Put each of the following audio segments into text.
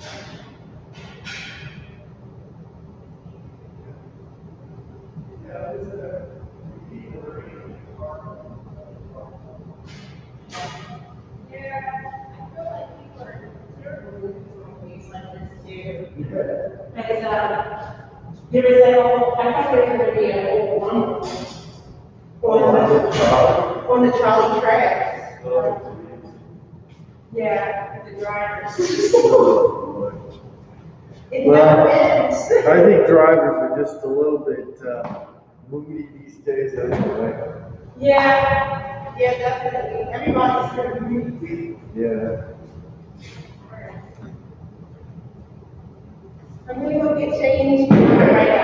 Because there is a whole, I thought there was going to be a whole one on the trolley tracks. Yeah, the drivers. It never ends. I think drivers are just a little bit moody these days anyway. Yeah, definitely. Everybody's sort of moving. Yeah. I'm gonna go get changed right now.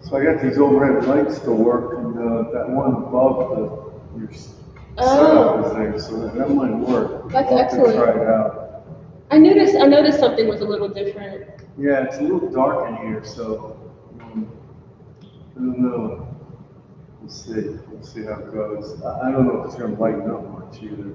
So I got these overhead lights to work, and that one above your setup is there, so that might work. That's I'll have to excellent. try it out. I noticed something was a little different. Yeah, it's a little dark in here, so I don't know. We'll see. We'll see how it goes. I don't know if it's going to lighten up much either.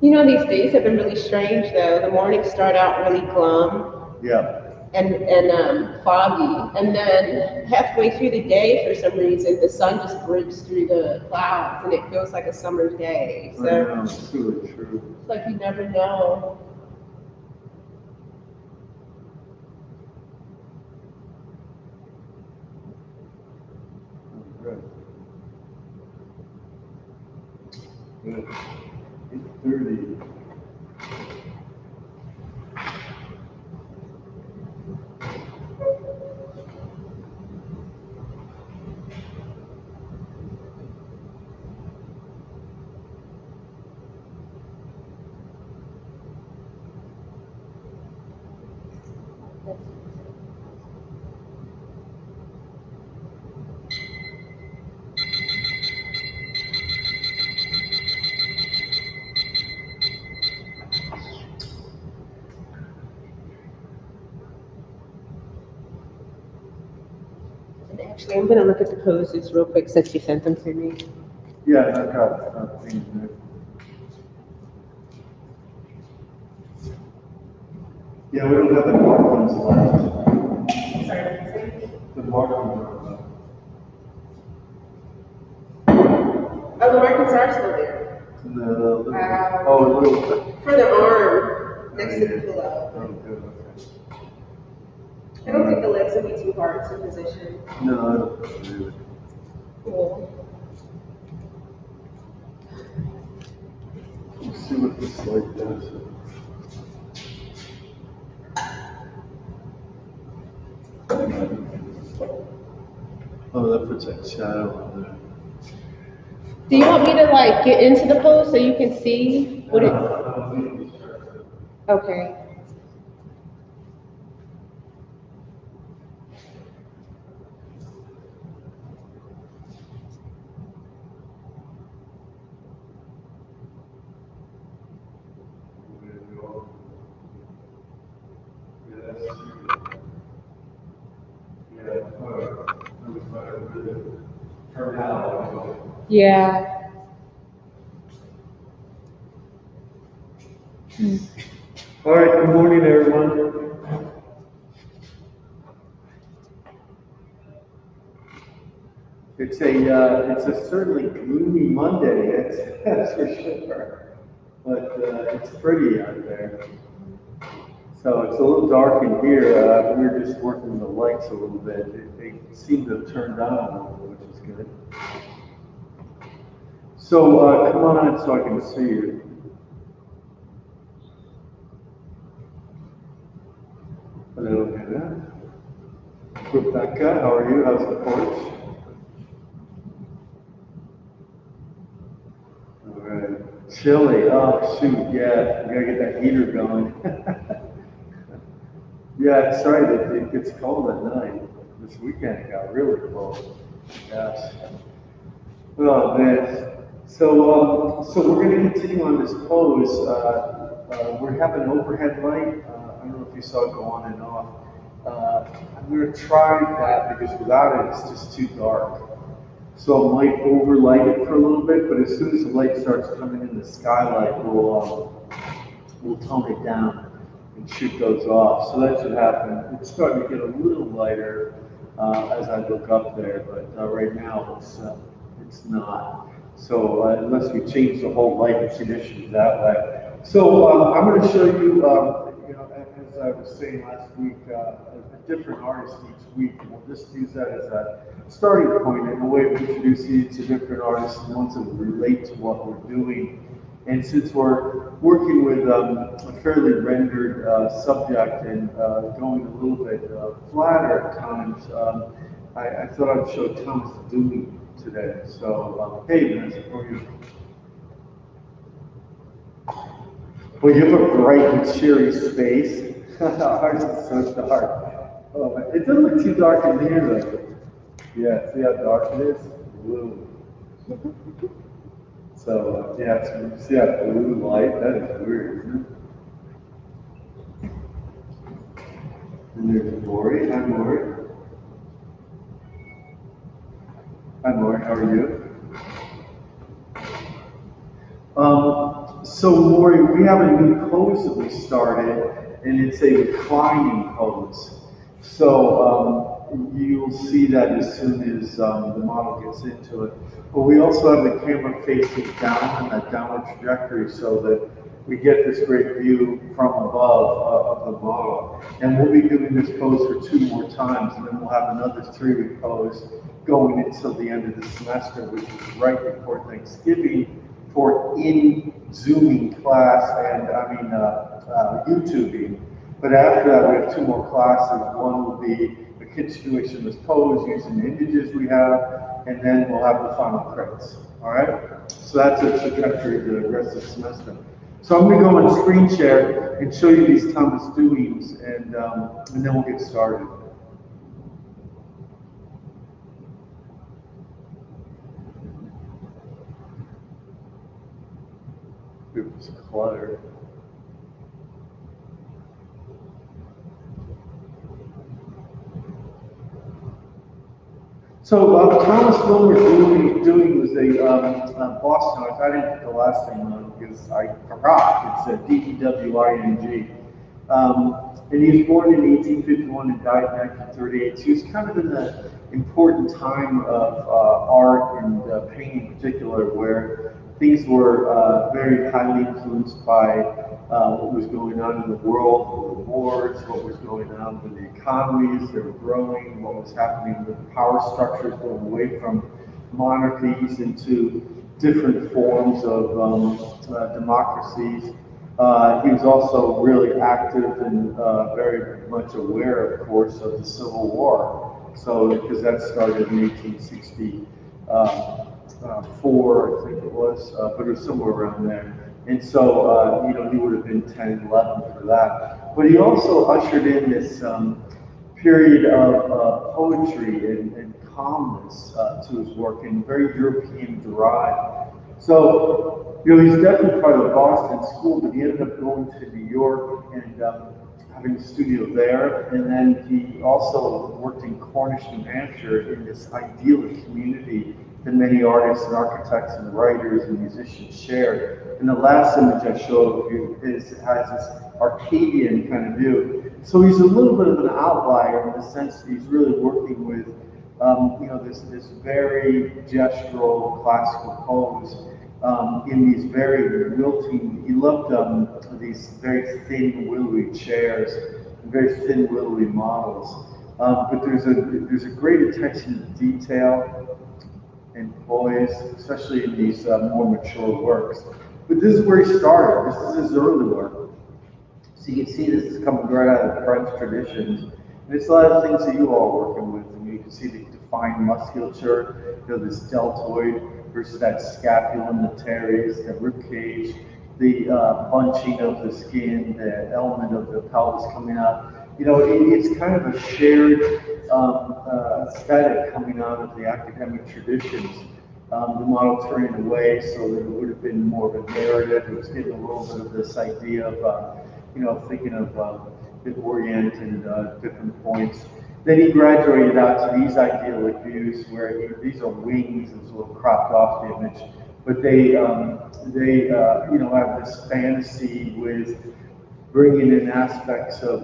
You know, these days have been really strange though. The mornings start out really glum Yeah. and foggy, and then halfway through the day, for some reason, the sun just breaks through the clouds, and it feels like a summer day. I So know, it's really true. it's like you never know. Good. Good. 8:30. And actually, I'm gonna look at the poses real quick since you sent them to me. Yeah, I got things there. Yeah, we don't have the marked ones left. Sorry. The marked ones are left. Oh, the markings are still there. Oh, a little bit. For the arm, next to the pillow. Oh, good, okay. I don't think the legs would be too hard to position. No, I don't think really. Cool. Let's see what this light does. Oh, that puts that shadow on there. Do you want me to like get into the pose so you can see what it? Okay. Yeah. All right, good morning, everyone. It's a certainly gloomy Monday, that's for sure. But it's pretty out there. So it's a little dark in here. We're just working the lights a little bit. They seem to have turned on a little bit, which is good. So come on so I can see you. Hello, Hannah. Rebecca, how are you? How's the porch? All right. Chilly. Oh, shoot. Yeah, we gotta get that heater going. Yeah, that's right. It gets cold at night. This weekend it got really cold. Gosh. Oh man. So we're going to continue on this pose. We have an overhead light. I don't know if you saw it go on and off. I'm going to try that because without it, it's just too dark. So I might overlight it for a little bit, but as soon as the light starts coming in, the skylight will tone it down and shoot those off. So that should happen. It's starting to get a little lighter as I look up there, but right now it's not. So unless we change the whole lighting conditions that way. So I'm going to show you, as I was saying last week, a different artist each week. And we'll just use that as a starting point and a way of introducing you to different artists and ones that relate to what we're doing. And since we're working with a fairly rendered subject and going a little bit flatter at times, I thought I'd show Thomas Dewey today. So, hey, Vanessa, how are you? Well, you have a bright and cheery space. Ours is so dark. Oh, it doesn't look too dark in here though. Yeah, see how dark it is? Blue. So, yeah, so you see that blue light? That is weird, isn't it? And there's Lori. Hi, Lori. Hi, Lori. How are you? So Lori, we have a new pose that we started, and it's a reclining pose. So you'll see that as soon as the model gets into it. But we also have the camera facing down in that downward trajectory so that we get this great view from above of the model. And we'll be doing this pose for 2 more times, and then we'll have another 3-week pose going until the end of the semester, which is right before Thanksgiving, for in-Zooming class and YouTubing. But after that, we have 2 more classes. One will be a continuation of this pose using the images we have, and then we'll have the final credits. All right? So that's the trajectory of the rest of the semester. So I'm going to go on screen share and show you these Thomas Dewey's, and then we'll get started. It's cluttered. So Thomas Wilmer Dewey was a Boston artist. I didn't put the last name on because I forgot. It's a D-E-W-I-N-G. And he was born in 1851 and died in 1938. So he was kind of in the important time of art and painting in particular, where things were very highly influenced by what was going on in the world, the wars, what was going on with the economies that were growing, what was happening with power structures going away from monarchies into different forms of democracies. He was also really active and very much aware, of course, of the Civil War. So, because that started in 1864, I think it was, but it was somewhere around there. And so, he would have been 10, 11 for that. But he also ushered in this period of poetry and calmness to his work, and very European derived. So, he's definitely part of the Boston school, but he ended up going to New York and having a studio there. And then he also worked in Cornish, New Hampshire, in this idyllic community that many artists and architects and writers and musicians shared. And the last image I showed you has this Arcadian kind of view. So he's a little bit of an outlier in the sense that he's really working with, this very gestural classical pose in these very wilting. He loved these very thin, willowy chairs and very thin, willowy models. But there's a great attention to detail and poise, especially in these more mature works. But this is where he started. This is his early work. So you can see this is coming right out of the French traditions. And it's a lot of things that you all are working with. And you can see the defined musculature, this deltoid versus that scapula, the teres, the rib cage, the bunching of the skin, the element of the pelvis coming out. It's kind of a shared aesthetic coming out of the academic traditions. The model turning away so that it would have been more of a narrative. It was getting a little bit of this idea of, thinking of the Orient and different points. Then he graduated out to these idyllic views where these are wings. It's a little cropped off the image, but they have this fantasy with bringing in aspects of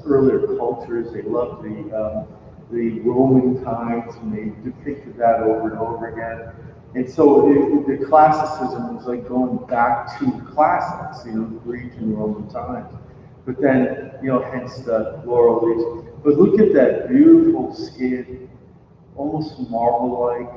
earlier cultures. They love the Roman times, and they depicted that over and over again. And so the classicism was like going back to classics, Greek and Roman times. But then, hence the floral leaves. But look at that beautiful skin, almost marble-like.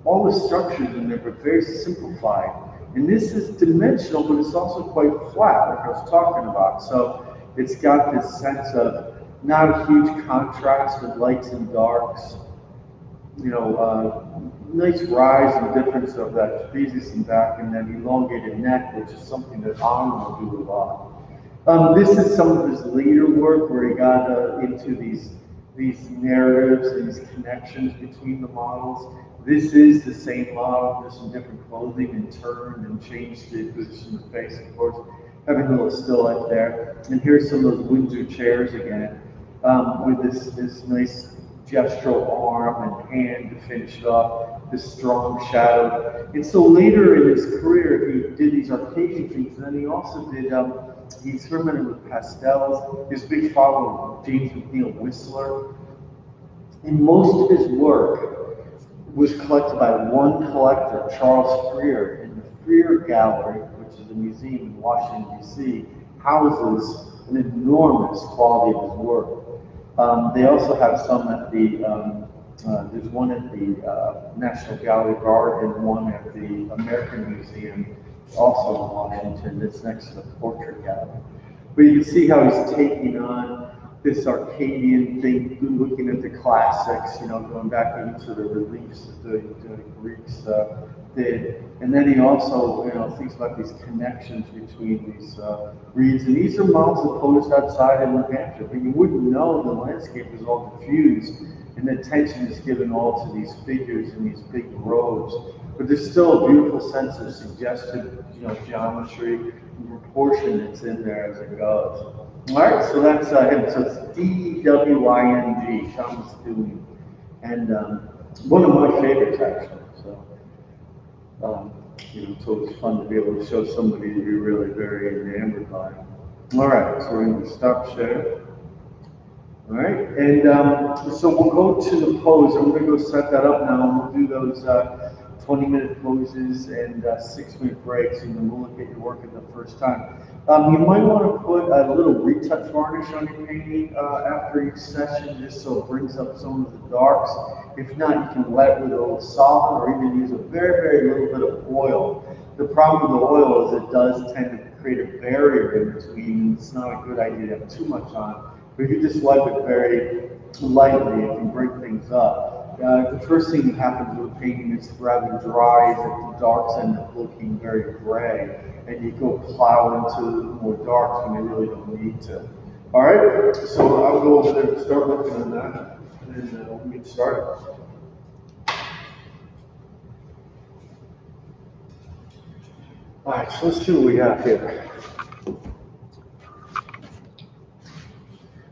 All the structures in there, but very simplified. And this is dimensional, but it's also quite flat, like I was talking about. So it's got this sense of not a huge contrast with lights and darks. Nice rise and difference of that trapezius and back, and then elongated neck, which is something that Anna will do a lot. This is some of his later work where he got into these narratives and these connections between the models. This is the same model, just in different clothing and turned and changed the position of the face, of course. Having a little still life there. And here's some of those Windsor chairs again, with this nice gestural arm and hand to finish it off, this strong shadow. And so later in his career, he did these Arcadian things, and then he also did, he experimented with pastels. His big follower, James McNeill Whistler. And most of his work was collected by one collector, Charles Freer, in the Freer Gallery, which is a museum in Washington, D.C., houses an enormous quality of his work. They also have some at there's one at the National Gallery of Art and one at the American Museum, also in Washington, that's next to the Portrait Gallery. But you can see how he's taking on this Arcadian thing, looking at the classics, going back into the reliefs that the Greeks did. And then he also, thinks about these connections between these reeds. And these are models that posed outside in New Hampshire, but you wouldn't know the landscape is all diffused, and the attention is given all to these figures in these big robes. But there's still a beautiful sense of suggested, geometry and proportion that's in there as it goes. All right, so that's him. So it's D-W-I-N-G, Thomas Dewey, and one of my favorites actually. So, it's always fun to be able to show somebody that you're really very enamored by. All right, so we're going to stop share. All right, and so we'll go to the pose. I'm going to go set that up now, and we'll do those 20-minute poses and 6-minute breaks, and then we'll look at your work at the first time. You might want to put a little retouch varnish on your painting after each session, just so it brings up some of the darks. If not, you can wet with a little solvent or even use a very, very little bit of oil. The problem with the oil is it does tend to create a barrier in between. It's not a good idea to have too much on. But if you just wipe it very lightly, it can break things up. The first thing that happens with a painting that's rather dry is that the darks end up looking very gray, and you go plow into more darks when you really don't need to. All right, so I'll go over there and start working on that, and we'll get started. All right, so let's see what we got here.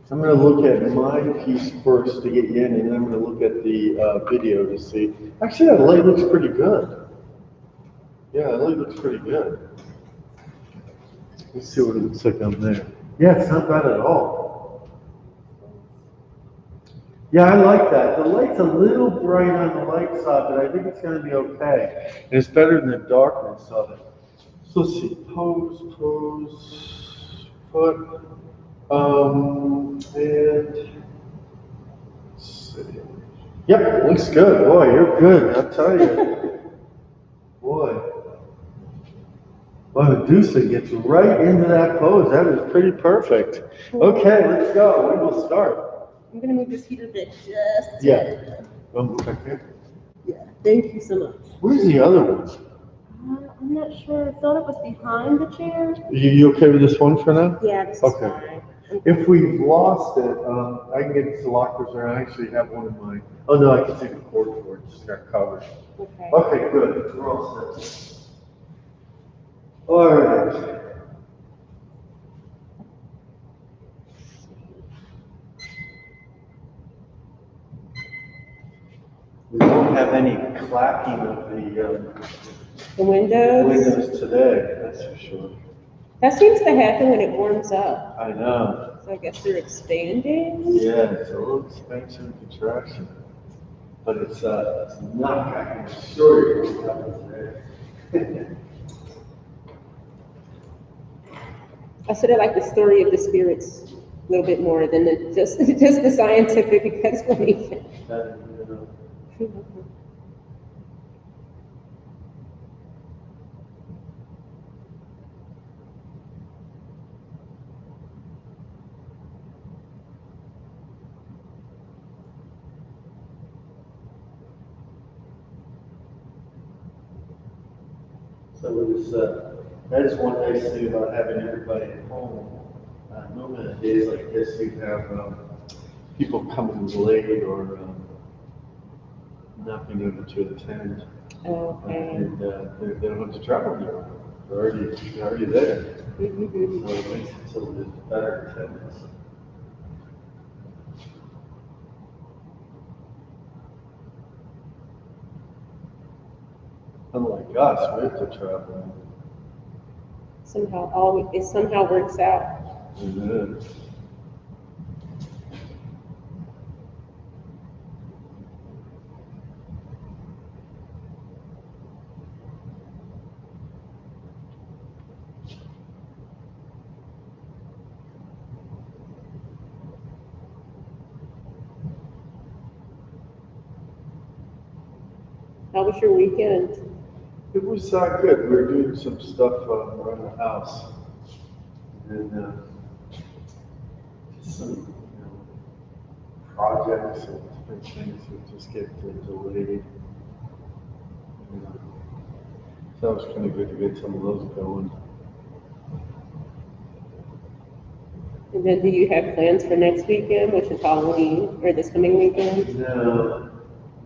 I'm going to look at my piece first to get you in, and then I'm going to look at the video to see. Actually, that light looks pretty good. Yeah, that light looks pretty good. Let's see what it looks like on there. Yeah, it's not bad at all. Yeah, I like that. The light's a little bright on the light side, but I think it's going to be okay. And it's better than the darkness of it. So let's see. Pose, put. And let's see. Yep, looks good. Boy, you're good, I'll tell you. Boy. Well, Medusa gets right into that pose. That was pretty perfect. Okay, let's go. We will start. I'm gonna move this heater bit just. Yeah. Want to move back here? Yeah. Thank you so much. Where's the other one? I'm not sure. I thought it was behind the chair. You okay with this one for now? Yeah, this is okay. fine. If we've lost it, I can get the lockers there. I actually have one in mine. Oh no, I can take a cord for it. Just got covered. Okay. Okay, good. We're all set. All right. We won't have any clacking of The windows. windows today, that's for sure. That seems to happen when it warms up. I know. So I guess they're expanding. Yeah, it's a little expansion and contraction. But it's not, I can assure you, it's not today. I sort of like the story of the spirits a little bit more than just the scientific explanation. So it was, that is one nice thing about having everybody at home. normally on days like this, you have people coming late or not being able to attend. Okay. And they don't have to travel anymore. They're already there. So it makes it so there's better attendance. Unlike us, we have to travel. It somehow works out. Mhm. How was your weekend? It was good. We were doing some stuff around the house. And just some projects and different things that just get delayed. So it was kind of good to get some of those going. And then do you have plans for next weekend, which is Halloween, or this coming weekend? No,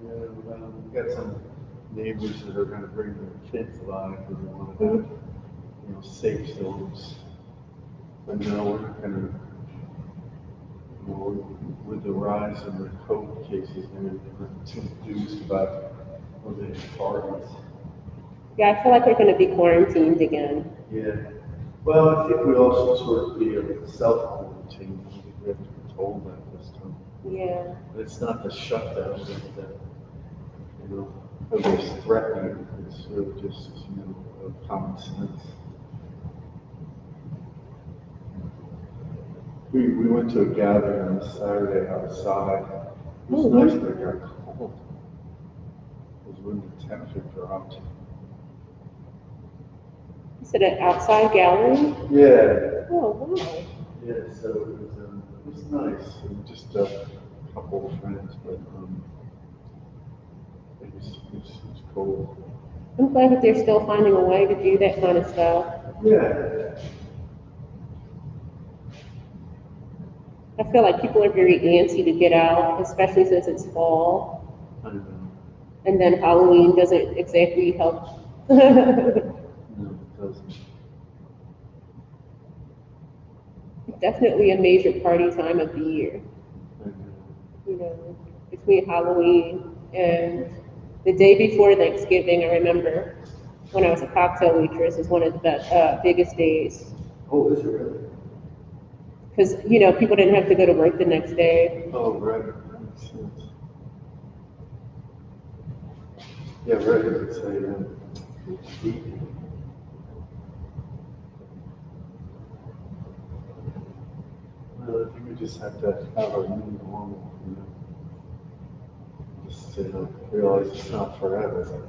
we got some neighbors that are going to bring their kids by because they want to have, safe zones. But no, we're not going to. With the rise in the COVID cases, they're too enthused about the parties. Yeah, I feel like we're going to be quarantined again. Yeah. Well, I think we also sort of be self-quarantine. I think we have to be told that this time. Yeah. It's not the shutdown that is threatening. It's really just of common sense. We went to a gathering on Saturday outside. It was nice, but it got cold. It was when the temperature dropped. Is it an outside gallery? Yeah. Oh, wow. Yeah, so it was nice. It was just a couple of friends, but it was cold. I'm glad that they're still finding a way to do that kind of stuff. Yeah. I feel like people are very antsy to get out, especially since it's fall. I know. And then Halloween doesn't exactly help. No, it doesn't. Definitely a major party time of the year. I know. Between Halloween and the day before Thanksgiving, I remember when I was a cocktail waitress, is one of the biggest days. Oh, is it really? Because, people didn't have to go to work the next day. Oh, right. That makes sense. Yeah, right. It's deep. Well, I think we just have to have our new normal, Just realize it's not forever.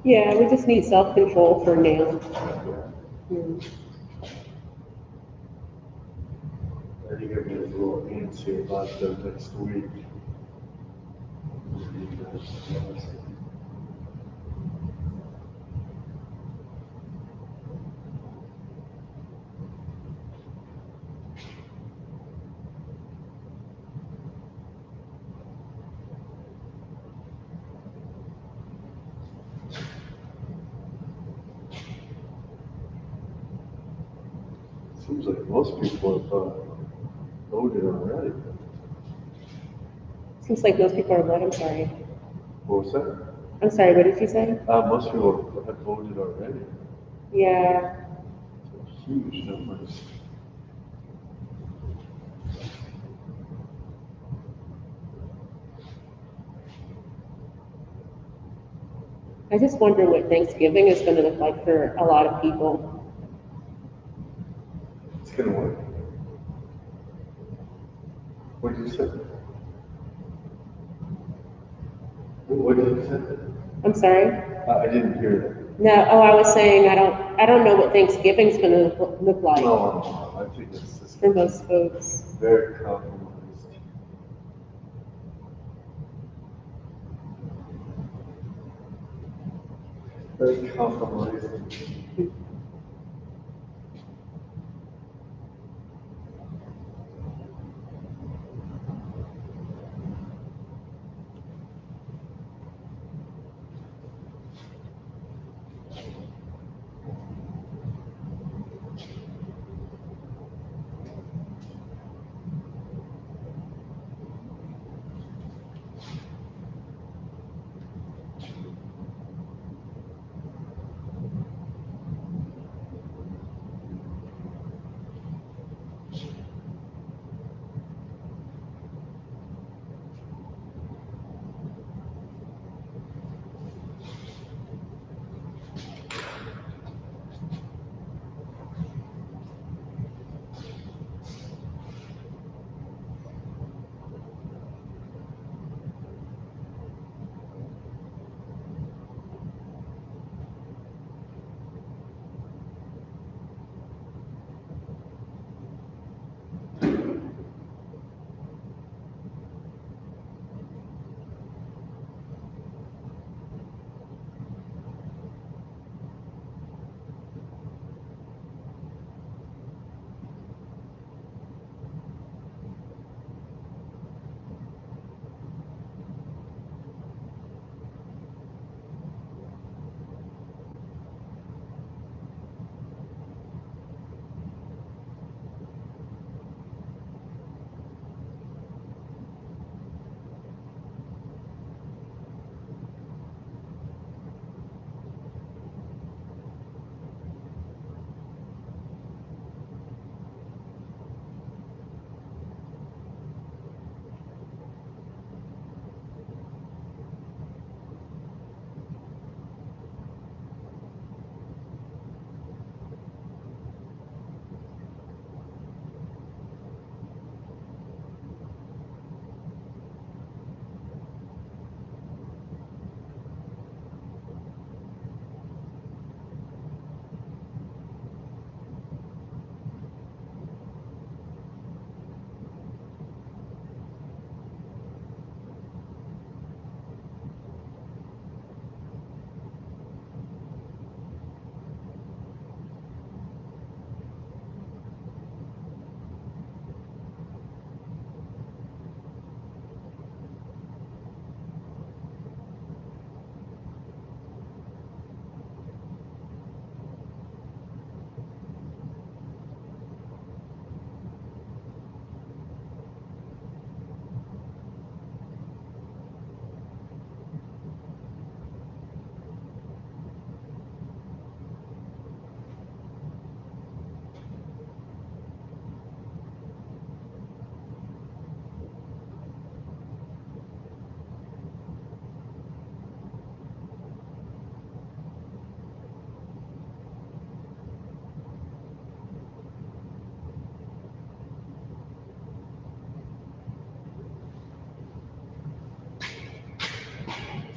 Yeah, we just need self-control for now. Mm. I think everybody's a little antsy about the next week. Seems like most people have voted already. Seems like most people are what? I'm sorry. What was that? I'm sorry, what did you say? Most people have voted already. Yeah. So huge numbers. I just wonder what Thanksgiving is going to look like for a lot of people. It's gonna work. What did you say? What did you say? I'm sorry? I didn't hear that. No, I was saying I don't know what Thanksgiving's going to look like No, I think it's just for most folks. very compromised. Very compromised.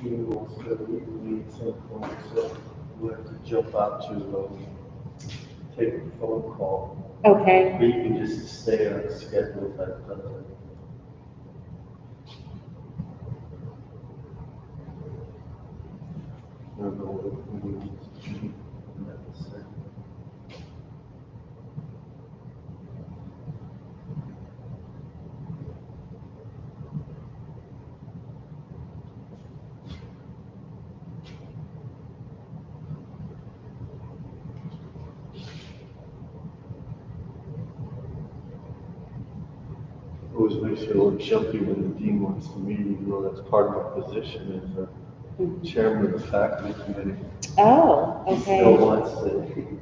team wants to meet some point, so we have to jump out to, take a phone call. Okay. But you can just stay on schedule if that doesn't. I don't know what we need to do in that sense. Always makes you a little jumpy when the dean wants to meet, even though that's part of my position as a chairman of the faculty committee. Oh, He still okay. wants to,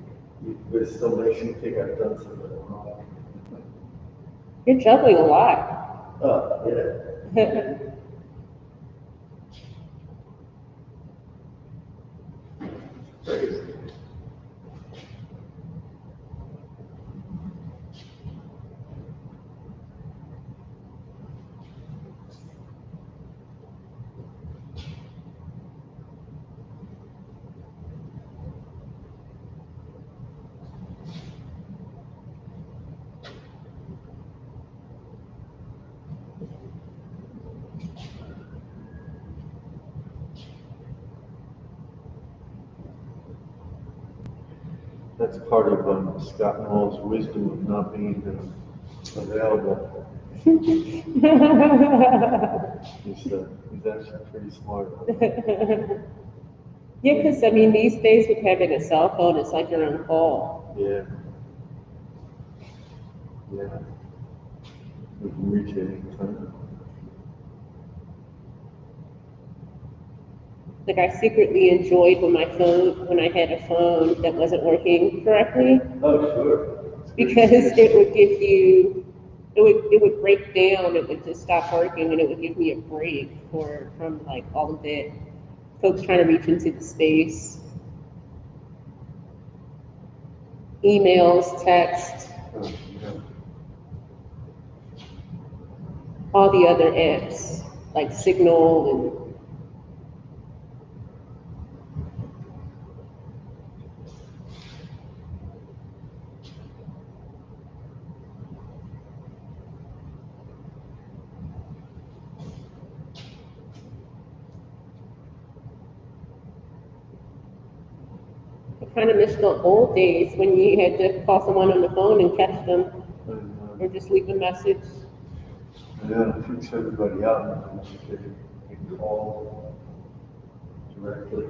but it still makes me think I've done something wrong. You're juggling a lot. Yeah. Crazy. That's part of Scott Hall's wisdom of not being available. He's actually pretty smart. Yeah, because I mean, these days with having a cell phone, it's like you're on call. Yeah. Yeah. We can reach it anytime. Like I secretly enjoyed when I had a phone that wasn't working correctly, Oh, sure. because it would give you, it would break down, it would just stop working, and it would give me a break from like all of that folks trying to reach into the space, emails, text, Oh, yeah. all the other apps like Signal and I kind of miss the old days when you had to call someone on the phone and catch them And, or just leave a message. yeah, it freaks everybody out when they can call directly.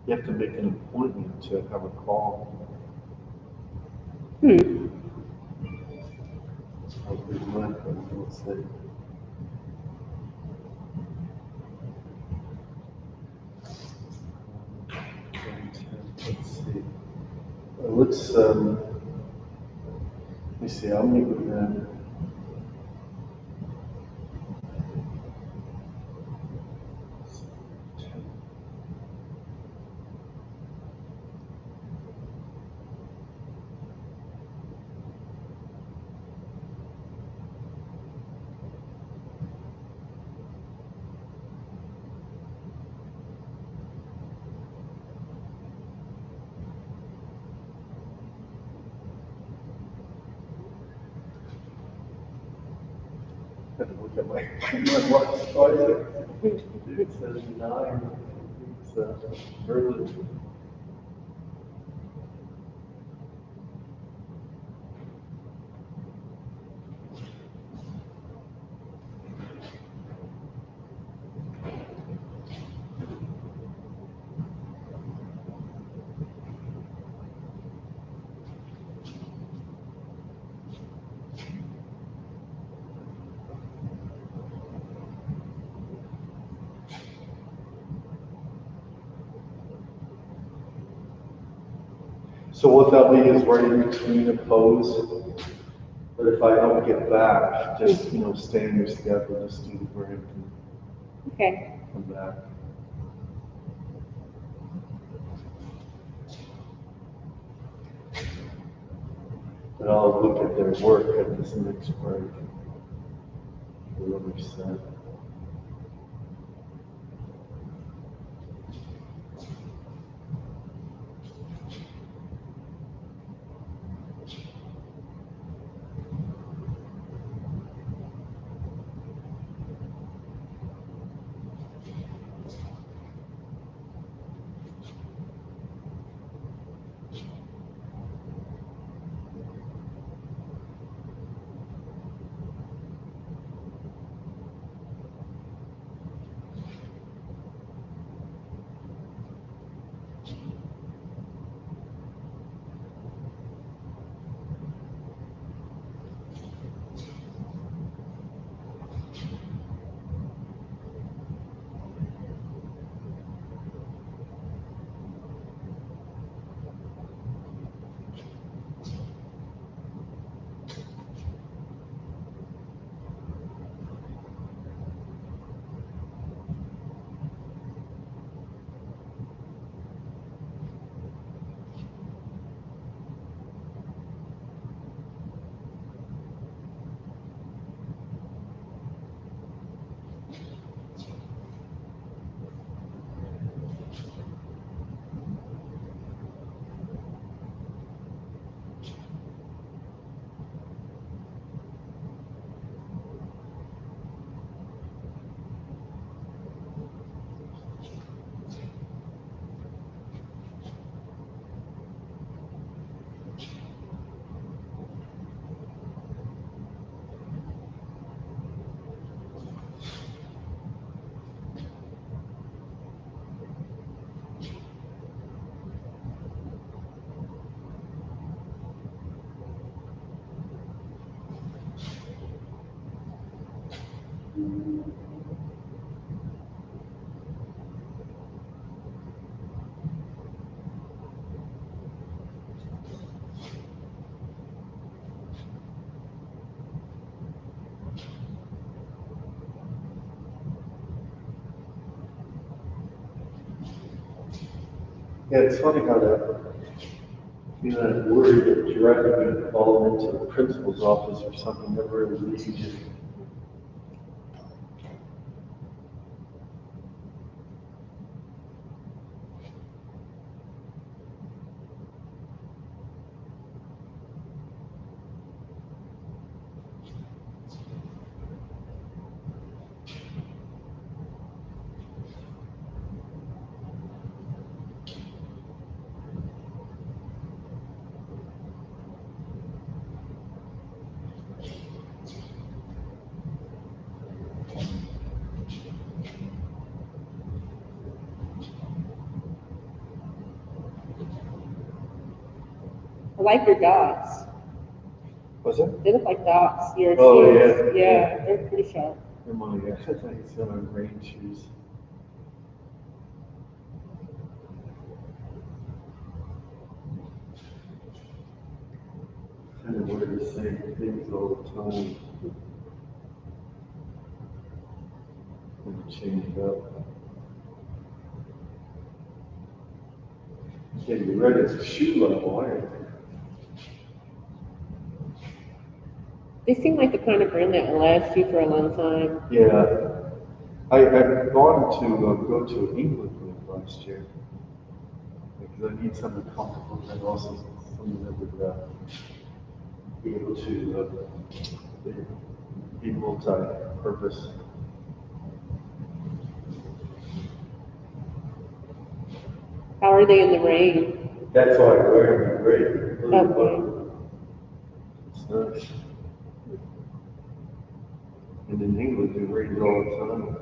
You have to make an appointment to have a call. I'll be mindful, let's say. Let's see. Let me see, I'll meet with them. I have to look at my watch twice. It says 9. It's early. So what that'll be is right in between a pose. But if I don't get back, just, stay in your schedule, just do the break and Okay. come back. And I'll look at their work at this next break. the other side. Yeah, it's funny how that, you know, that worry that you're either going to call into the principal's office or something never really leads you. I like your dots. Was it? They look like dots. Your Oh, shoes. yeah. Yeah, they're pretty sharp. I'm on, I think it's on my rain shoes. Kind of wear the same things all the time. And change it up. Yeah, you're right, it's a shoe level, aren't you? They seem like the kind of brand that will last you for a long time. Yeah. I've gone to go to an England group last year. Because I need something comfortable and also something that would be able to be multi-purpose. How are they in the rain? That's why I wear them great. Really Okay. fun. It's nice. And in England, it rains all the time.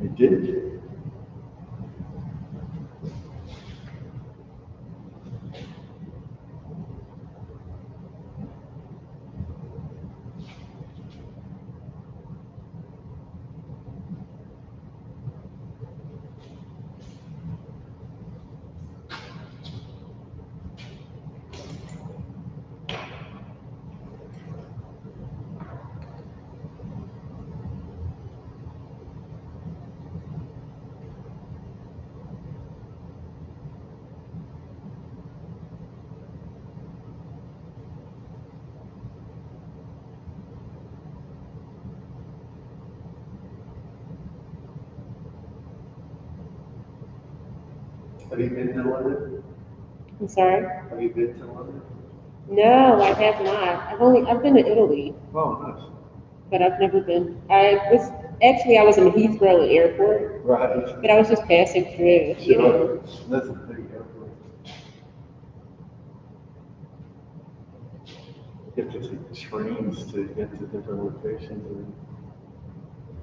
It did. Have you been to London? I'm sorry? Have you been to London? No, I have not. I've been to Italy, Oh, nice. but I've never been. I was in Heathrow Airport, Right. but I was just passing through, you know. Sure. That's a big airport. You have to take trains to get to different locations.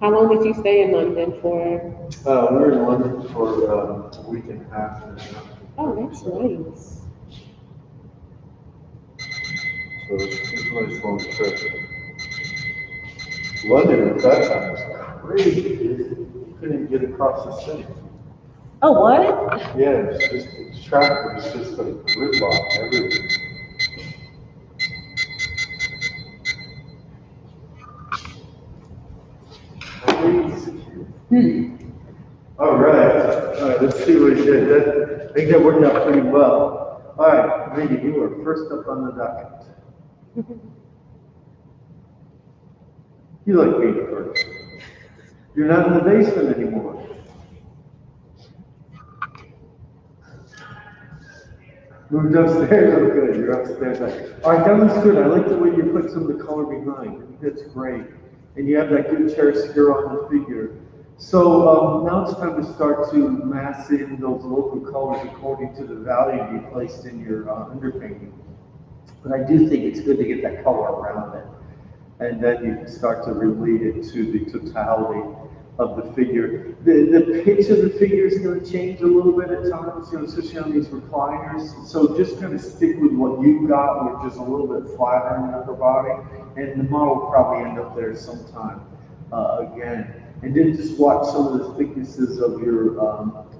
How long did you stay in London for? We were in London for a week and a half. Oh, that's nice. So it's a nice long trip. London at that time was crazy. You couldn't get across the city. Oh, what? Yeah, it's just traffic was just a gridlock everywhere. All right, let's see what he did. I think that worked out pretty well. All right, Randy, you are first up on the docket. You like being first. You're not in the basement anymore. Moved upstairs, oh good, you're upstairs. All right, that looks good. I like the way you put some of the color behind. I think that's great. And you have that good chiaroscuro on the figure. So now it's time to start to mass in those local colors according to the value you placed in your underpainting. But I do think it's good to get that color around it. And then you can start to relate it to the totality of the figure. The pitch of the figure is going to change a little bit at times, especially on these recliners. So just kind of stick with what you've got, which is a little bit flatter in the upper body, and the model will probably end up there sometime again. And then just watch some of the thicknesses of your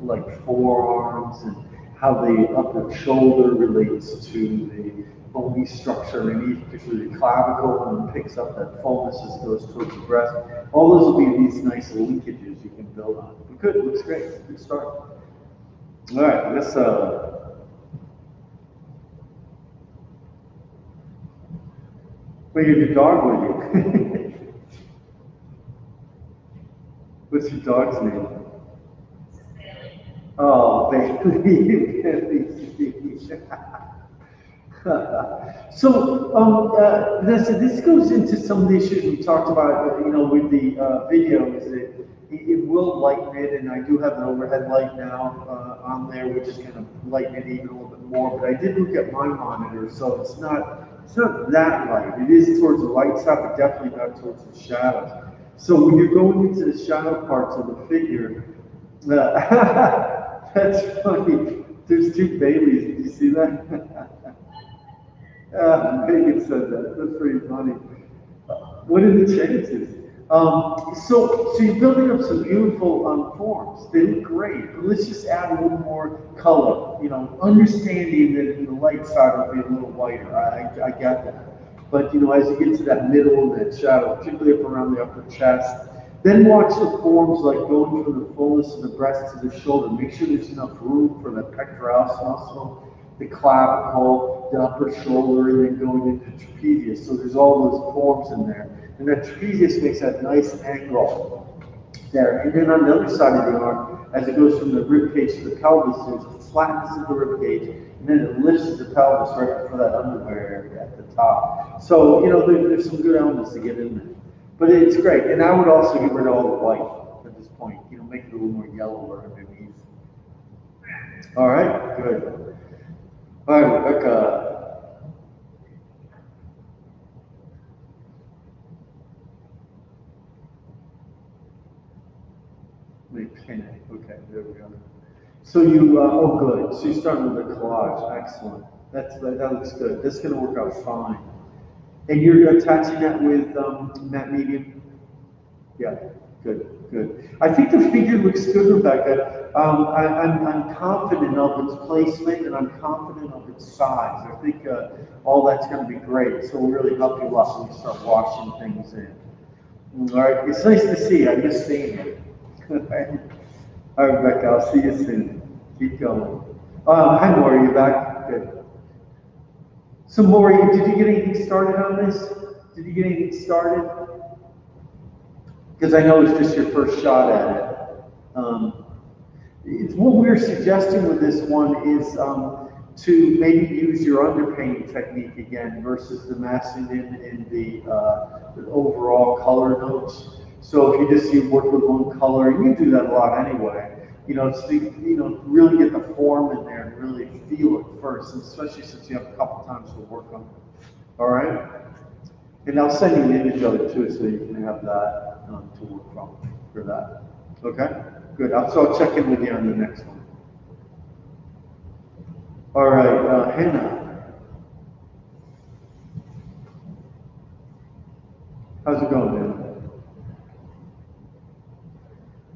like forearms and how the upper shoulder relates to the bony structure underneath, particularly the clavicle, and picks up that fullness as it goes towards the breast. All those will be these nice linkages you can build on. But good, looks great. Good start. All right, let's wait, you have your dog with you. What's your dog's name? Oh, baby, So, this goes into some of the issues we talked about, with the videos. It will lighten it, and I do have an overhead light now on there, which is going to lighten it even a little bit more. But I did look at my monitor, so it's not that light. It is towards the light side, but definitely not towards the shadows. So when you're going into the shadow parts of the figure, that's funny. There's two Baileys. Did you see that? Megan said that. That's pretty funny. What are the chances? So you're building up some beautiful forms. They look great. But let's just add a little more color. Understanding that in the light side will be a little whiter. I got that. But as you get to that middle and that shadow, particularly up around the upper chest, then watch the forms like going from the fullness of the breast to the shoulder. Make sure there's enough room for the pectoralis muscle, the clavicle, the upper shoulder, and then going into trapezius. So there's all those forms in there. And that trapezius makes that nice angle there. And then on the other side of the arm, as it goes from the rib cage to the pelvis, there's a flatness of the rib cage, and then it lifts the pelvis right before that underwear area at the top. So, there's some good elements to get in there. But it's great. And I would also get rid of all the white at this point. Make it a little more yellow underneath. All right, good. All right, Rebecca. Okay, there we go. So oh good. So you're starting with a collage. Excellent. That looks good. That's going to work out fine. And you're attaching that with matte medium? Yeah, good. I think the figure looks good, Rebecca. I'm confident of its placement and I'm confident of its size. I think all that's going to be great. So we'll really help you a lot when you start washing things in. All right, it's nice to see you. I miss seeing you. All right, Rebecca, I'll see you soon. Keep going. Hi, Maury, you back? Good. So, Maury, did you get anything started on this? Did you get anything started? Because I know it's just your first shot at it. what we're suggesting with this one is to maybe use your underpainting technique again versus the massing in the overall color notes. So if you work with one color, and you do that a lot anyway, really get the form in there and really feel it first, and especially since you have a couple times to work on it. All right? And I'll send you an image of it too, so you can have that to work from for that. Okay? Good. So I'll check in with you on the next one. All right, Hannah. How's it going, man?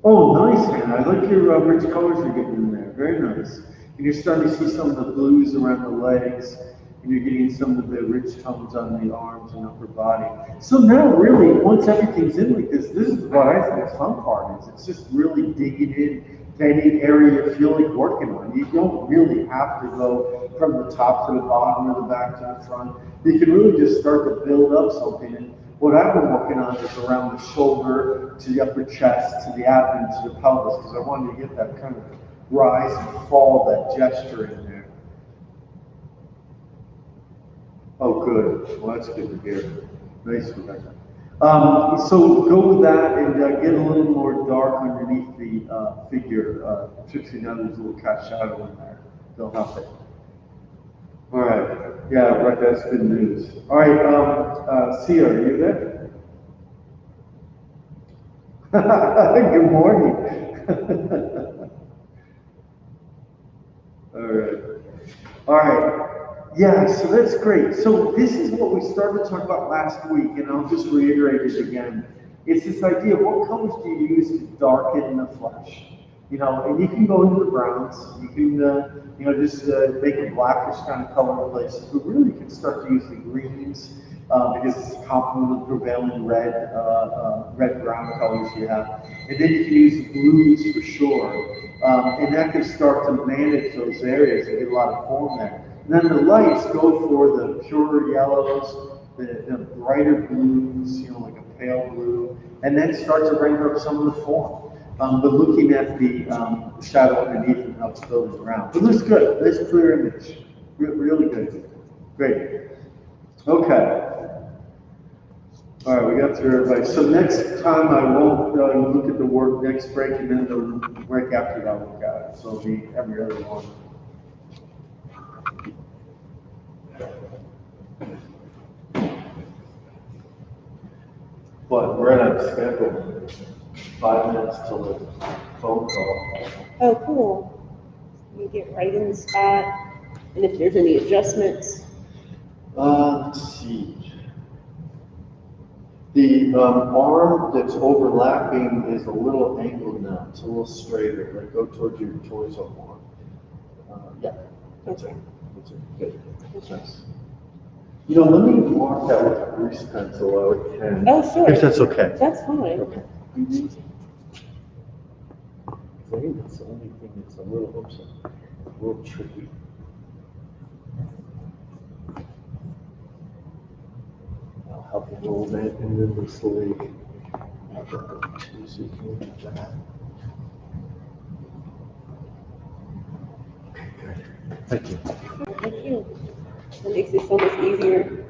Oh, nice, Hannah. I like your rich colors you're getting in there. Very nice. And you're starting to see some of the blues around the legs, and you're getting some of the rich tones on the arms and upper body. So now, really, once everything's in like this is what I think the fun part is. It's just really digging in to any area you feel like working on. You don't really have to go from the top to the bottom or the back to the front. You can really just start to build up something. And what I've been working on is around the shoulder to the upper chest to the abdomen to the pelvis, because I wanted to get that kind of rise and fall, that gesture in there. Oh, good. Well, that's good to hear. Nice, Rebecca. So go with that and get a little more dark underneath the figure. Trixie, now there's a little cast shadow in there. They'll help it. All right. Yeah, right. That's good news. All right. Sia, are you there? Good morning. All right. All right. Yeah, so that's great. So this is what we started to talk about last week, and I'll just reiterate it again. It's this idea of what colors do you use to darken the flesh? And you can go into the browns. You can, just make a blackish kind of color in places, but really you can start to use the greens because it's a complement of the prevailing red-brown colors you have. And then you can use the blues for sure. And that can start to manage those areas and get a lot of form there. And then the lights go for the purer yellows, the brighter blues, like a pale blue, and then start to render up some of the form. But looking at the shadow underneath and how it's building around. It looks good. Nice clear image. Really good. Great. Okay. All right, we got through everybody. So next time I won't look at the work next break, and then the break after that I'll look at it. So it'll be every other one. But we're at a schedule. 5 minutes till the phone call. Oh, cool. You get right in the spot, and if there's any adjustments. Let's see. The arm that's overlapping is a little angled now. It's a little straighter. Like go towards your torso more. Yeah, that's it. That's it. Good. That's nice. Let me mark that with a grease pencil out of 10. Oh, sure. If that's okay. That's fine. Okay. Mm-hmm. I think that's the only thing that's a little tricky. I'll help a little bit and then this leg. So you can do that. Okay, good. Thank you. Thank you. It makes it so much easier.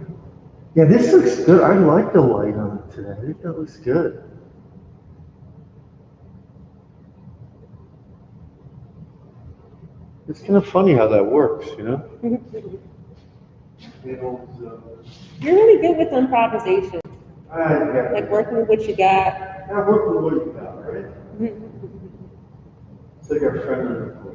Yeah, this looks good. I like the light on it today. I think that looks good. It's kind of funny how that works, You're really good with improvisation. Yeah. Like working with what you got. Yeah, working with what you got, right? It's like our friend on the porch.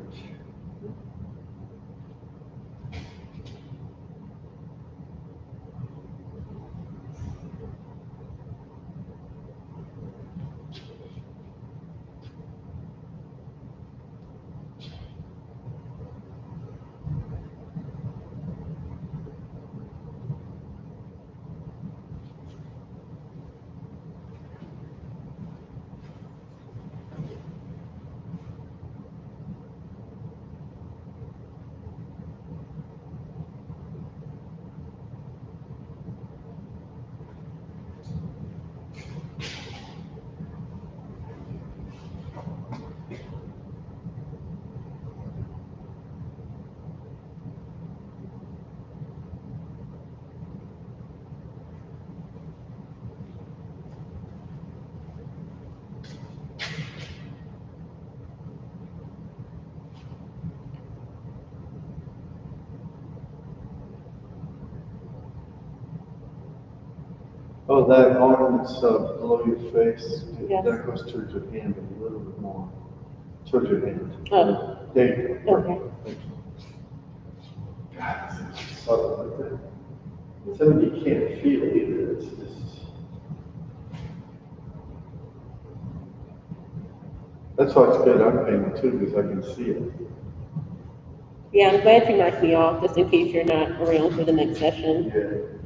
Oh, that arm that's below your face, Yes. that goes towards your hand a little bit more. Towards your hand. Oh. There you go. Okay. Thank you. God, this is subtle like that. It's something you can't feel either. It's just. That's why it's good I'm painting too, because I can see it. Yeah, I'm glad you marked me off, just in case you're not around for the next session. Yeah.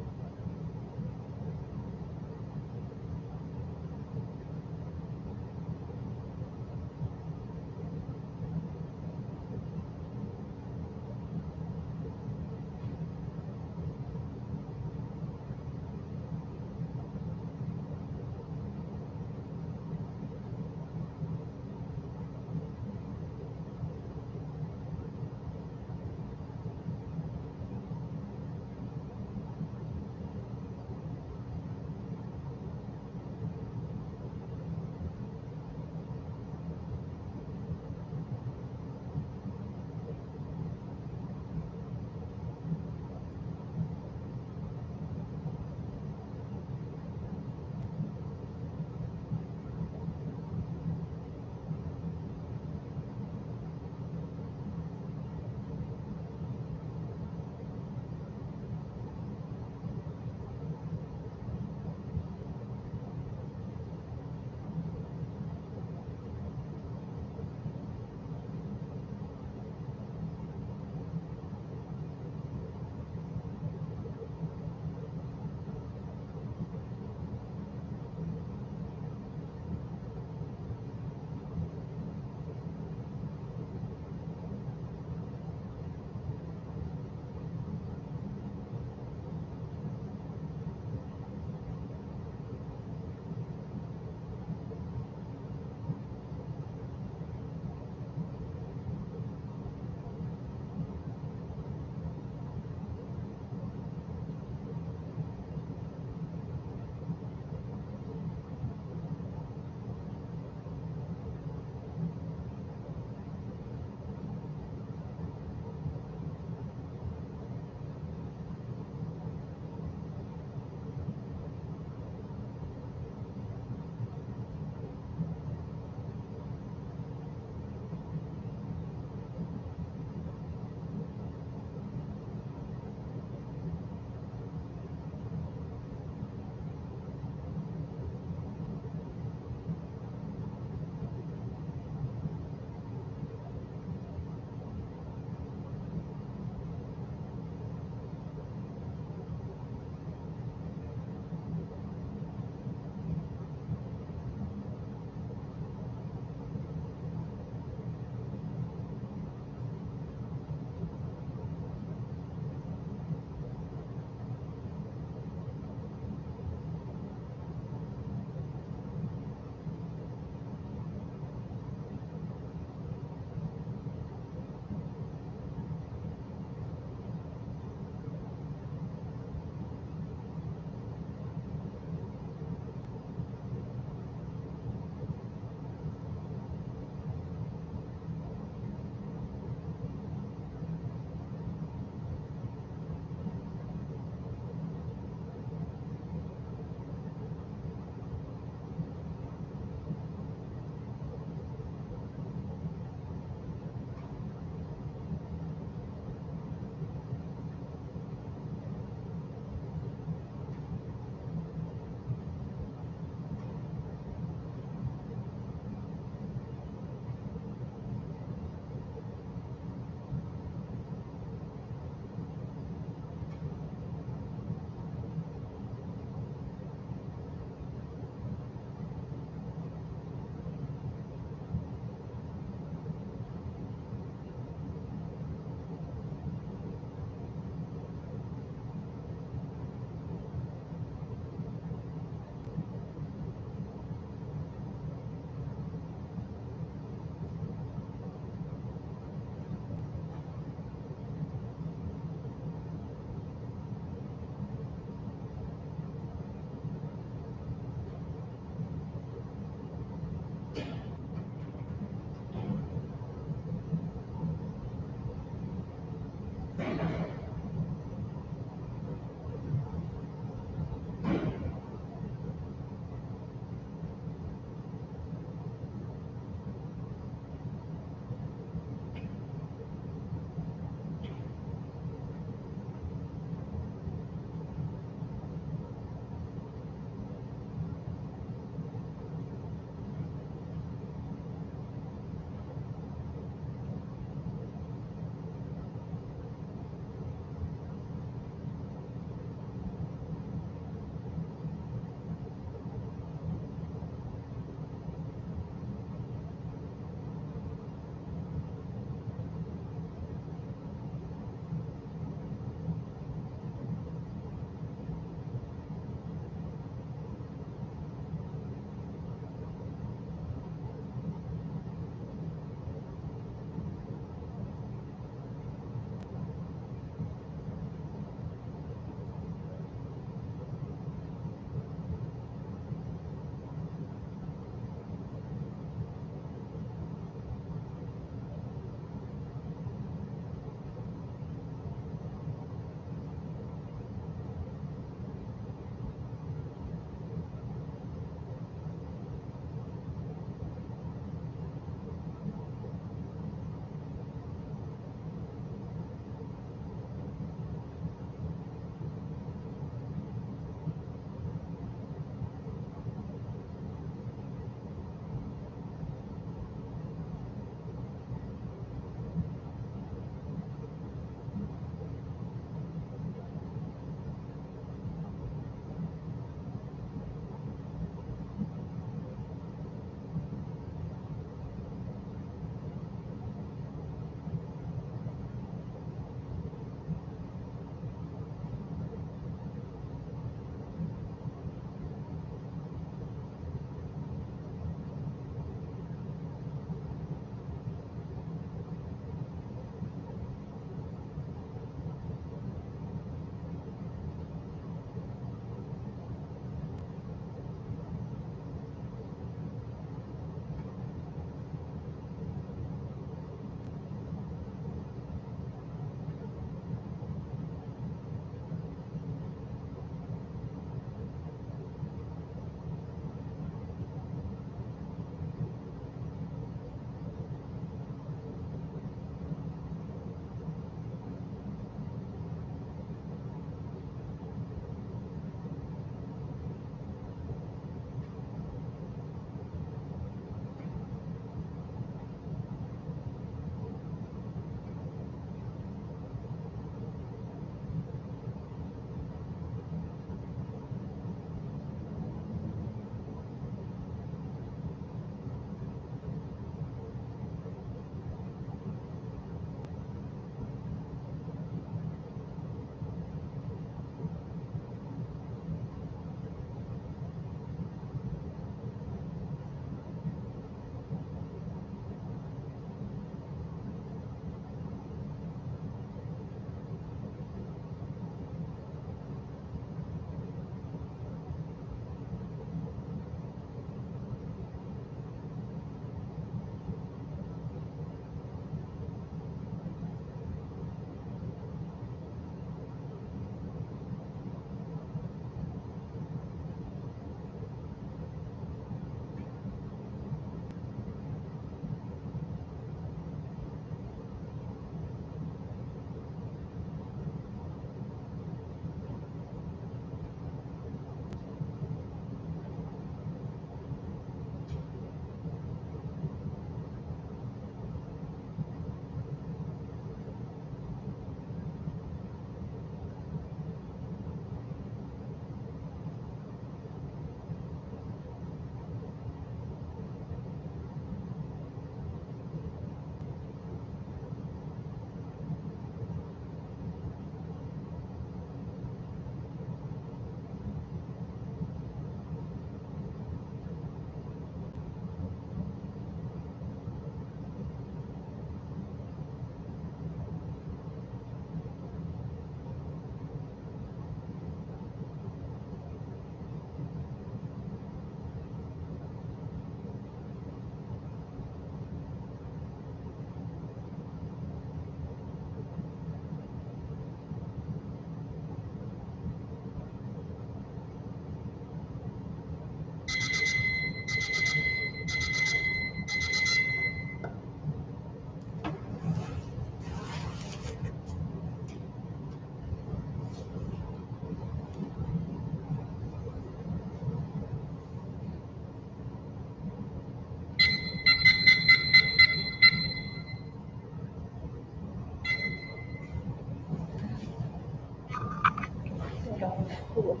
Cool.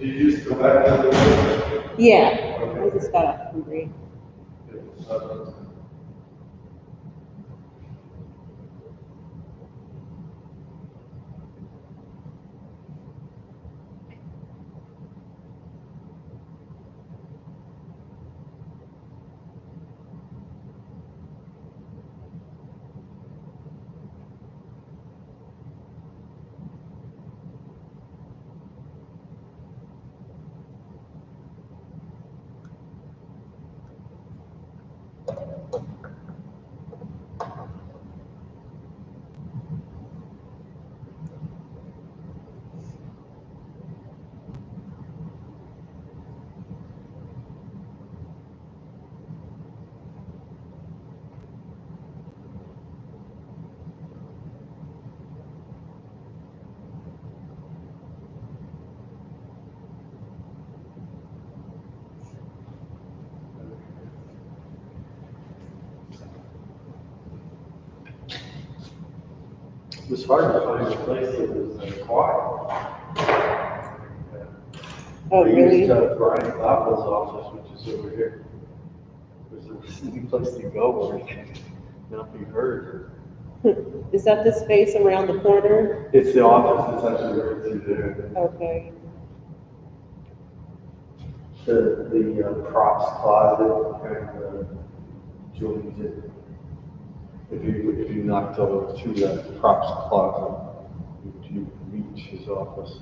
Do you just go back to the? Yeah, I Okay. just got off from break. It was hard to find a place that was quiet. Oh, I really? used Brian Apple's office, which is over here. It was a easy place to go where you can not be heard. Is that the space around the corner? It's the office, it's actually right through there. Okay. The props closet and joins it. If you knocked over to that props closet, you reach his office.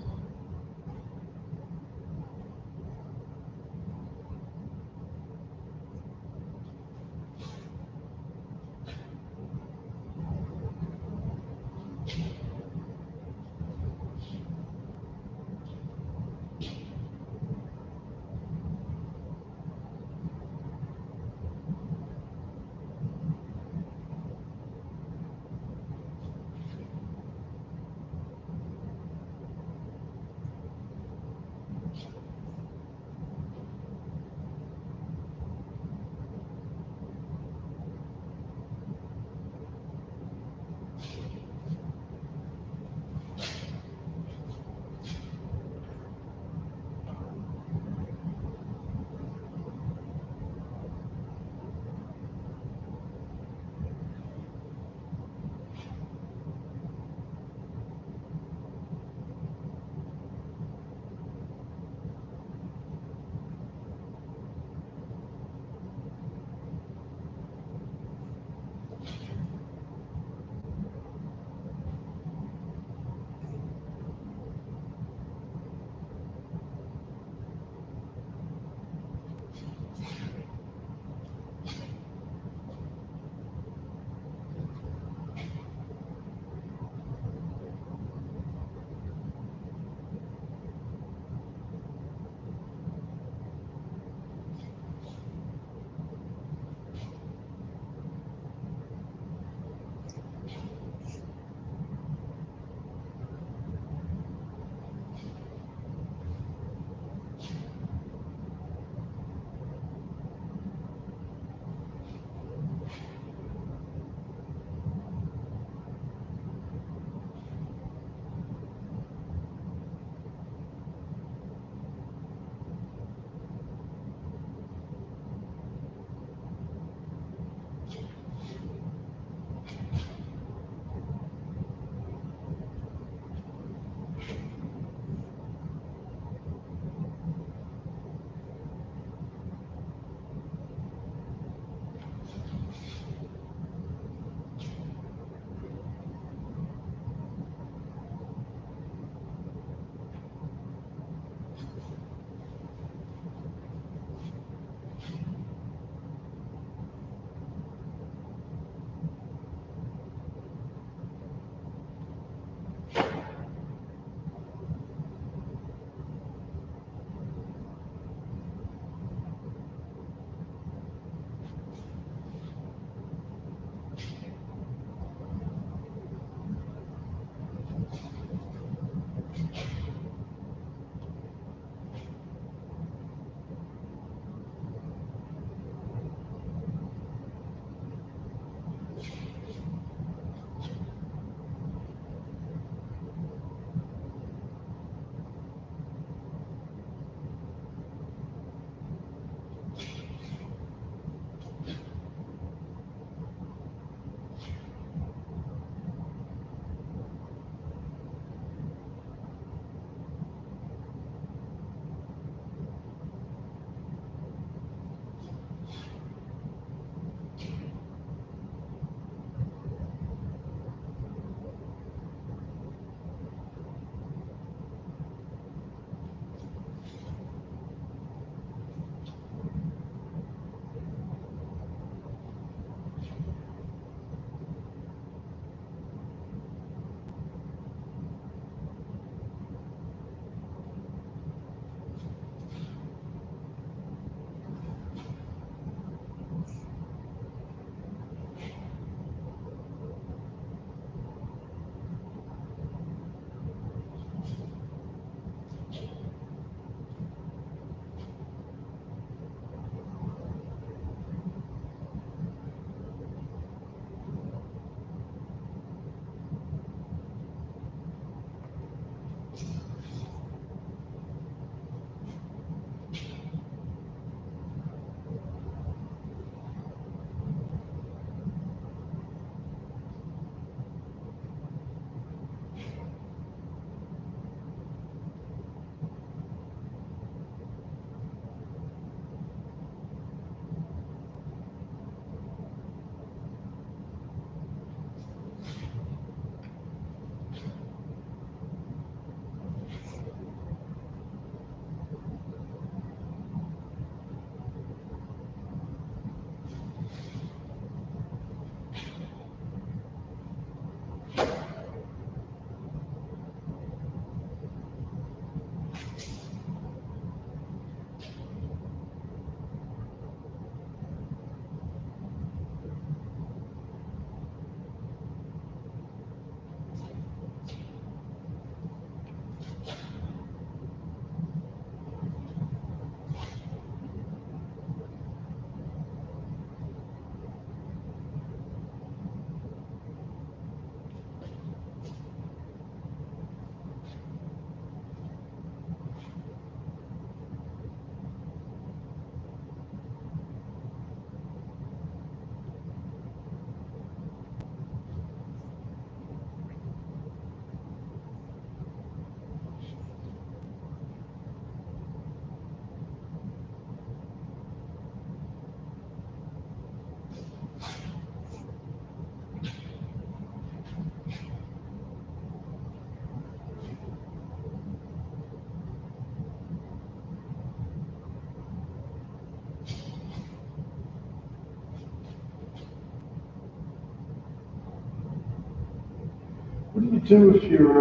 What do you do if you're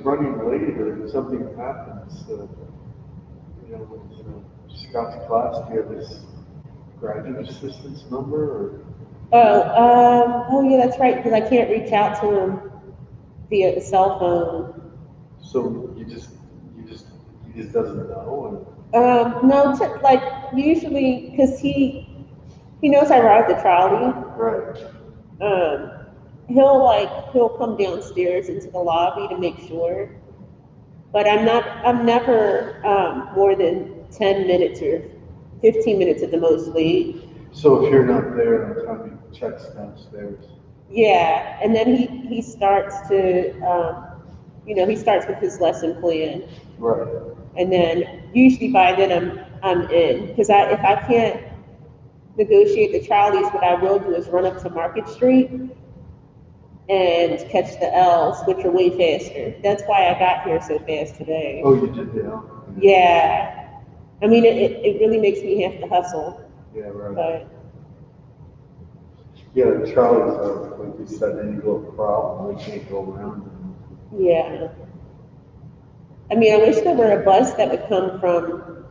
running late or something happens? You know, with Scott's class, do you have this graduate assistance number or? Oh yeah, that's right, because I can't reach out to him via the cell phone. So he just doesn't know No, like usually, because he knows I ride the trolley. and, right. He'll come downstairs into the lobby to make sure. But I'm never more than 10 minutes or 15 minutes at the most late. So if you're not there on time, he checks downstairs. Yeah, and then he starts to, he starts with his lesson plan. Right. And then usually by then I'm in, because if I can't negotiate the trolleys, what I will do is run up to Market Street and catch the L's, which are way faster. That's why I got here so fast today. Oh, you did, yeah. Yeah. I mean, it really makes me have to hustle, Yeah, right. but Yeah, the trolleys are, like you said, any little problem, they can't go around them. yeah. I mean, I wish there were a bus that would come from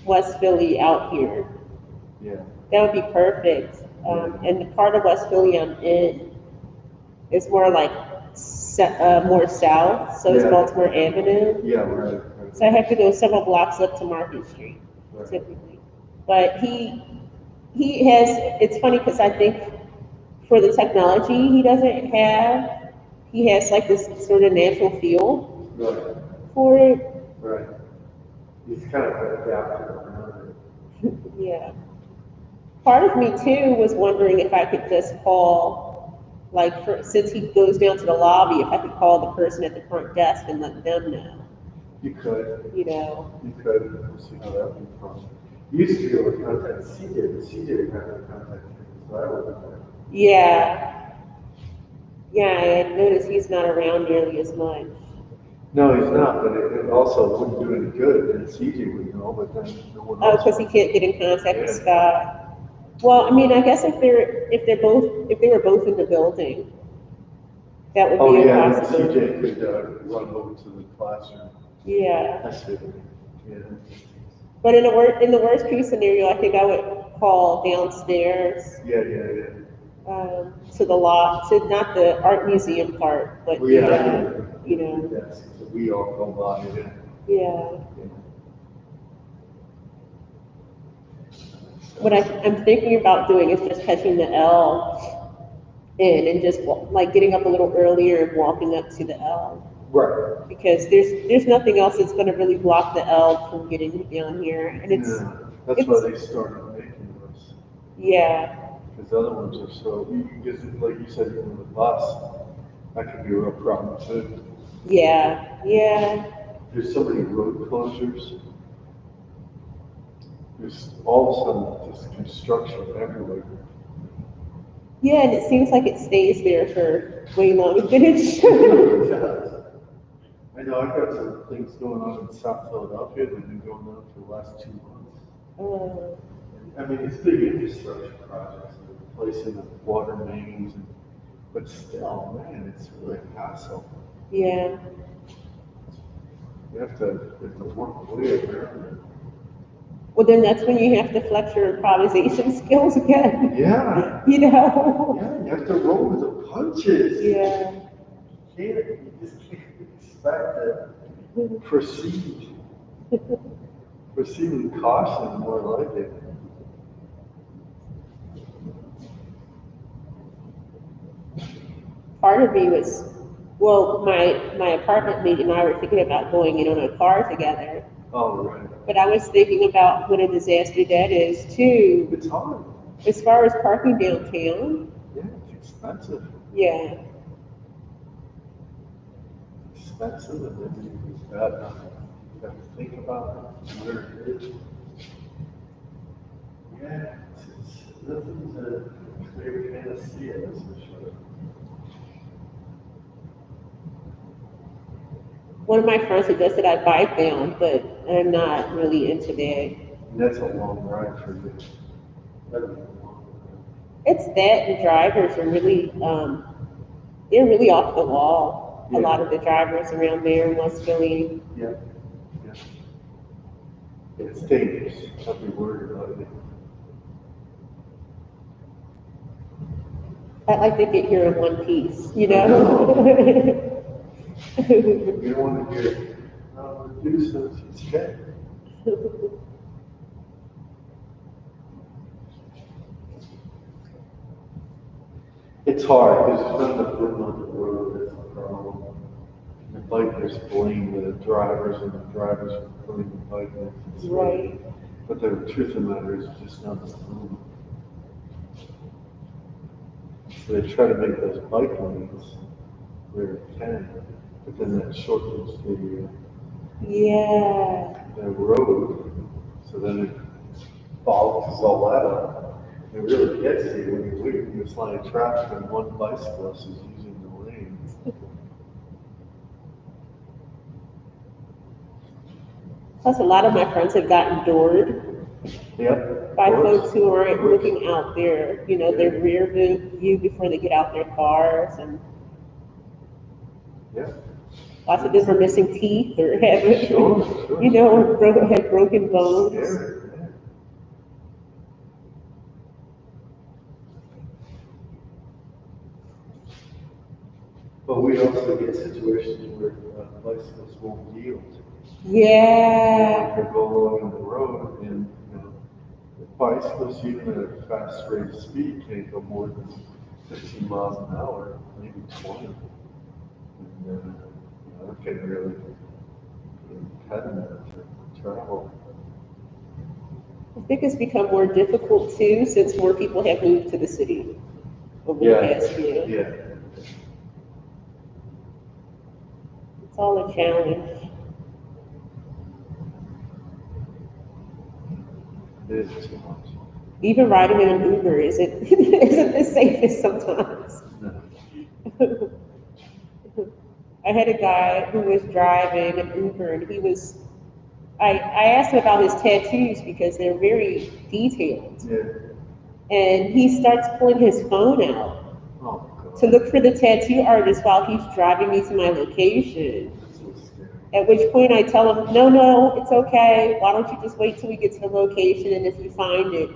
West Philly out here. Yeah. That would be perfect. And the part of West Philly I'm in is more like more south, so it's Yeah. Baltimore Avenue. Yeah, right. So I have to go several blocks up to Market Street, Right. typically. But he has, it's funny because I think for the technology he has like this sort of natural feel Right. for it. Right. He's kind of adapted around it. Yeah. Part of me too was wondering if I could just call, since he goes down to the lobby, if I could call the person at the front desk and let them know, You could. you know. You could. We'll see how that went from. You used to be able to contact CJ, but CJ didn't have to contact him, so that wasn't there. Yeah. Yeah, I had noticed he's not around nearly as much. No, he's not, but it also wouldn't do any good, and CJ would know, but then no one Oh, else. because he can't get in contact with Yeah. Scott. Well, I mean, I guess if they were both in the building, that would Oh, be a yeah, and possibility. CJ could run over to the classroom. Yeah. That's it. Yeah. But in the worst case scenario, I think I would call downstairs Yeah. to the lot, to not the art museum part, but Well, yeah, you know, yes, we all go by it. yeah. What I'm thinking about doing is just catching the L in and just like getting up a little earlier and walking up to the L. Right. Because there's nothing else that's going to really block the L from getting down here, and Yeah, that's why they started making those. yeah, Because other ones are so, because like you said, even with the bus, that could be a real problem too. yeah. There's so many road closures. There's all of a sudden just construction everywhere. Yeah, and it seems like it stays there for way longer than it It should. does. I know I've got some things going on in South Philadelphia that have been going on for the last 2 months. I mean, it's big infrastructure projects, replacing the water mains, but still, man, it's really a hassle. Yeah. You have to work way around it. Well, then that's when you have to flex your improvisation skills again. Yeah. You know. Yeah, you have to roll with the punches. Yeah. You just can't expect to proceed. Proceed with caution, more like it. Part of me was, well, my apartment mate and I were thinking about going in on a car together. Oh, right. But I was thinking about what a disaster that is too. It's hard. As far as parking downtown, Yeah, it's expensive. yeah. Expensive, and then you got to think about where it is. Yeah, it's nothing to clear fantasy, that's for sure. One of my friends suggested I bike down, but I'm not really into that. And that's a long ride for you. That'd be a long ride. It's that the drivers are really, they're really off the wall. a lot of the drivers around there in West Philly. Yeah, yeah. It's dangerous, I'll be worried about it. I'd like to get here in one piece, you know? You don't want to hear, do so, she's dead. It's hard, because there's not enough room on the road, that's the problem. The bikers blame the drivers, and the drivers blame the bikers. It's Right. But the truth of the matter is, there's just not enough room. So they try to make those bike lanes where it can, but then that shortens Yeah. the road, so then it bogs all that up. It really gets you when you're waiting in this line of traffic and one bicyclist is using the lanes. Plus, a lot of my friends have gotten doored Yep. by of course. folks who aren't Of course. looking out their, you know, their rear view before they get out their cars, and Yeah. lots of them are missing teeth or have, Sure. you know, or have broken bones. Scary, yeah. But we also get situations where bicyclists won't yield. Yeah. They go along the road and, bicyclists even at a fast rate of speed can't go more than 15 miles an hour, maybe 20. And, that can really impediment to travel. I think it's become more difficult too, since more people have moved to the city over the past year. Yeah. It's all a challenge. It is too much. Even riding in an Uber isn't isn't the safest sometimes. No. I had a guy who was driving an Uber, and I asked him about his tattoos because they're very detailed. Yeah. And he starts pulling his phone out Oh, God. to look for the tattoo artist while he's driving me to my location. That's so scary. At which point I tell him, no, it's okay. Why don't you just wait till we get to the location, and if you find it,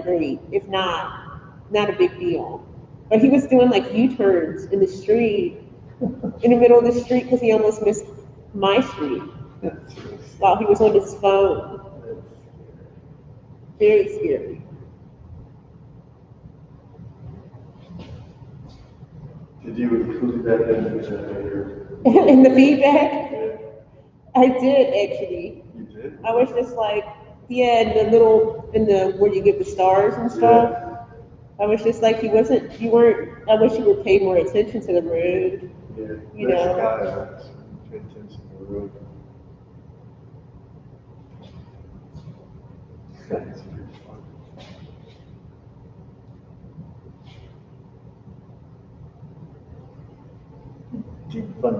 great. If not, not a big deal. But he was doing like U-turns in the street, in the middle of the street, because he almost missed my street That's so scary. while he was on his phone. That's scary. Very scary. Did you include that in your? In the feedback, Yeah, I did actually. you did? I was just like, yeah, in the where you give the stars and stuff. Yeah. I was just like, you weren't, I wish you would pay more attention to the road. Yeah. You Nice know. guy, Max. Pay attention to the road. That's pretty fun. Deep fun.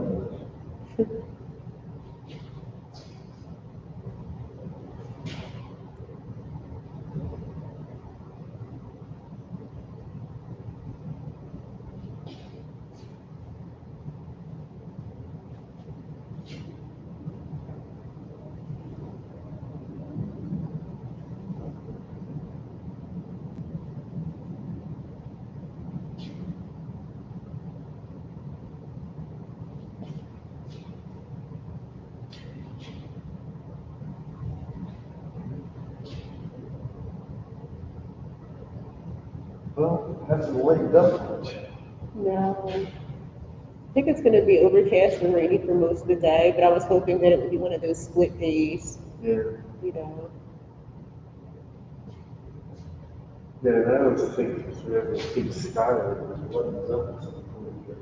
Well, it hasn't lightened up much. No. I think it's going to be overcast and rainy for most of the day, but I was hoping that it would be one of those split days, Yeah. you know. Yeah, and I always think because we have this big skyline, it lightens up at some point.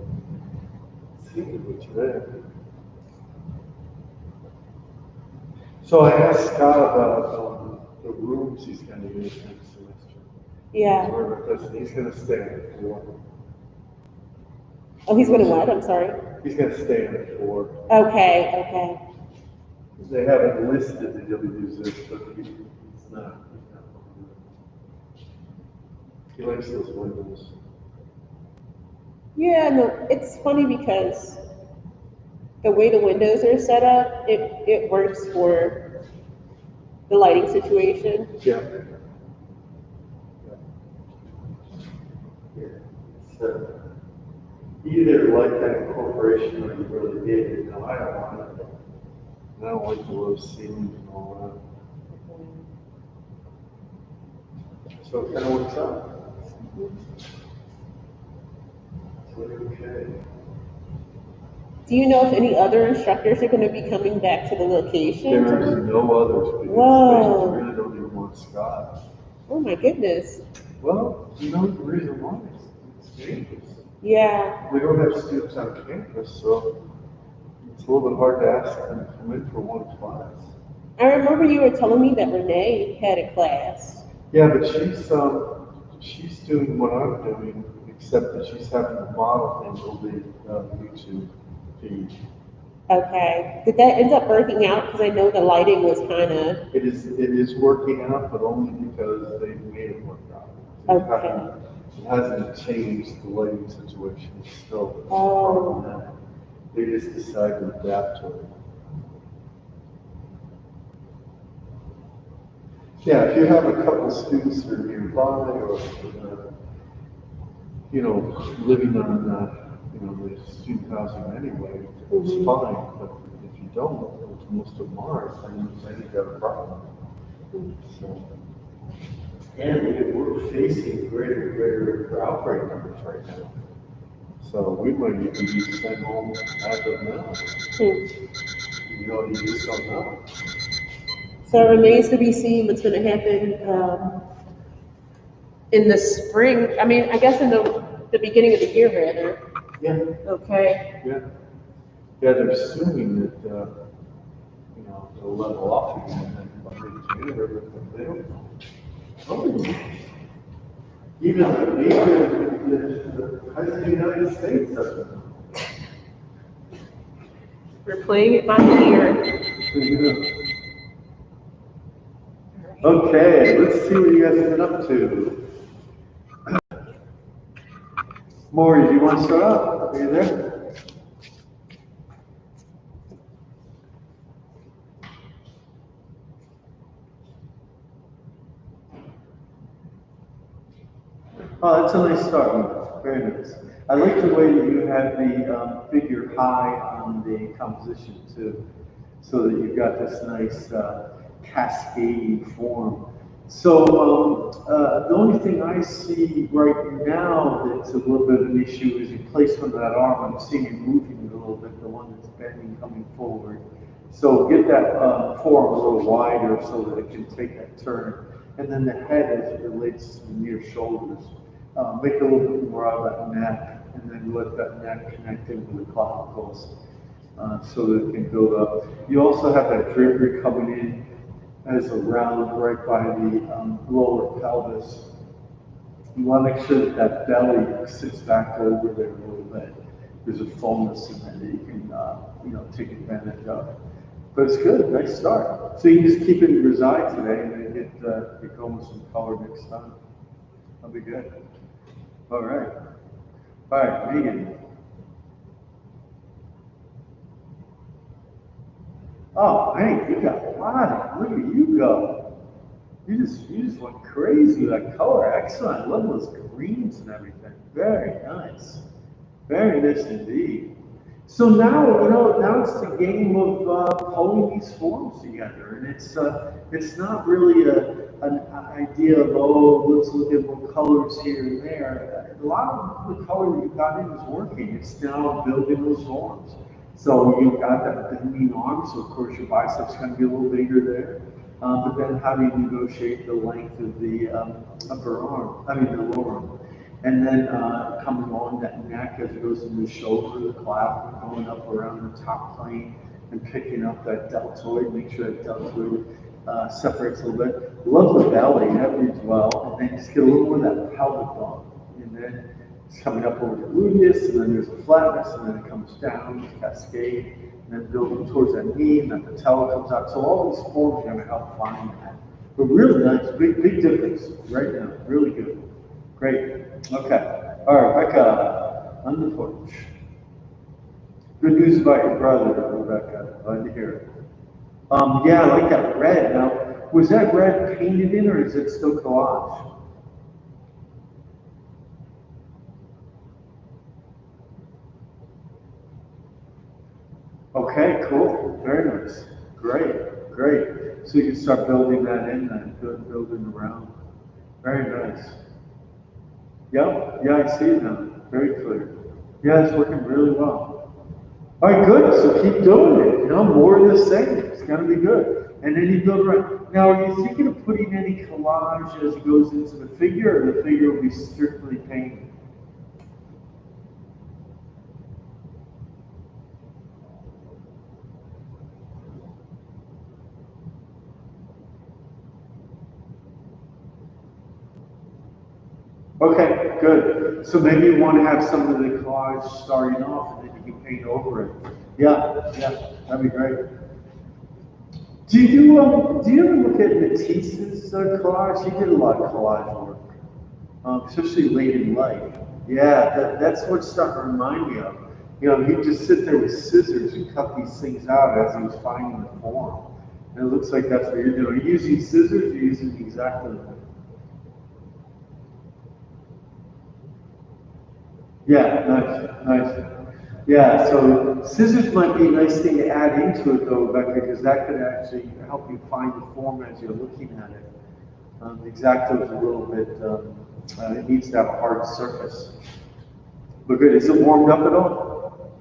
See what's there. So I asked Scott about the rooms he's going to use next semester. Yeah. He's going to stay on the floor. Oh, he's going to what? I'm sorry. He's going to stay on the floor. Okay. They haven't listed that he'll use this, but he's not. He likes those windows. Yeah, no, it's funny because the way the windows are set up, it works for the lighting situation. Yeah. Yeah. So, either like that incorporation or you really did it. No, I don't want it. I don't like the low ceilings and all that. So it kind of works out. So, okay. Do you know if any other instructors are going to be coming back to the location? There is no others because Whoa. they really don't even want Scott. Oh my goodness. Well, you know the reason why it's dangerous. Yeah. We don't have students on campus, so it's a little bit hard to ask them to come in for one class. I remember you were telling me that Renee had a class. Yeah, but she's doing what I'm doing, except that she's having the model thing over the YouTube feed. Okay. Did that end up working out? Because I know the lighting was kind of. It is working out, but only because they've made it work out. Okay. It hasn't changed the lighting situation. It's still Oh. problematic. They just decided to adapt to it. Yeah, if you have a couple students that are nearby or, living on, the student housing anyway, it's fine. But if you don't, which most of them are, then you got a problem. So, and we're facing greater and greater outbreak numbers right now. So we might even be sent home as of now. You just don't know. So it remains to be seen what's going to happen in the spring. I mean, I guess in the beginning of the year, rather. Yeah. Okay. Yeah. Yeah, they're assuming that, they'll level off again by January, but they don't know. Even the President of the United States doesn't know. We're playing it by ear. Okay, let's see what you guys have been up to. Maury, do you want to start off? Are you there? Oh, that's a nice start. Very nice. I like the way that you have the figure high on the composition too, so that you've got this nice cascading form. So the only thing I see right now that's a little bit of an issue is the placement of that arm. I'm seeing it moving a little bit, the one that's bending coming forward. So get that forearm a little wider so that it can take that turn. And then the head as it relates to the near shoulders. Make a little bit more out of that neck, and then let that neck connect into the clavicles so that it can build up. You also have that drapery coming in as a round right by the lower pelvis. You want to make sure that that belly sits back over there a little bit. There's a fullness in there that you can take advantage of. But it's good, nice start. So you can just keep it in your eye today and then get going with some color next time. That'll be good. All right, Megan. Oh, Hank, you got a lot. Look at you go. You just went crazy with that color. Excellent. I love those greens and everything. Very nice. Very nice indeed. So now it's the game of pulling these forms together, and it's not really an idea of let's look at more colors here and there. A lot of the color you got in is working. It's now building those forms. So you've got that bending arm, so of course your biceps going to be a little bigger there. But then how do you negotiate the length of the the lower arm? And then coming along that neck as it goes into the shoulder, the clavicle, going up around the top plane and picking up that deltoid, make sure that deltoid separates a little bit. Love the belly, that reads well. And then just get a little more of that pelvic bone. And then it's coming up over the gluteus, and then there's a flatness, and then it comes down, cascade, and then building towards that knee, and that patella comes out. So all these forms are going to help find that. But really nice, big difference right now. Really good. Great. Okay. All right, Becca, on the porch. Good news about your brother, Rebecca. Glad to hear it. Yeah, I like that red. Now, was that red painted in, or is it still collage? Okay, cool. Very nice. Great, great. So you can start building that in then, building around. Very nice. Yeah, yeah, I see it now. Very clear. Yeah, it's working really well. All right, good. So keep doing it. You know, more of the same. It's gonna be good. And then you build right. Now, are you thinking of putting any collage as it goes into the figure, or the figure will be strictly painted? Okay, good. So maybe you want to have some of the collage starting off, and then you can paint over it. Yeah, yeah, that'd be great. Do you ever look at Matisse's collage? He did a lot of collage work, especially late in life. Yeah, that's what's starting to remind me of. You know, he'd just sit there with scissors and cut these things out as he was finding the form. And it looks like that's what you're doing. Are you using scissors, or are you using exactly? Yeah, nice, nice. Yeah, so scissors might be a nice thing to add into it though, Rebecca, because that could actually help you find the form as you're looking at it. The X-Acto is a little bit, it needs to have a hard surface. But good, is it warmed up at all?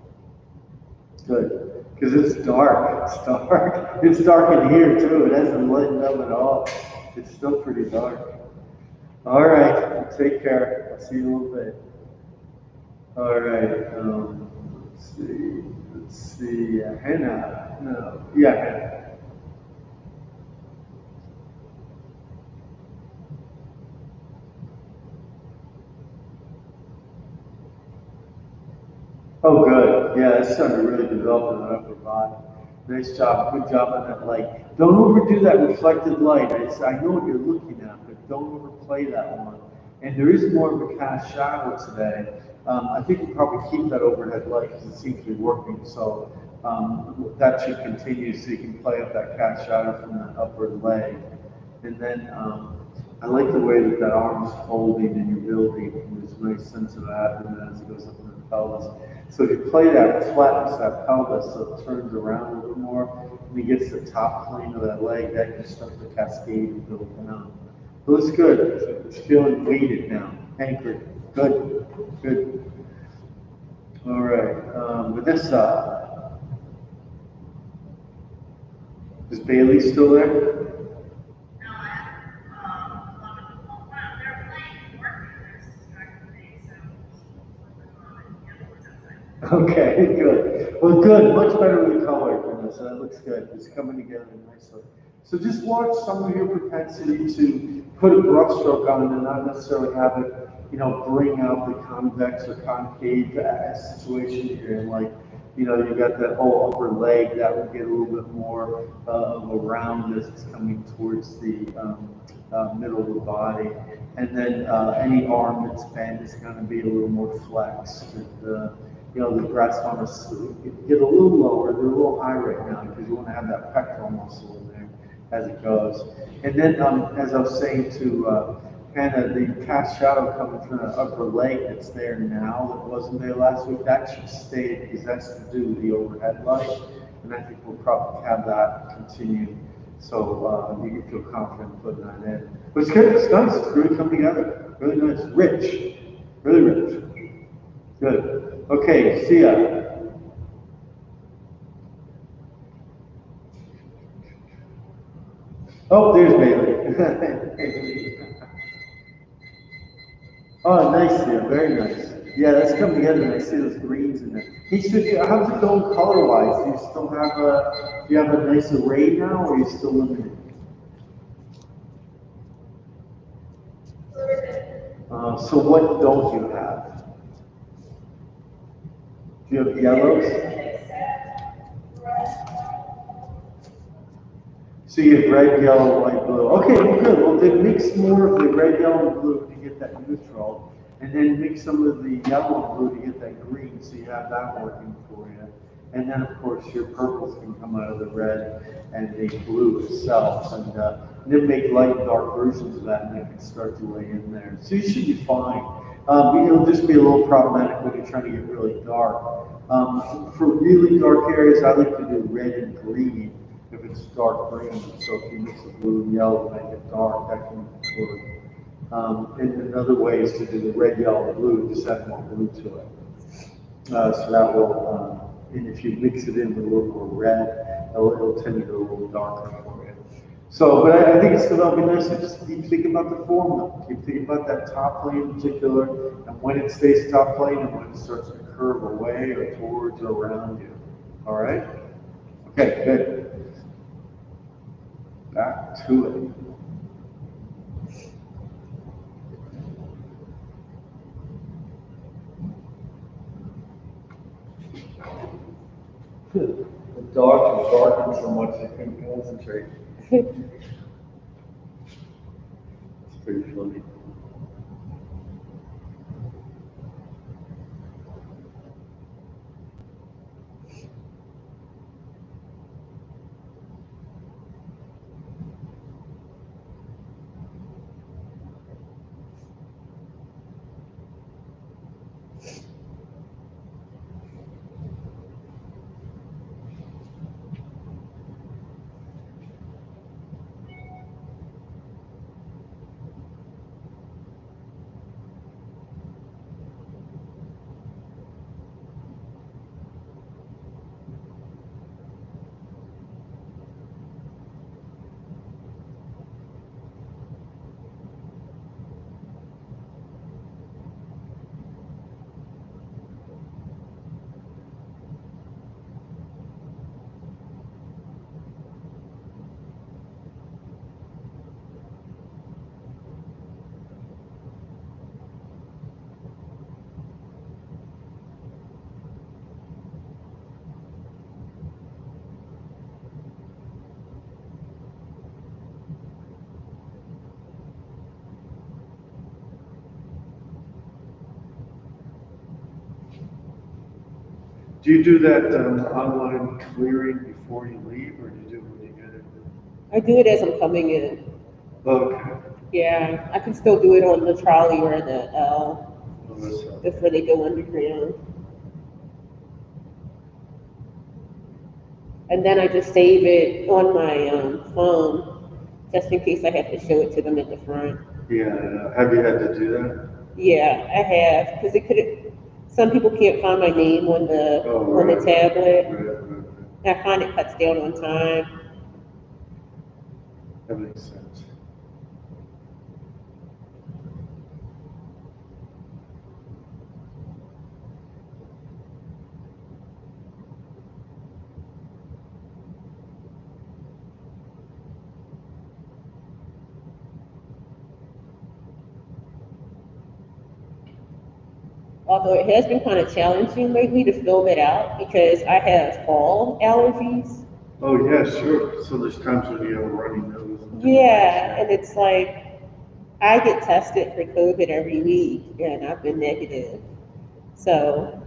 Good, because it's dark, it's dark. It's dark in here too, it hasn't lightened up at all. It's still pretty dark. All right, well, take care. I'll see you in a little bit. All right. Let's see. Let's see. Hannah. No. Yeah, Hannah. Oh, good. Yeah, it's starting to really develop in the upper body. Nice job. Good job on that light. Don't overdo that reflected light. I know what you're looking at, but don't overplay that one. And there is more of a cast shadow today. I think we'll probably keep that overhead light because it seems to be working. So that should continue so you can play up that cast shadow from that upper leg. And then I like the way that that arm is folding and you're building. There's a nice sense of abdomen as it goes up in the pelvis. So if you play that, flattens that pelvis so it turns around a little more and it gets the top plane of that leg, that can start to cascade and build down. It looks good. It's feeling weighted now, anchored. Good, good. All right, Vanessa. Is Bailey still there? Okay, good. Well, good. Much better recolored, Vanessa. That looks good. It's coming together nicely. So just watch some of your propensity to put a brushstroke on it and not necessarily have it, you know, bring out the convex or concave situation you're in. Like, you know, you got that whole upper leg that would get a little bit more of a roundness that's coming towards the middle of the body. And then any arm that's bent is going to be a little more flexed. And, you know, the breasts want to get a little lower. They're a little high right now because you want to have that pectoral muscle in there as it goes. And then, as I was saying to Hannah, the cast shadow coming from the upper leg that's there now that wasn't there last week, that should stay because that's to do with the overhead light. And I think we'll probably have that continue. So you can feel confident putting that in. But it's good, it's nice, it's really come together. Really nice, rich, really rich. Good. Okay, see ya. Oh, there's Bailey. Oh, nice, yeah, very nice. Yeah, that's come together, and I see those greens in there. Hey, so how's it going color-wise? Do you still have do you have a nice array now, or are you still limited? So what don't you have? Do you have yellows? So you have red, yellow, white, blue. Okay, well, good. Well, then mix more of the red, yellow, and blue to get that neutral. And then mix some of the yellow and blue to get that green, so you have that working for you. And then, of course, your purples can come out of the red and the blue itself. And then make light and dark versions of that, and they can start to lay in there. So you should be fine. It'll just be a little problematic when you're trying to get really dark. For really dark areas, I like to do red and green if it's dark green. So if you mix the blue and yellow to make it dark, that can work. And another way is to do the red, yellow, and blue, just add more blue to it. So that will, and if you mix it in with a little more red, it'll tend to go a little darker for you. So, but I think it's going to be nice to just keep thinking about the form though. Keep thinking about that top plane in particular, and when it stays top plane and when it starts to curve away or towards or around you. All right? Okay, good. Back to it. The dogs were barking so much they couldn't concentrate. It's pretty funny. Do you do that online clearing before you leave, or do you do it when you get in? I do it as I'm coming in. Okay. Yeah, I can still do it on the trolley or the L Well, that's all. before they go underground. And then I just save it on my phone, just in case I have to show it to them at the front. Yeah, have you had to do that? Yeah, I have, because it could. Some people can't find my name on the on the tablet. Right. I find it cuts down on time. That makes sense. Although it has been kind of challenging lately to fill that out because I have fall allergies. Oh, yeah, sure. So there's times when you have a runny nose. Yeah, and it's like I get tested for COVID every week, and I've been negative. So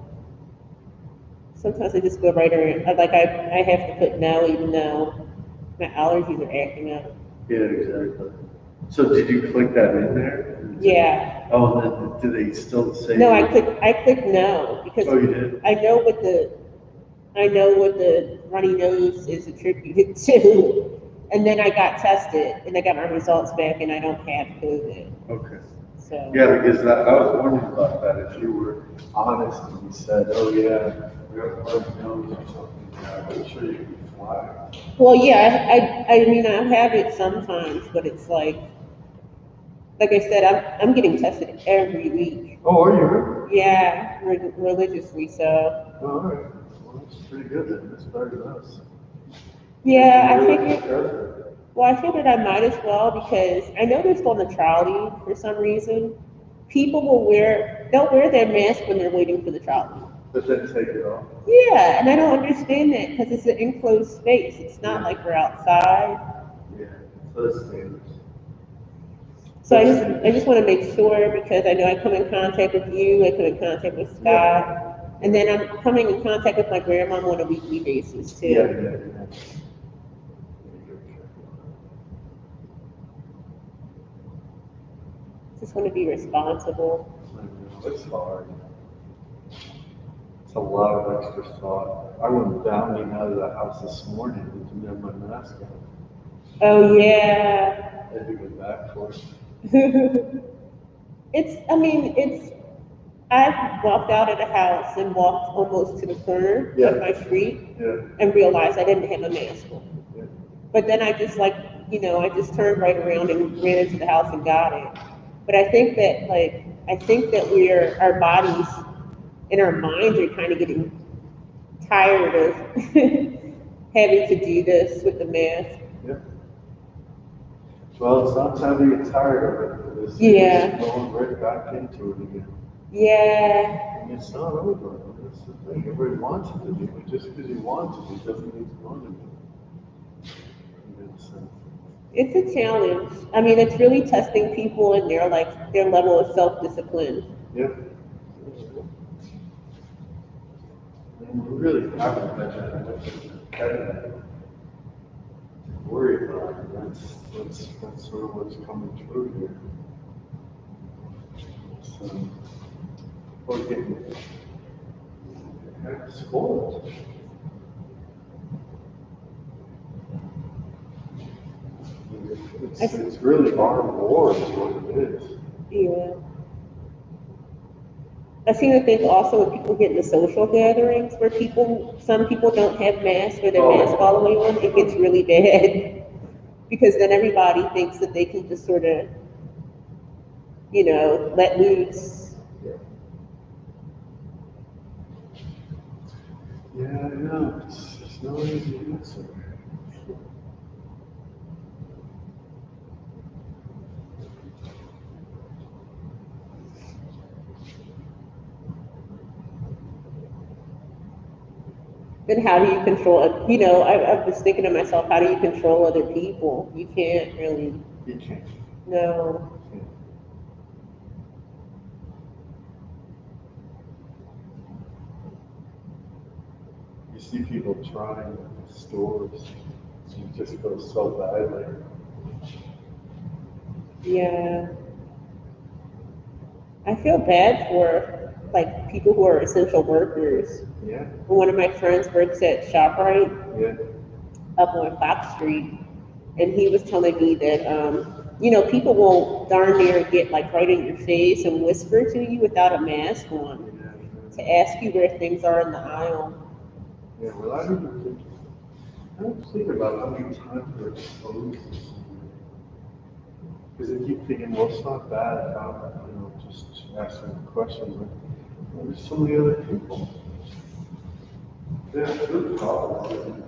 sometimes I just go right around. I have to put no, even though my allergies are acting up. Yeah, exactly. So did you click that in there? Yeah. Oh, and then do they still say? No, I click no because Oh, you did? I know what the runny nose is attributed to. And then I got tested and I got my results back and I don't have COVID. Okay. So Yeah, because I was wondering about that. If you were honest and you said, oh, yeah, we have a runny nose or something, I'm sure you'd be flagged. well, yeah, I mean I have it sometimes, but it's like I said, I'm getting tested every week. Oh, are you really? Yeah, religiously. So Oh, all right. Well, that's pretty good then. That's better than us. yeah, I Really figured. good. Well, I figured I might as well because I noticed on the trolley for some reason, they'll wear their mask when they're waiting for the trolley. But then take it off. Yeah, and I don't understand that because it's an enclosed space. It's not like we're outside. Yeah, so that's dangerous. So I just want to make sure because I know I come in contact with you, I come in contact with Scott, And then I'm coming in contact with my grandma on a weekly basis too. Yeah. Just want to be responsible. I know, it's hard. It's a lot of extra thought. I went bounding out of the house this morning and didn't have my mask on. Oh yeah. I had to go back for it. I've walked out of the house and walked almost to the corner Yeah. of my street Yeah. and realized I didn't have a mask on. Yeah. But then I just I just turned right around and ran into the house and got it. But I think that our bodies and our minds are kind of getting tired of having to do this with the mask. Yeah. Well, it's not time to get tired of it. It's Yeah. just going right back into it again. Yeah. And it's not over. That's the thing. Everybody wants it to be, but just because you want it, it doesn't mean it's going to be. And It's a challenge. I mean, it's really testing people and their level of self-discipline. yeah. And we really haven't had that much to worry about. That's sort of what's coming through here. So, we're getting spoiled. It's really our war is what it is. Yeah. I seem to think also when people get into social gatherings where some people don't have masks or their mask all the way on, it gets really bad. Because then everybody thinks that they can just sort of, let loose. Yeah, I know. It's no easy answer. Then how do you control it? I was thinking to myself, how do you control other people? You can't really. You can't. No. You see people trying in stores, you just feel so badly. Yeah. I feel bad for people who are essential workers. Yeah, One of my friends works at ShopRite yeah, up on Fox Street, and he was telling me that people will darn near get right in your face and whisper to you without a mask on yeah. to ask you where things are in the aisle. Yeah, well, I don't think about how many times we're exposed to something. Because I keep thinking, well, it's not bad about, just asking a question, but there's so many other people. Yeah, good problem.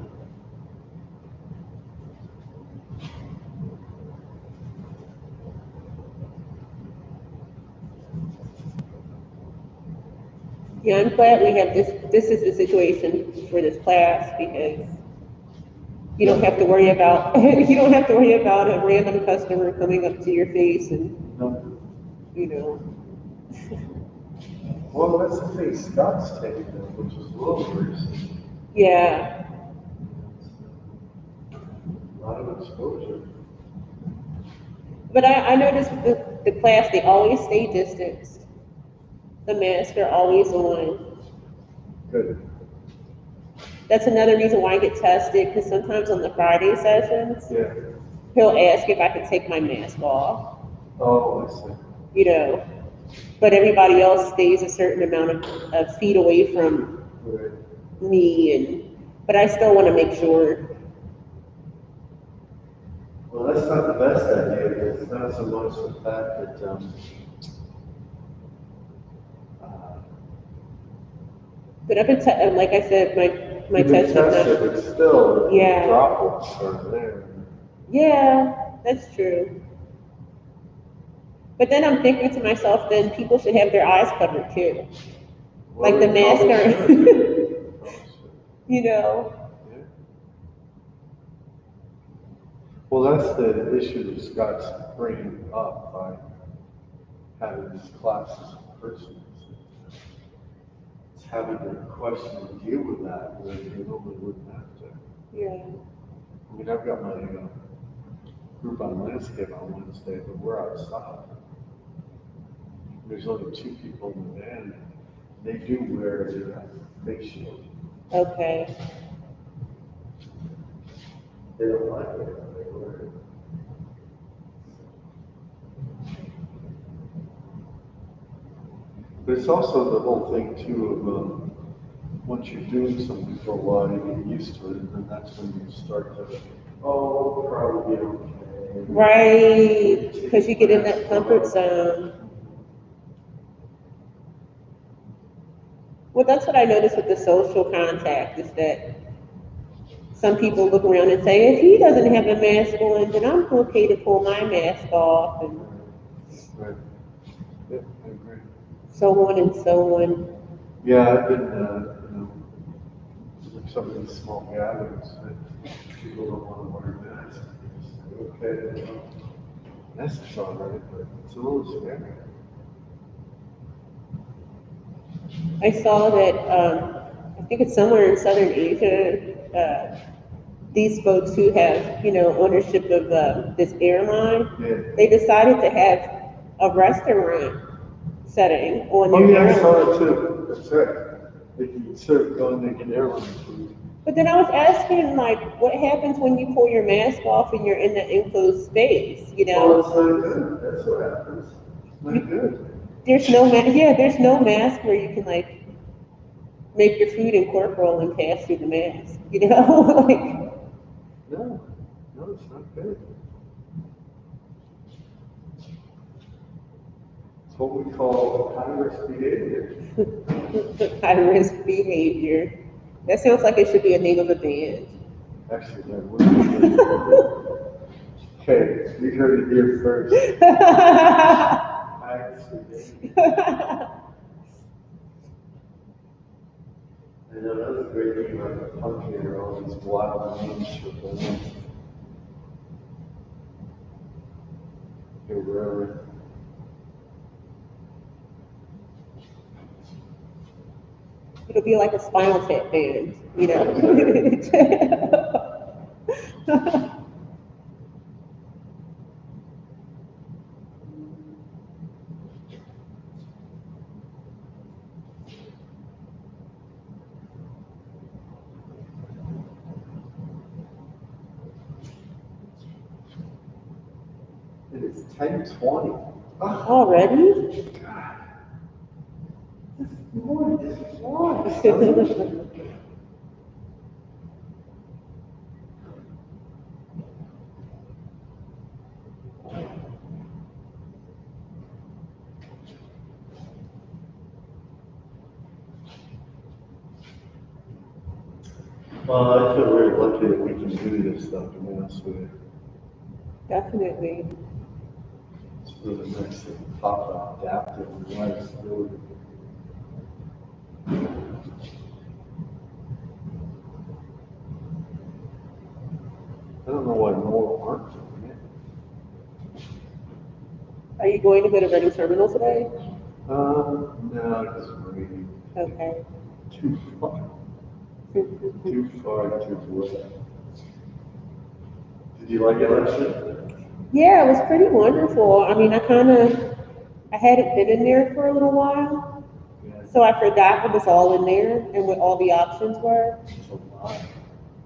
Yeah, I'm glad we have this. This is the situation for this class because you don't have to worry about a random customer coming up to your face and No. Well, that's the thing Scott's taking them, which is a little worrisome. Yeah. A lot of exposure. But I noticed the class, they always stay distanced. The masks are always on. Good. That's another reason why I get tested, because sometimes on the Friday sessions, Yeah. he'll ask if I could take my mask off, Oh, I see. But everybody else stays a certain amount of feet away from Right. me, but I still want to make sure. Well, that's not the best idea. It's not so much the fact that But up until, like I said, my you've been test have tested, not. but still, Yeah. droplets are there. Yeah, that's true. But then I'm thinking to myself, then people should have their eyes covered too. Well, Like the they mask probably are, should. Probably should. Yeah. Well, that's the issue that Scott's bringing up by having these classes in person. It's having to question and deal with that, where they normally wouldn't have to. Yeah. I mean, I've got my group on landscape on Wednesday, but we're outside. There's only 2 people in the van. They do wear a face shield. Okay. They don't like it. They wear it. But it's also the whole thing too of once you're doing something for a while, you get used to it, and then that's when you start to, oh, we'll probably be okay. Right, because you get in that comfort zone. Well, that's what I noticed with the social contact is that some people look around and say, if he doesn't have a mask on, then I'm okay to pull my mask off, and Right. Yeah, I agree. so on and so on. Yeah, I've been, in some of these small gatherings, that people don't want to wear masks. Okay, well, masks is all right, but it's a little scary. I saw that, I think it's somewhere in Southern Asia, these folks who have, ownership of this airline, Yeah. they decided to have a restaurant setting on Oh, their yeah, I airline. saw it too. That's right. They can serve, go and make an airline food. But then I was asking, like, what happens when you pull your mask off and you're in the enclosed space, Well, it's not good. That's what happens. It's not good. There's no there's no mask where you can, like, make your food incorporeal and pass through the mask, like, No, no, it's not good. It's what we call high-risk behavior. high-risk behavior. That sounds like it should be a name of a band. Actually, that would be. Okay, you heard it here first. High-risk behavior. I know another great thing about the punk here are all these wild names for bands. They're rare. It'll be like a Spinal Tap band, And it's 10:20. Already? Boy, this flies, doesn't it? Well, I feel very lucky that we can do this stuff, to be honest with you. Definitely. It's really nice to pop adaptive device, really. I don't know why more aren't doing it. Are you going to go to Reading Terminal today? No, it's really Okay. too far. Too far, too wet. Did you like it last year? Yeah, it was pretty wonderful. I mean, I hadn't been in there for a little while, Yeah, so I forgot what was all in there and what all the options were. it's a lot.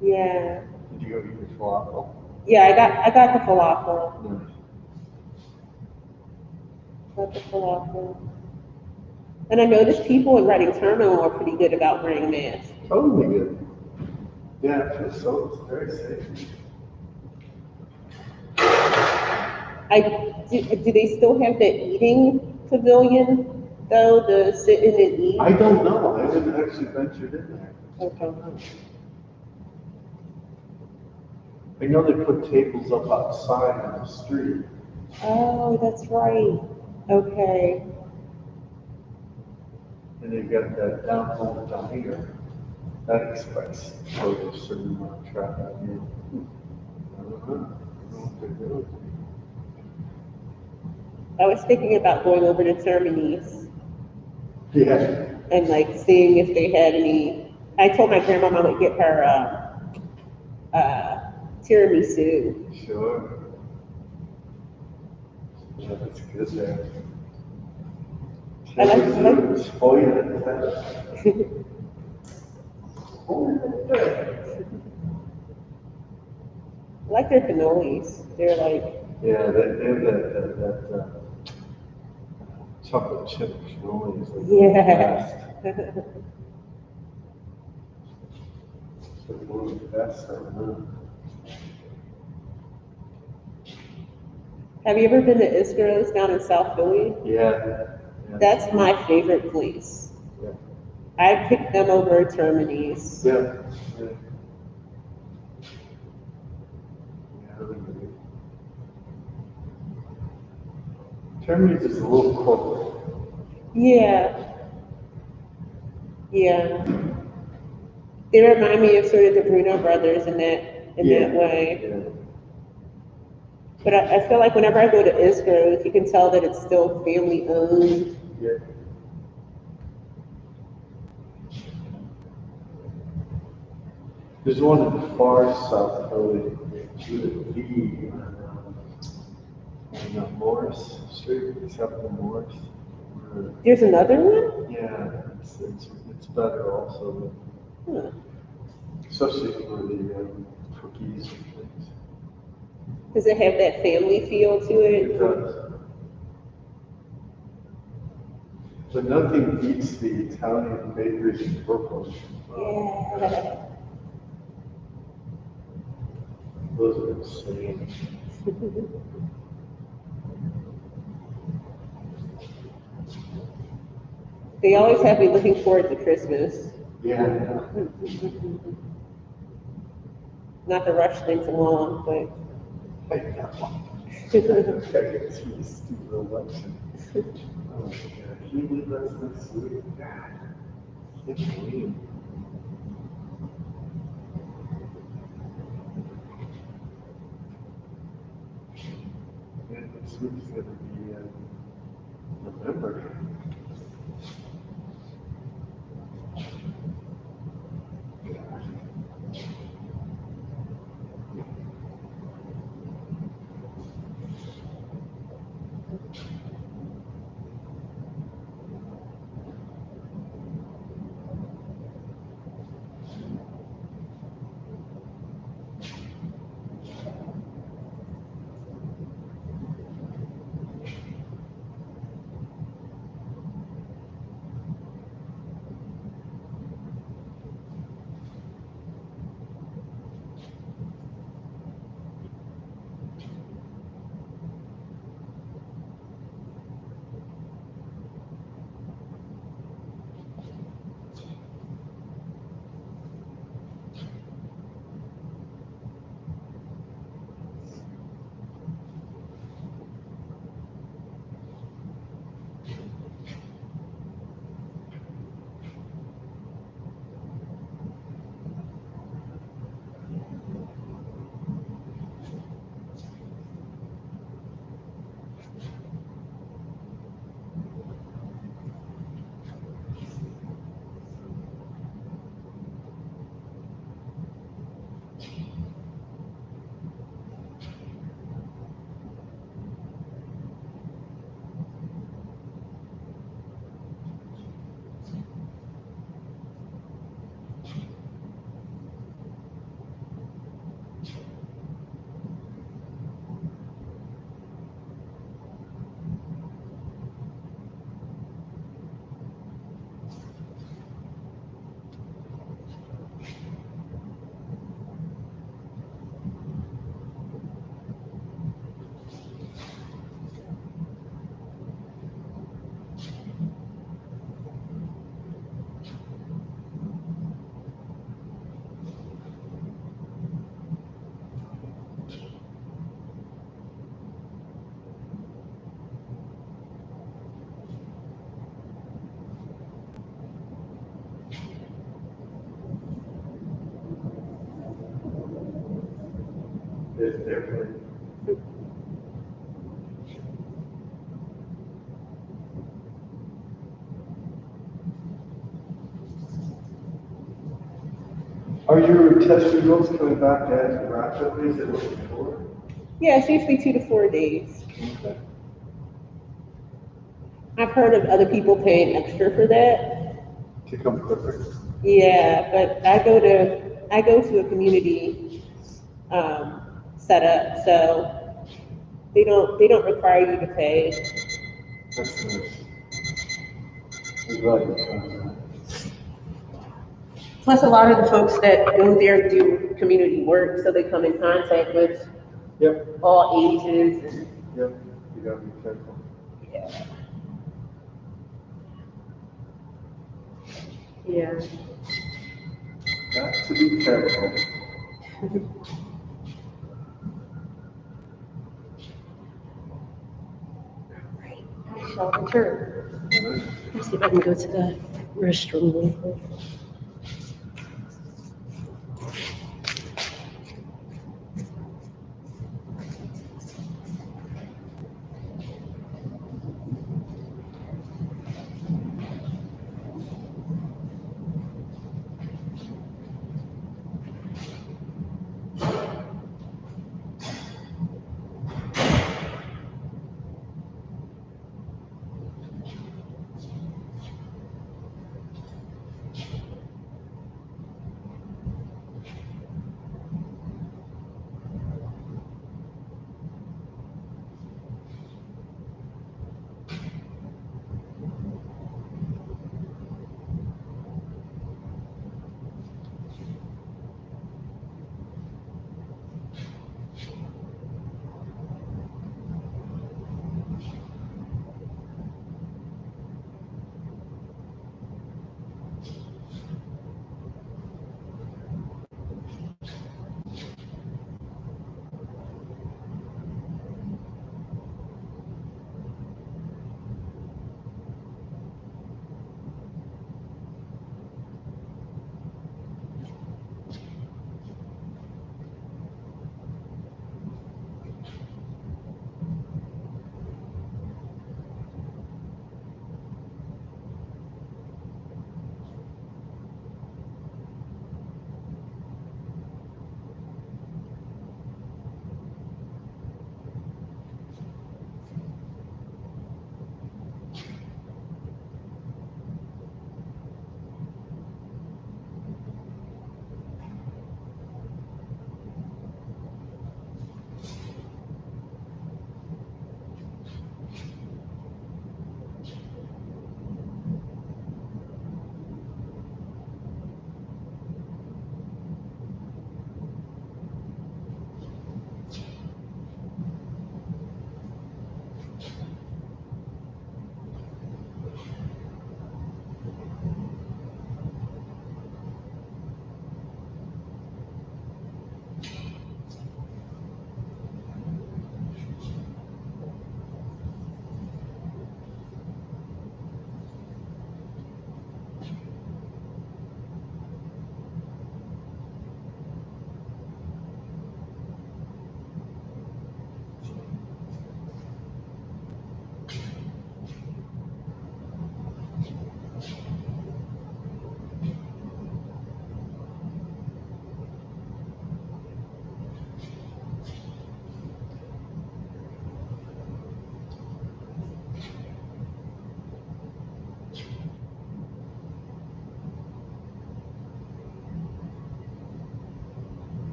Yeah. Did you go eat your falafel? Yeah, I got the falafel. No. Got the falafel. And I noticed people in Reading Terminal are pretty good about wearing masks. Totally good. Yeah, it's very safe. Do they still have the eating pavilion though, the sit in and eat? I don't know. I haven't actually ventured in there. Okay. I know they put tables up outside on the street. Oh, that's right. Okay. And they've got that down home down here. That express shows a certain amount of traffic. I don't know what they're doing. I was thinking about going over to Termini's. Yeah. and like seeing if they had any. I told my grandmama I would get her tiramisu. Sure. Yeah, that's good there. I like- Spoil it. I like their cannolis. They're like, Yeah, they have that chocolate chip cannoli is like the yeah. best. It's like one of the best right now. Have you ever been to Isgro's down in South Philly? Yeah. Yeah. That's my favorite place. Yeah. I picked them over Termini's. Yeah. Yeah. Yeah, I agree. Terminus is a little corporate. Yeah, yeah. They remind me of sort of the Bruno brothers in that way. Yeah. But I feel like whenever I go to Isgro's, you can tell that it's still family owned. Yeah. There's one in the far south Philly with V on Morris Street, except for Morris. There's another one? Yeah, it's better also, Huh. especially for the cookies and things. Does it have that family feel to It it? does. But nothing beats the Italian bakeries in Brooklyn. Yeah. Those are insane. They always have me looking forward to Christmas. Yeah. Not to rush things along, but I know. It's really stupid election. Oh my God, can you believe that's next week? God, can't believe. Yeah, next week's gonna be November. It's different. Are your test results coming back as rapidly as it was before? Yeah, it's usually 2 to 4 days. Okay. I've heard of other people paying extra for that. To come quicker? Yeah, but I go to a community setup, so they don't require you to pay. That's nice. I'm glad you found that. Plus, a lot of the folks that go there do community work, so they come in contact with Yep, all ages and, yep, you gotta be careful. yeah. Yeah. Got to be careful. Right. I shall return. Let me see if I can go to the restroom real quick.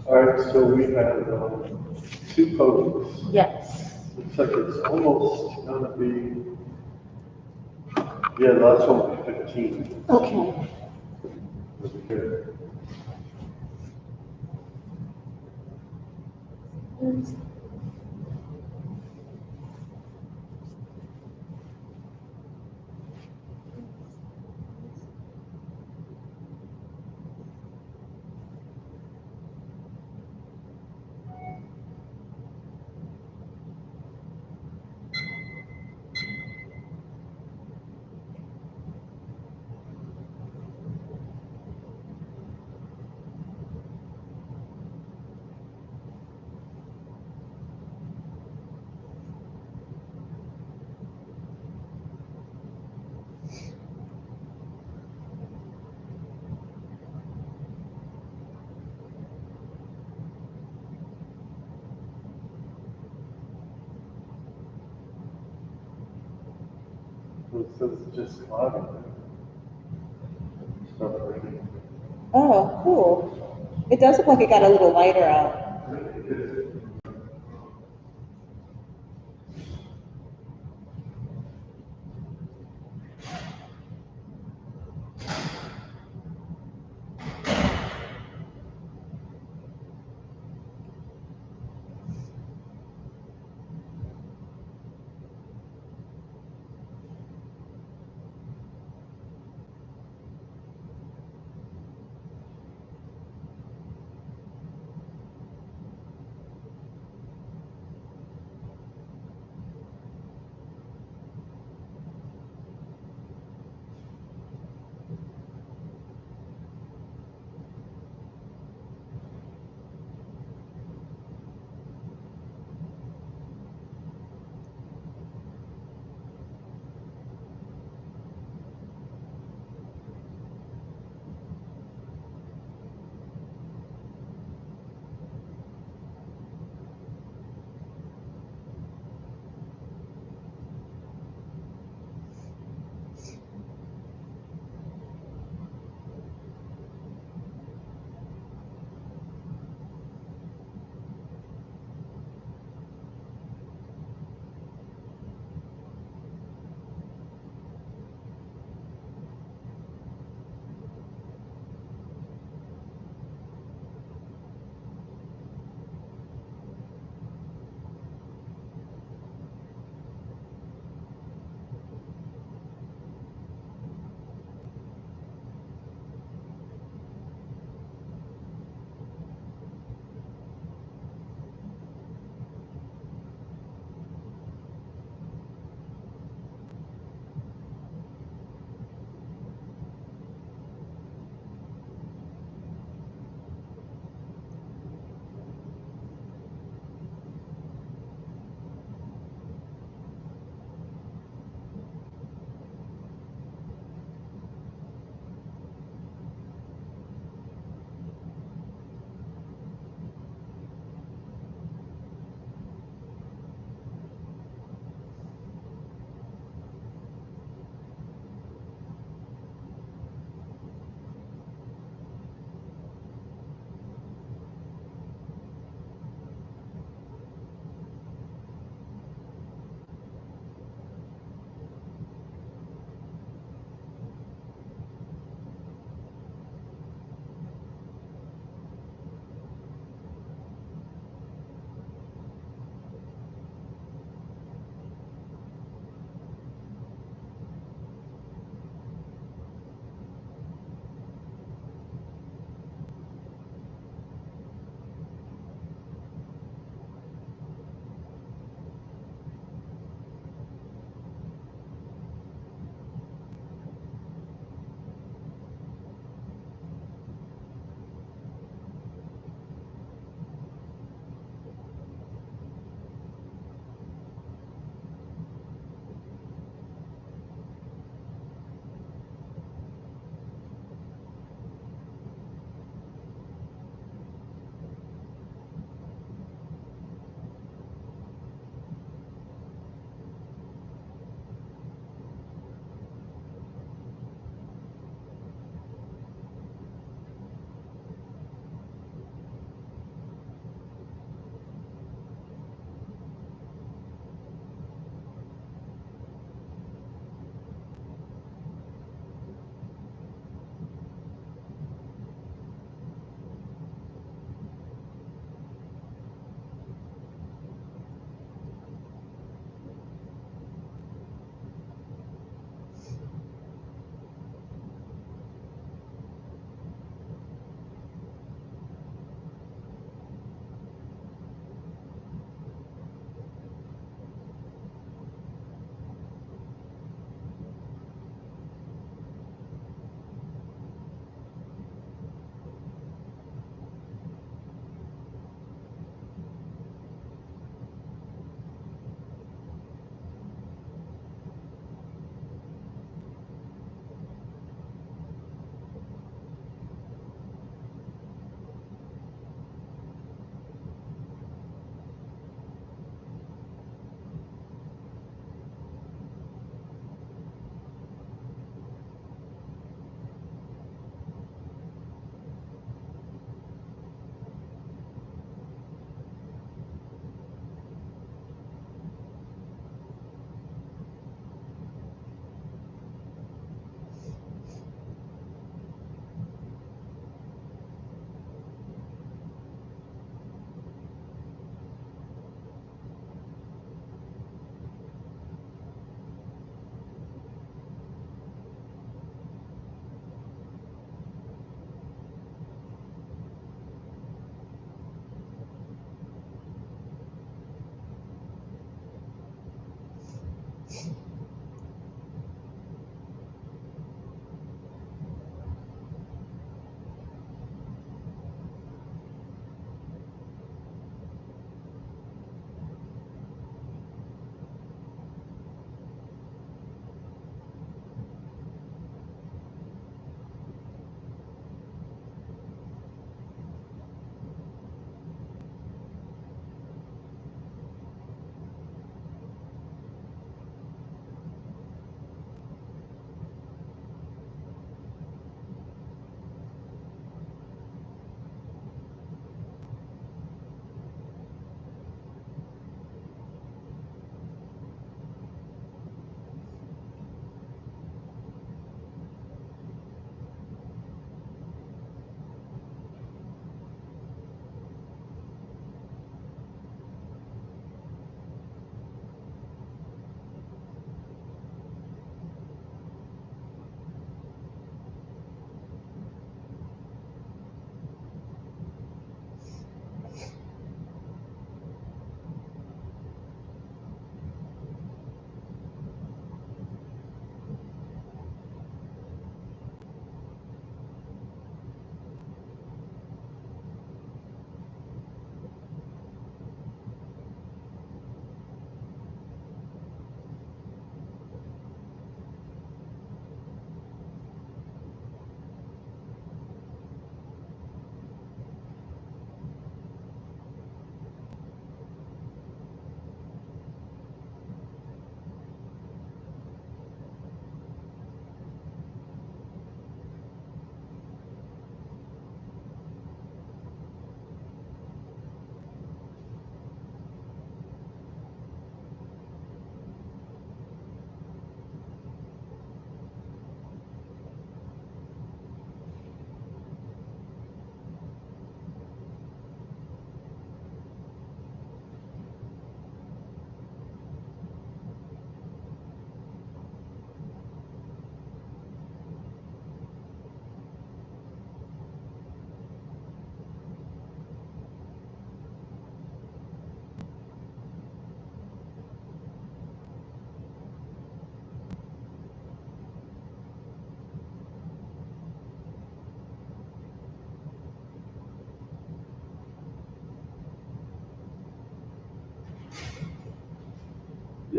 All right, so we have, two poses. Yes. Looks like it's almost gonna be, yeah, that's only 15. Okay. Really good. So it says just cloudy. It's not raining. Oh, cool. It does look like it got a little lighter out.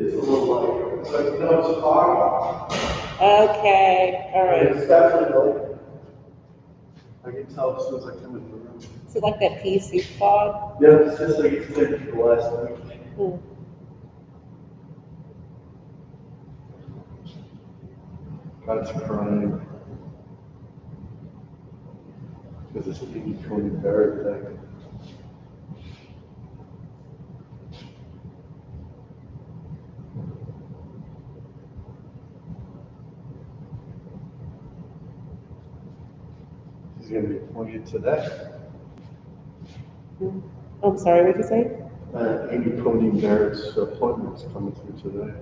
It's a little lighter. It's like, you know, it's foggy. Okay, all right. It's definitely light. I can tell as soon as I come in the room. So like that PC fog? Yeah, it's just like it's been the last week. Hmm. God's crying. Because it's Amy Coney Barrett thing. He's going to be appointed today. I'm sorry, what did you say? Amy Coney Barrett's appointment's coming through today.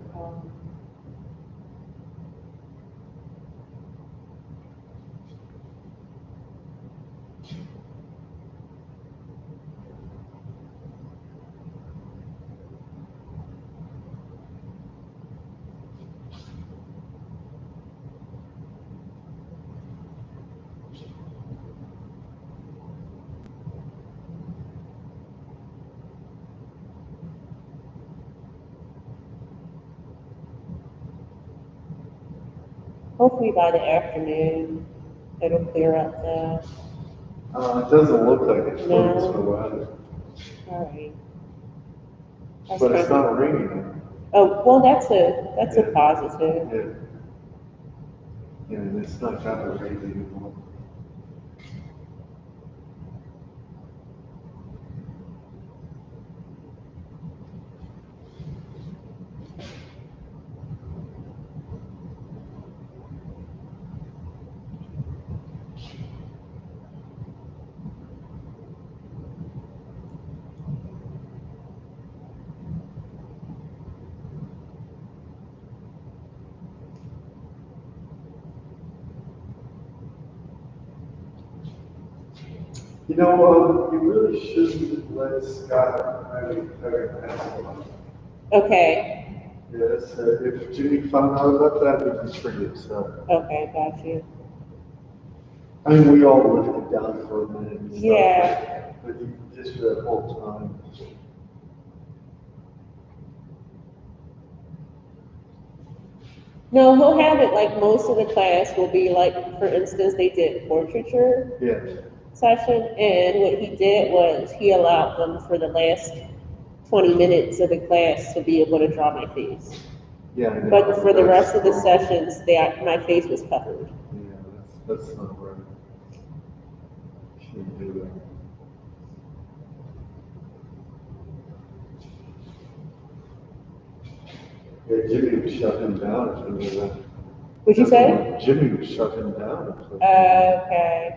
Hopefully by the afternoon, it'll clear up though. It doesn't look like it's No. focused for weather. All right. That's But it's kind not raining. Oh, well, that's a positive. Yeah. Yeah, and it's not that rain anymore. You know, you really shouldn't let Scott have a basketball. Okay, Yes, if Jimmy found out about that, he'd be pretty upset. okay, got you. I mean, we all lived it down for a minute and stuff. Yeah. But he just that whole time. No, he'll have it like most of the class will be like, for instance, they did portraiture Yeah. session, and what he did was he allowed them for the last 20 minutes of the class to be able to draw my face. Yeah. I know. But for the rest of the That's wrong. sessions, my face was covered. Yeah, that's not right. Shouldn't do that. Yeah, Jimmy was shut him down if he was that. What'd you say? Jimmy was shut him down. Okay.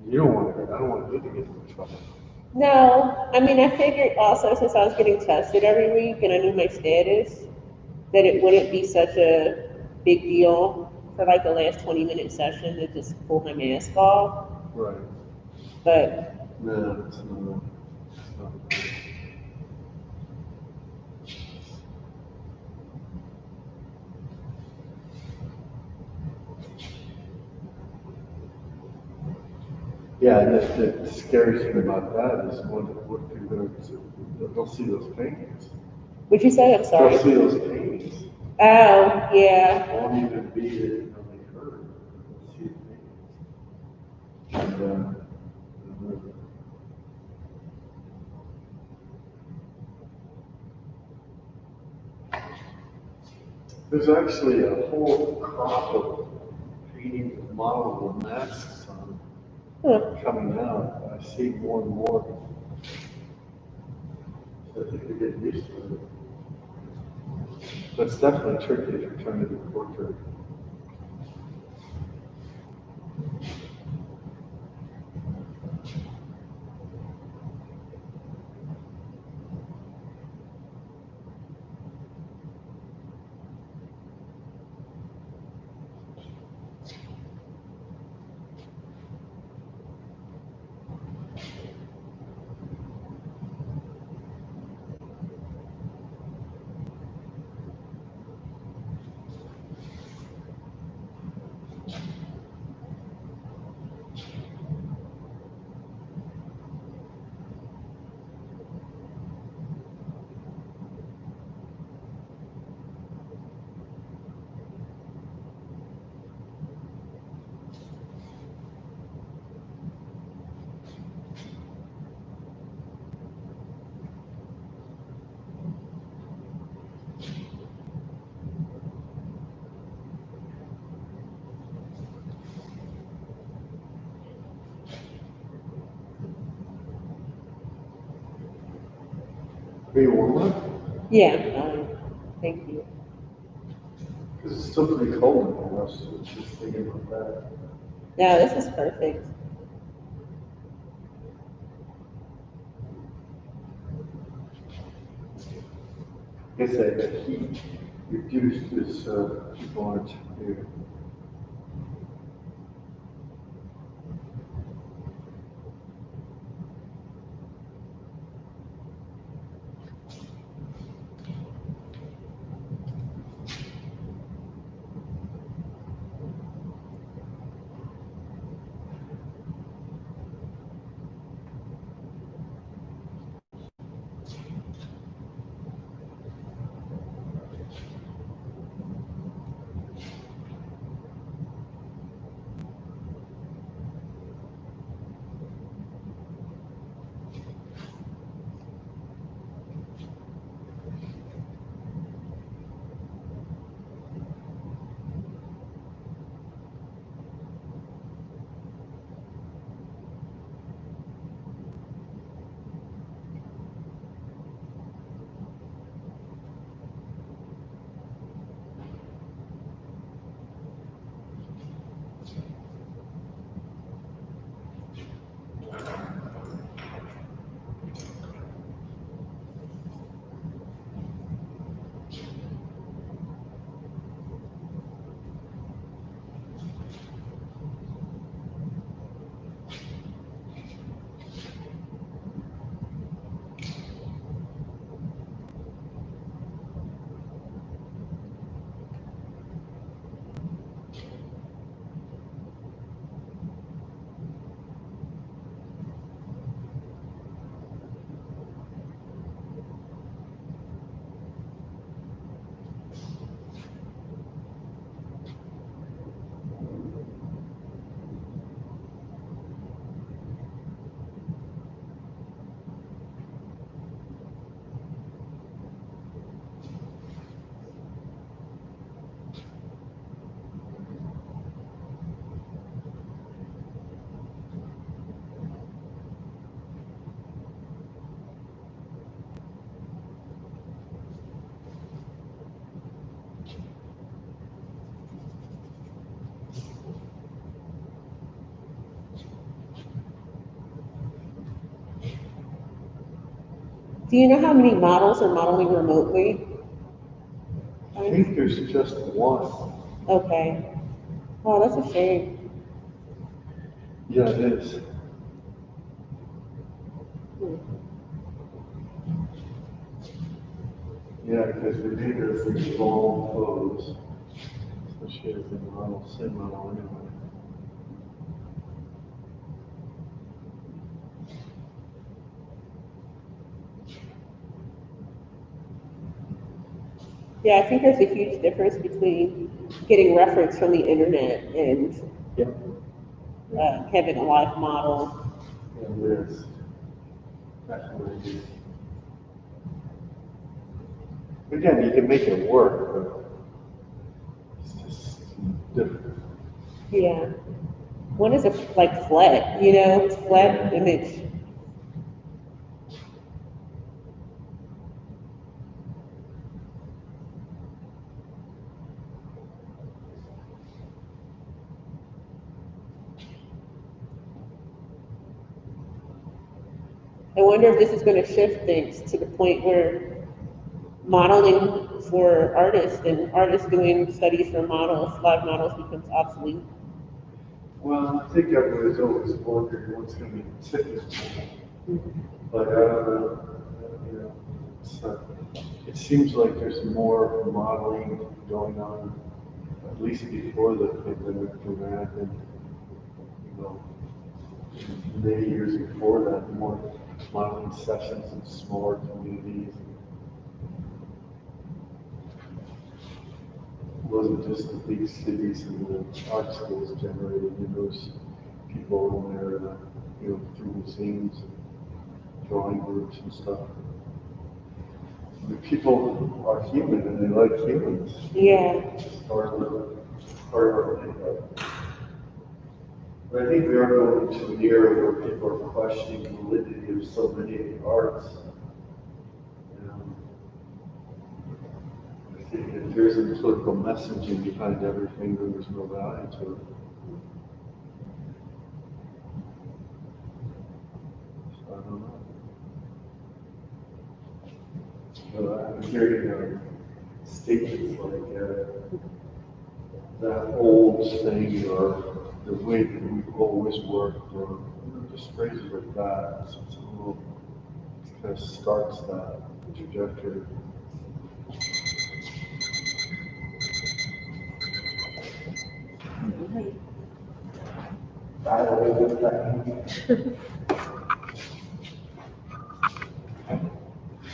You don't want to. I don't want you to get in trouble. No, I mean, I figured also since I was getting tested every week and I knew my status, that it wouldn't be such a big deal for like the last 20-minute session to just pull my mask off. Right. But No, it's not. It's not. Yeah, and the scary thing about that is what people are, they'll see those paintings. what'd you say? I'm sorry. They'll see those paintings. Oh, yeah. Won't even be that, you know, they heard. They'll see the paintings. And, there's actually a whole crop of paintings with models with masks on Huh. coming out. I see more and more. So I think we get used to it. But it's definitely tricky if you're trying to do portrait. Are you warm up? Yeah, thank you. Because it's still pretty cold in the house, so just thinking about that. No, this is perfect. I guess that heat reduced this, people aren't here. Do you know how many models are modeling remotely? I think there's just one. Okay. Oh, that's a shame. Yeah, it is. Yeah, because we need her for long pose. So she has the model, same model anyway. Yeah, I think there's a huge difference between getting reference from the internet and Yeah. having a live model. Yeah, there is. Definitely. Again, you can make it work, but it's just different. Yeah. One is like flat, it's flat image. I wonder if this is going to shift things to the point where modeling for artists and artists doing studies for models, live models becomes obsolete. Well, I think everybody's always wondered what's going to be the tipping point. But I don't know, you know, it seems like there's more modeling going on, at least before the pandemic than there had been, you know, many years before that, more modeling sessions in smaller communities. It wasn't just the big cities and the art schools generating, those people in there, through museums and drawing groups and stuff. The people are human and they like humans. Yeah. It's part of our makeup. But I think we are going to an era where people are questioning the validity of so many of the arts. if there isn't political messaging behind everything, then there's no value to it. So I don't know. I'm hearing statements like that old thing or the way that we've always worked or just phrases like that. So it's a little, kind of starts that trajectory.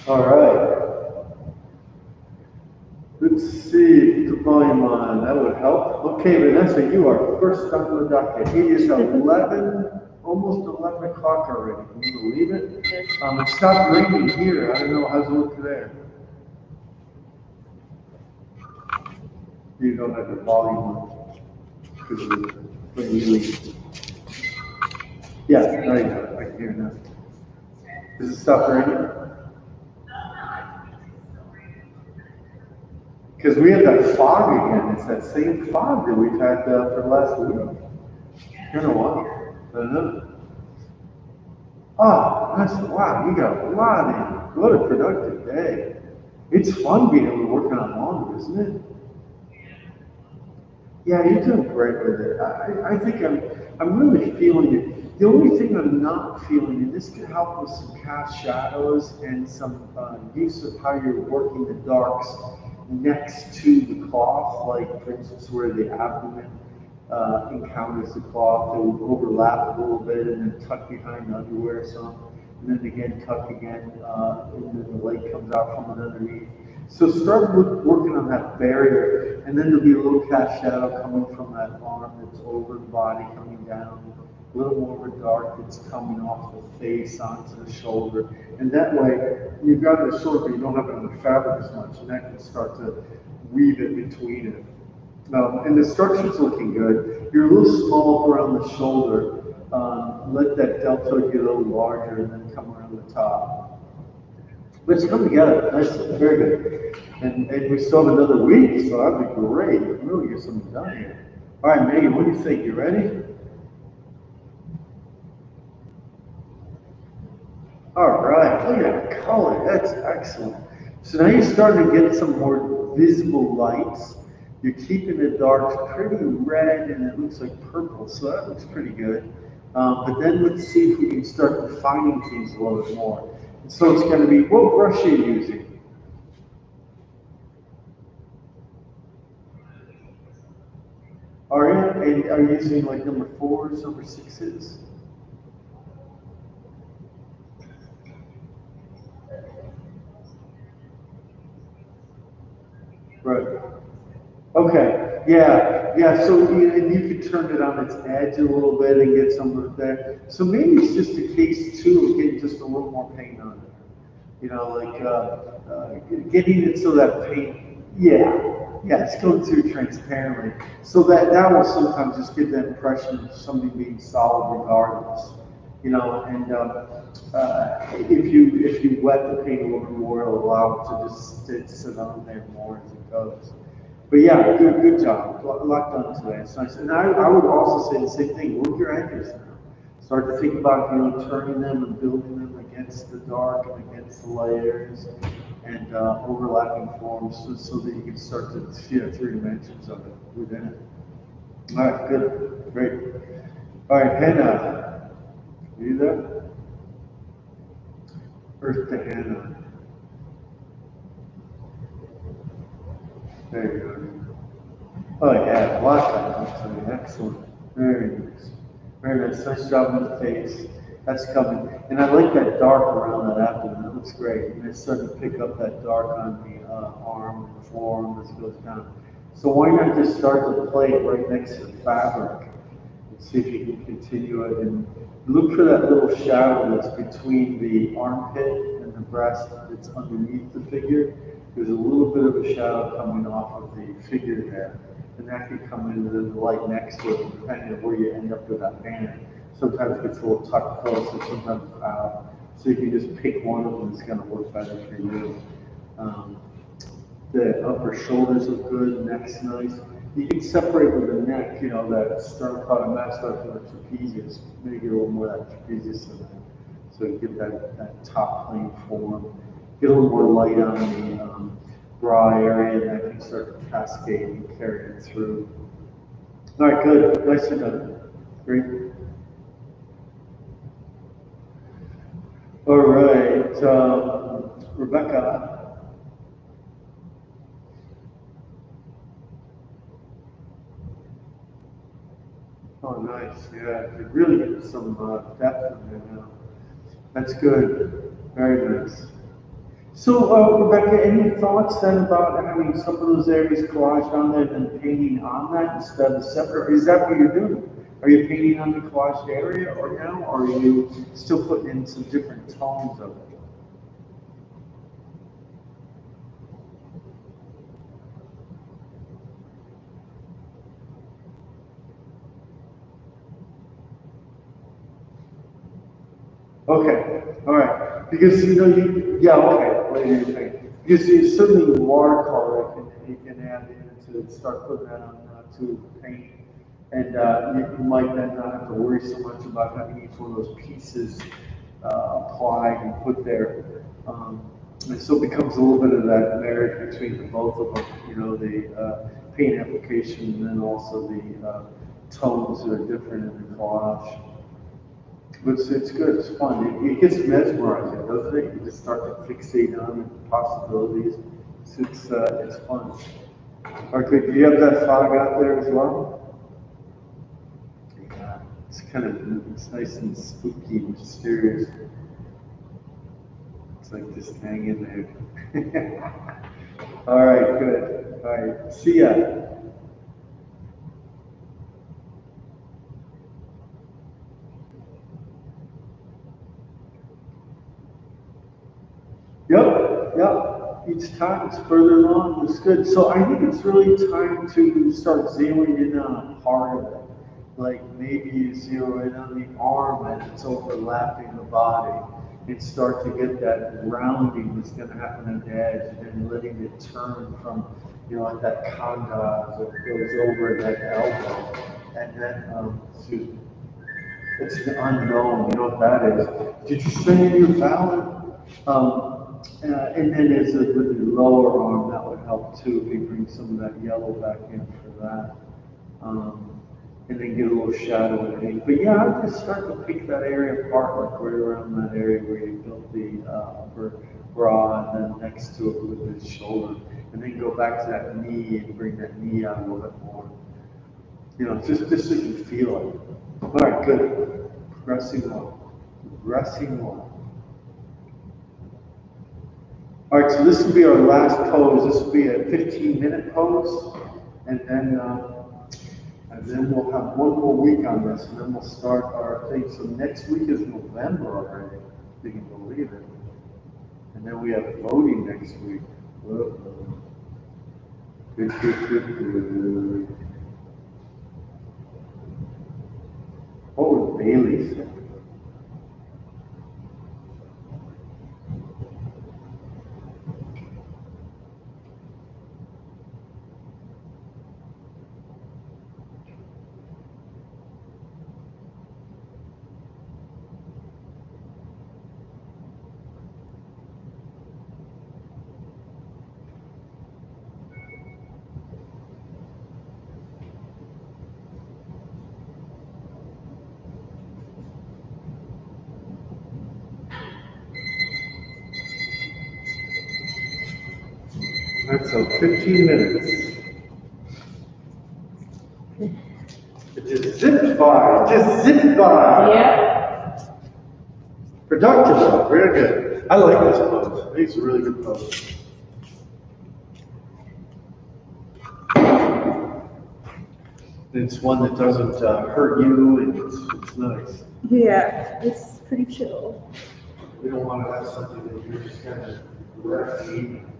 All right. Let's see, the volume on, that would help. Okay, Vanessa, you are first on the docket. It is 11, almost 11 o'clock already. Can you believe it? It stopped raining here. I don't know, how's it look there? You don't have the volume on because of when you leave. Yeah, now you got it. I can hear now. Does it stop raining? Because we had that fog again. It's that same fog that we've had for the last week. You know what? I don't know. Oh, that's, wow, you got a lot in. What a productive day. It's fun being able to work on longer, isn't it? Yeah, you're doing great with it. I think I'm really feeling it. The only thing I'm not feeling, and this can help with some cast shadows and some use of how you're working the darks next to the cloth, like for instance where the abdomen encounters the cloth, they would overlap a little bit and then tuck behind the underwear some, and then again tuck again, and then the leg comes out from underneath. So start working on that barrier, and then there'll be a little cast shadow coming from that arm that's over the body, coming down, a little more of a dark that's coming off the face onto the shoulder. And that way, you've got the shoulder, you don't have it on the fabric as much, and that can start to weave it between it. And the structure's looking good. You're a little small around the shoulder. Let that deltoid get a little larger and then come around the top. But it's come together nicely, very good. And we still have another week, so that'd be great. We can really get something done here. All right, Megan, what do you think? You ready? All right, look at that color. That's excellent. So now you're starting to get some more visible lights. You're keeping the darks pretty red and it looks like purple, so that looks pretty good. But then let's see if we can start defining things a little bit more. And so it's going to be, what brush are you using? Are you? And are you using like number 4s, number 6s? Right. Okay. Yeah. So and you could turn it on its edge a little bit and get some of it there. So maybe it's just a case too of getting just a little more paint on it. You know, like getting it so that paint. Yeah, it's going through transparently. So that will sometimes just give that impression of something being solid regardless. You know, and if you wet the paint a little bit more, it'll allow it to just sit on there more as it goes. But yeah, good job. A lot done today. It's nice. And I would also say the same thing. Work your edges now. Start to think about turning them and building them against the dark and against the layers and overlapping forms, so that you can start to see 3 dimensions of it within it. All right, good, great. All right, Hannah, are you there? Earth to Hannah. There you go. Oh yeah, black eye, excellent. Very nice. Very nice. Nice job on the face. That's coming. And I like that dark around that abdomen. That looks great. And it's starting to pick up that dark on the arm and forearm as it goes down. So why not just start the plate right next to the fabric and see if you can continue it and look for that little shadow that's between the armpit and the breast that's underneath the figure. There's a little bit of a shadow coming off of the figure there. And that can come into the light next to it, depending on where you end up with that banner. Sometimes it gets a little tucked close, and sometimes it's out. So you can just pick one of them that's going to work better for you. The upper shoulders look good, neck's nice. You can separate with the neck, you know, that sternocleidomastoid from the trapezius, maybe get a little more of that trapezius in there. So you get that top plane form. Get a little more light on the bra area, and that can start to cascade and carry it through. All right, good. Nicely done. Great. All right, Rebecca. Oh, nice. Yeah, you really get some depth in there now. That's good. Very nice. So, Rebecca, any thoughts then about having some of those areas collaged on there and painting on that instead of separate? Or is that what you're doing? Are you painting on the collaged area or now, or are you still putting in some different tones of it? Okay, all right. Because yeah, okay. What do you think? Because you certainly watercolor you can add in to start putting that on to paint, and you might then not have to worry so much about having each one of those pieces applied and put there. And so it becomes a little bit of that marriage between the both of them. You know, the paint application and then also the tones that are different in the collage. But it's good, it's fun. It gets mesmerizing, doesn't it? You just start to fixate on the possibilities. It's fun. Okay, do you have that fog out there as well? Yeah, it's nice and spooky, mysterious. It's like just hang in there. All right, good. All right, see ya. Yep. Each time it's further along, it's good. So I think it's really time to start zeroing in on a part of it. Like maybe you zero in on the arm and it's overlapping the body and start to get that rounding that's going to happen at the edge and letting it turn from, like that conda that goes over that elbow. And then, excuse me, it's the unknown, you know what that is. Did you stay in your balance? And then with the lower arm, that would help too if you bring some of that yellow back in for that. And then get a little shadow underneath. But yeah, I would just start to pick that area apart, like right around that area where you built the upper bra and then next to it with the shoulder. And then go back to that knee and bring that knee out a little bit more. Just so you can feel it. All right, good. Progressing along. All right, so this will be our last pose. This will be a 15-minute pose, and then we'll have one more week on this, and then we'll start our thing. So next week is November already, if you can believe it. And then we have voting next week. Good. What would Bailey say? That's so 15 minutes. It just zipped by. Yeah. Productive, very good. I like this pose. I think it's a really good pose. It's one that doesn't hurt you, and it's nice. Yeah, it's pretty chill. We don't want to have something that you're just kind of resting.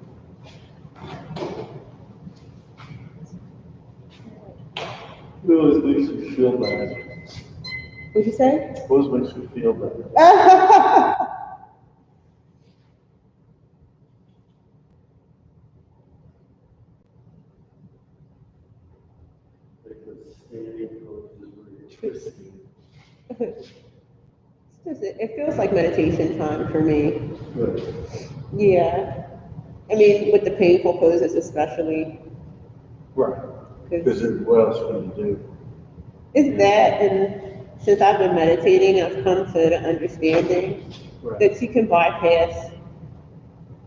It always makes you feel bad. What'd you say? It always makes you feel bad. Interesting. It feels like meditation time for me. Good. Yeah. I mean, with the painful poses especially. Right. 'Cause Because what else would you do? it's that, and since I've been meditating, I've come to the understanding Right. that you can bypass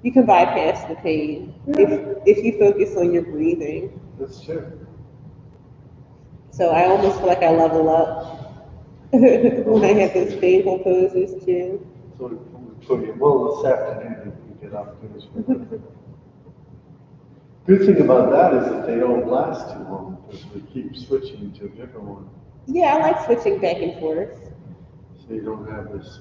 the pain if you focus on your breathing. That's true. So I almost feel like I level up when I have those painful poses too. So we put you, well, this afternoon, you can get up to this. Good thing about that is that they don't last too long because we keep switching to a different one. Yeah, I like switching back and forth. So you don't have this,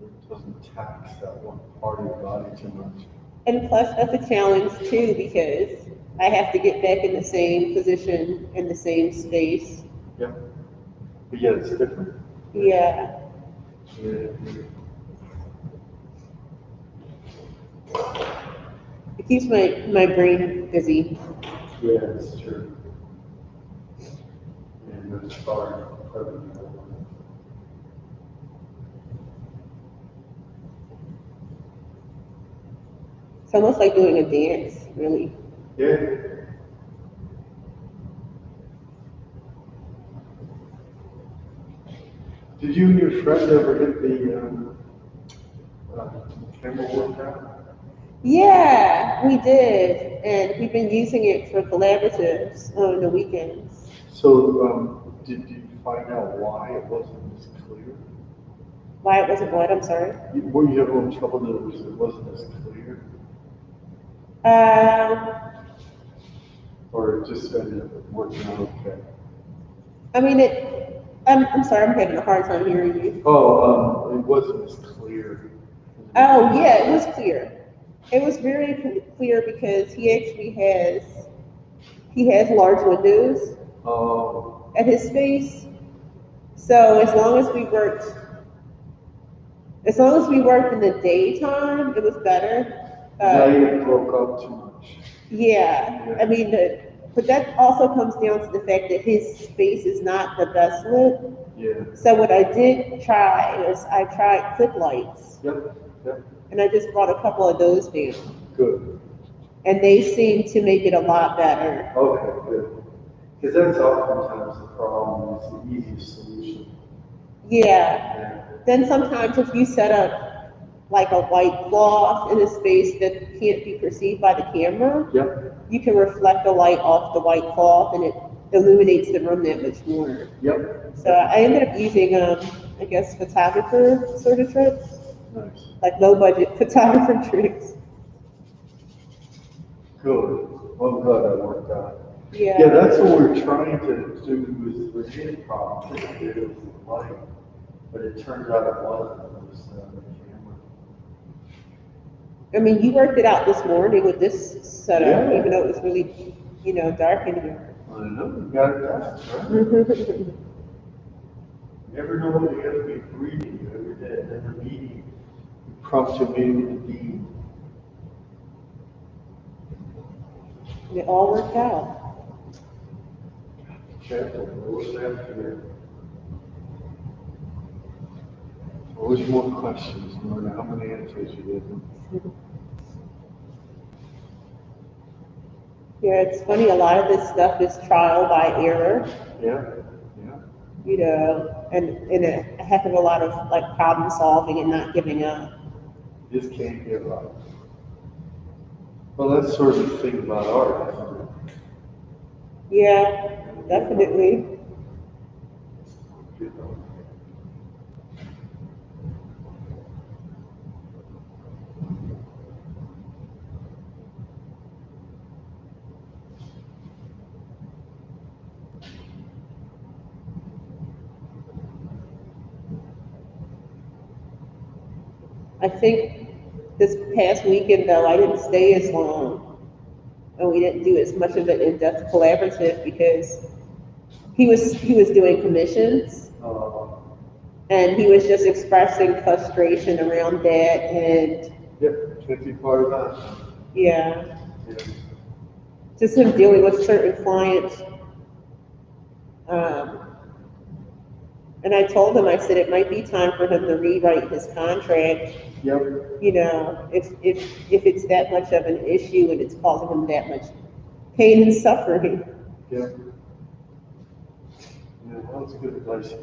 it doesn't tax that one part of your body too much. And plus, that's a challenge too because I have to get back in the same position in the same space. Yep. But yeah, it's different. Yeah. Yeah. It keeps my brain busy. Yeah, it's true. And it's hard. It's almost like doing a dance, really. Yeah. Did you and your friend ever get the camera workout? Yeah, we did. And we've been using it for collaboratives on the weekends. So, did you find out why it wasn't as clear? Why it wasn't what? I'm sorry. Were you having trouble that it wasn't as clear? Or it just ended up working out okay? I mean, I'm sorry, I'm having a hard time hearing you. Oh, it wasn't as clear. Oh, yeah, it was clear. It was very clear because he has large windows Oh, at his space. So as long as we worked in the daytime, it was better. night broke up too much. Yeah, I mean, but that also comes down to the fact that his space is not the best lit. Yeah. So what I did try is I tried clip lights, Yep. Yep. and I just brought a couple of those down, Good. and they seem to make it a lot better. Okay. Good. Because that's oftentimes the problem. It's the easiest solution. Yeah. Yeah. Then sometimes if you set up like a white cloth in a space that can't be perceived by the camera, Yep. you can reflect the light off the white cloth, and it illuminates the room that much more. Yep. So I ended up using, I guess, photographer sort of tricks, Nice. like low budget photographer tricks. Good. Well, I'm glad that worked out. Yeah. Yeah, that's what we're trying to do with the problem. It was the light, but it turns out it wasn't. It was the camera. I mean, you worked it out this morning with this setup, Yeah. even though it was really, dark in here. I know, you got it done, right? You never know what you're going to be breathing every day. And then the meeting, you prompt your meeting with the dean. And it all worked out. Careful, always have here. Always more questions, no matter how many answers you give them. Yeah, it's funny, a lot of this stuff is trial by error, Yeah, yeah. and a heck of a lot of like problem solving and not giving up. You just can't give up. Well, that's sort of the thing about art, isn't it? Yeah, definitely. You know. I think this past weekend though, I didn't stay as long, and we didn't do as much of an in-depth collaborative because he was doing commissions, and he was just expressing frustration around that, and Yep, can't be part of that. yeah, Yeah. just him dealing with certain clients, um, And I told him, I said, it might be time for him to rewrite his contract, Yep. you know, if it's that much of an issue and it's causing him that much pain and suffering. Yep. Yeah, that was good advice.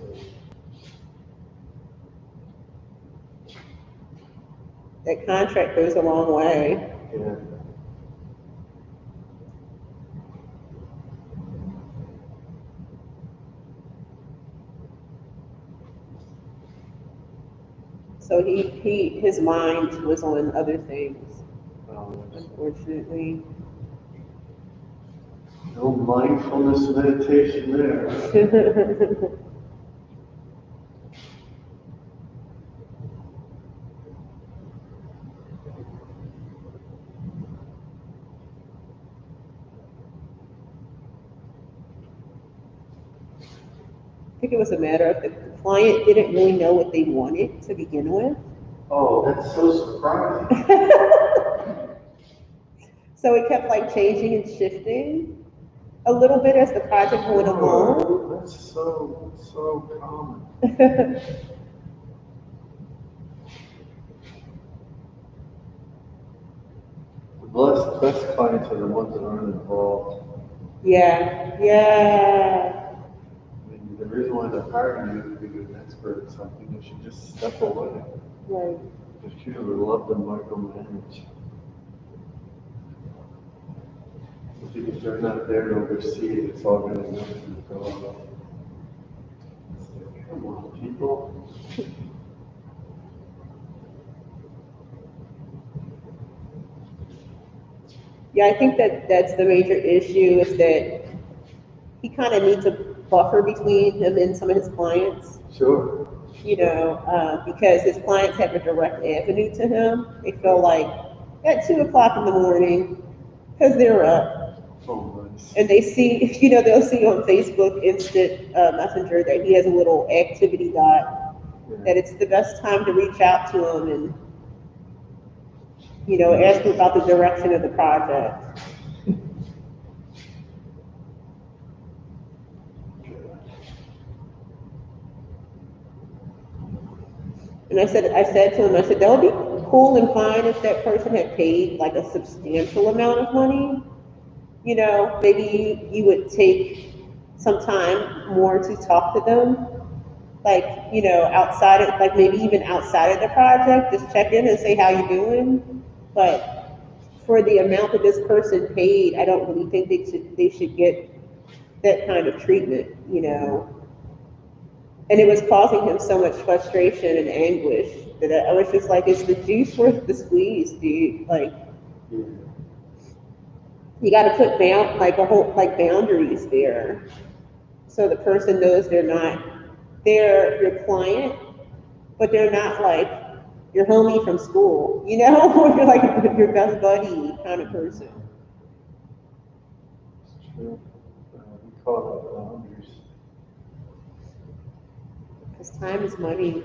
That contract goes a long way. Yeah. So his mind was on other things, Yes. unfortunately. No mindfulness meditation there. I think it was a matter of the client didn't really know what they wanted to begin with. Oh, that's so surprising. So it kept like changing and shifting a little bit as the project went along. Oh, that's so common. The best clients are the ones that aren't involved. Yeah, yeah. I mean, the reason why they're hiring you is to be an expert at something. They should just step away. Right. Because you would love to micromanage. If they're not there to oversee it, it's all going to go through the door. It's like, come on, people. Yeah, I think that that's the major issue is that he kind of needs a buffer between him and some of his clients, Sure. you know, because his clients have a direct avenue to him. They feel like at 2 o'clock in the morning, because they're up, Oh, nice. and they see, you know, they'll see on Facebook Instant Messenger that he has a little activity dot, that it's the best time to reach out to him and, you know, ask him about the direction of the project. And I said to him, I said, that would be cool and fine if that person had paid like a substantial amount of money. You know, maybe you would take some time more to talk to them. Like, you know, outside of, like maybe even outside of the project, just check in and say how you doing. But for the amount that this person paid, I don't really think they should get that kind of treatment, you know. And it was causing him so much frustration and anguish that I was just like, is the juice worth the squeeze, dude? Like, you got to put boundaries there, so the person knows they're your client, but they're not like your homie from school, you know, or you're like your best buddy kind of person. It's true. We call it boundaries. Because time is money.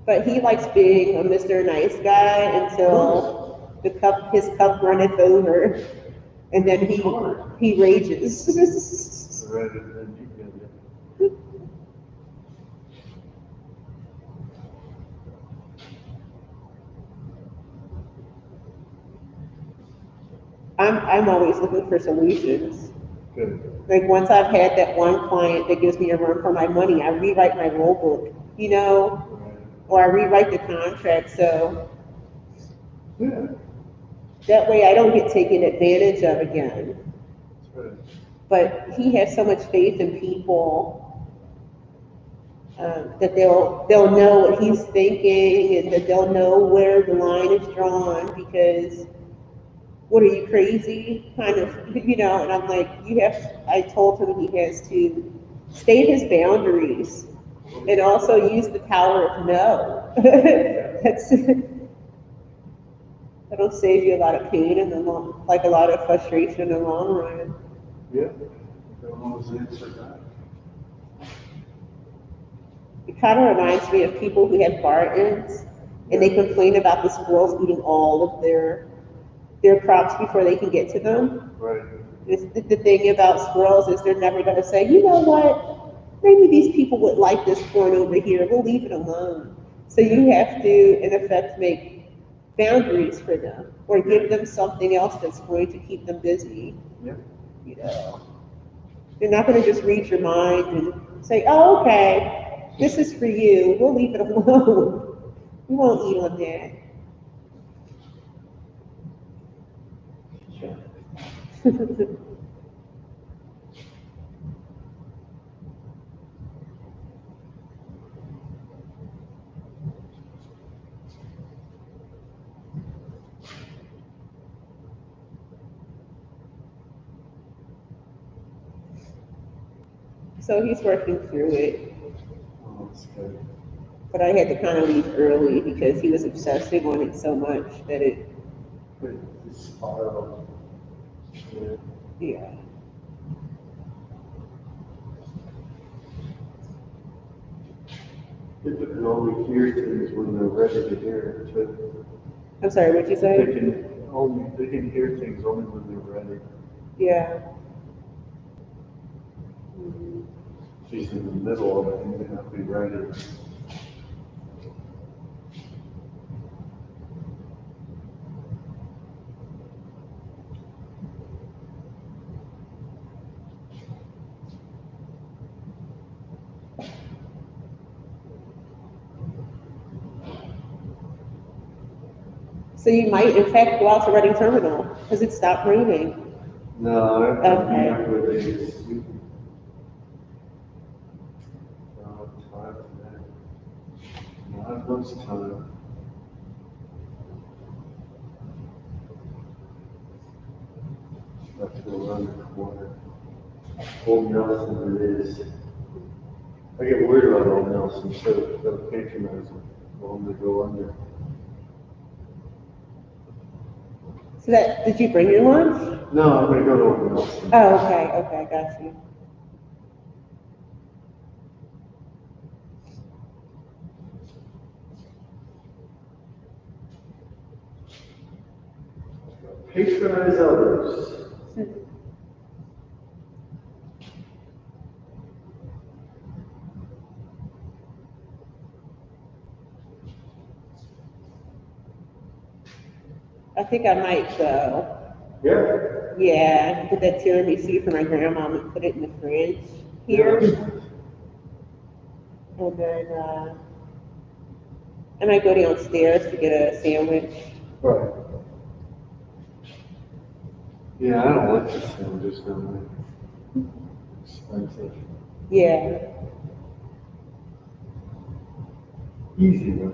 But he likes being a Mr. Nice Guy until his cup runneth over, and then he rages. Right, and then you get it. I'm always looking for solutions. Good. Like once I've had that one client that gives me a run for my money, I rewrite my rule book, you know, Right. or I rewrite the contract so Yeah. that way I don't get taken advantage of again. That's right. But he has so much faith in people that they'll know what he's thinking and that they'll know where the line is drawn because what are you crazy kind of, you know, and I'm like, I told him he has to state his boundaries and also use the power of no. That'll save you a lot of pain and like a lot of frustration in the long run. Yeah. Don't always answer that. It kind of reminds me of people who have bar ends and they complain about the squirrels eating all of their their crops before they can get to them. Right. The thing about squirrels is they're never gonna say, you know what, maybe these people would like this corn over here, we'll leave it alone. So you have to, in effect, make boundaries for them, or give them something else that's going to keep them busy. Yeah. You know, they're not gonna just read your mind and say, oh, okay, this is for you, we'll leave it alone. We won't eat on that. So he's working through it, Oh, that's good. but I had to kind of leave early because he was obsessing on it so much that it, Good. It's spiral. Yeah. yeah. People can only hear things when they're ready to hear it too. I'm sorry, what'd you They say? can hear things only when they're ready. Yeah. Mhm. She's in the middle of it, and you have to be ready. So you might, in fact, go out to Reading Terminal because it stopped raining. No, I have to be Okay. up with these. Time for that. Not much time. Have to go around the corner. Old Nelson it is. I get worried about Old Nelson, so they'll patronize them. Want them to go under. So that, did you bring your lunch? No, I'm gonna go to Old Nelson. Oh, okay, got you. Patronize others. I think I might go. Yeah. Yeah, get that tiramisu for my grandma and put it in the fridge here. And then I might go downstairs to get a sandwich. Right. Yeah, I don't like the sandwiches down there. Expensive. Yeah. Easy though.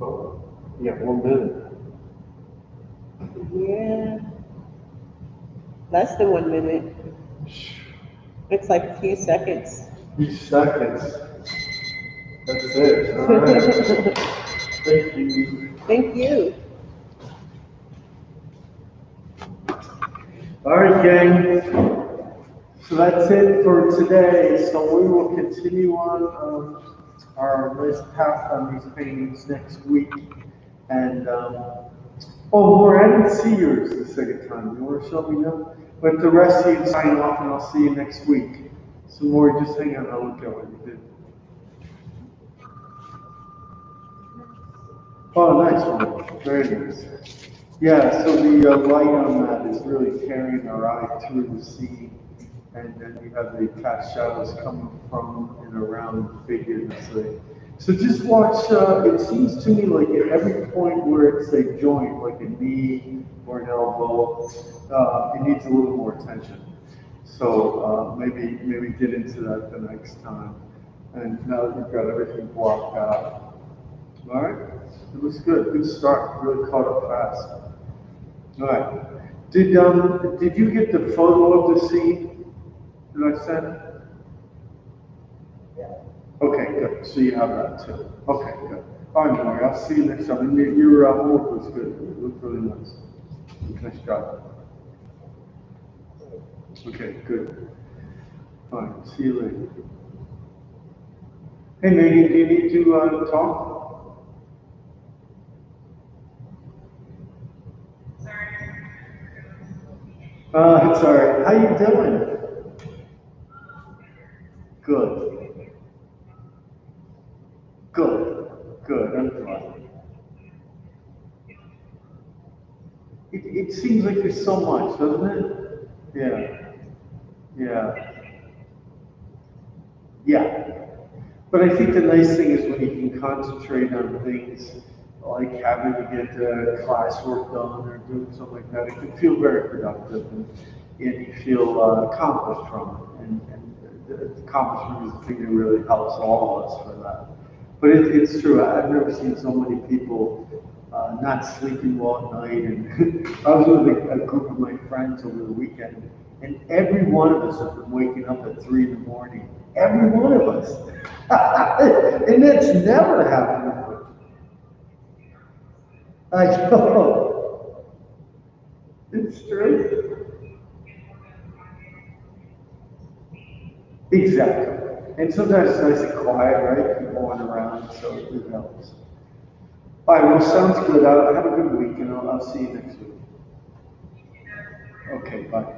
Oh, yeah, 1 minute. Yeah. Less than 1 minute. It's like a few seconds. Few seconds. That's it. All right. Thank you. Thank you. All right, gang. So that's it for today. So we will continue on our nice path on these paintings next week. And oh, Laura, I didn't see yours the second time. You want to show me now? But the rest of you sign off, and I'll see you next week. So Laura, just hang on. I'll look at what you did. Oh, nice one. Very nice. Yeah, so the light on that is really carrying our eye through the scene. And then you have the cast shadows coming from and around the figure. So just watch, it seems to me like at every point where it's a joint, like a knee or an elbow, it needs a little more attention. So maybe get into that the next time. And now that you've got everything blocked out. All right, it looks good. Good start. Really caught up fast. All right. Did you get the photo of the scene that I sent? Yeah. Okay, good. So you have that too. Okay, good. All right, Maury, I'll see you next time. And your homework was good. It looked really nice. Nice job. Okay, good. All right, see you later. Hey, Megan, do you need to talk? It's all right. How you doing? Good. Good. Good. I'm glad. It seems like there's so much, doesn't it? Yeah. Yeah. Yeah. But I think the nice thing is when you can concentrate on things like having to get classwork done or doing something like that, it can feel very productive and you feel accomplished from it. And the accomplishment is the thing that really helps all of us for that. But it's true, I've never seen so many people not sleeping well at night. And I was with a group of my friends over the weekend, and every one of us has been waking up at 3 in the morning. Every one of us. And that's never happened before. I know. It's true. Exactly. And sometimes it's nice and quiet, right? People going around, so it helps. All right, well, sounds good. Have a good week, and I'll see you next week. Okay, bye.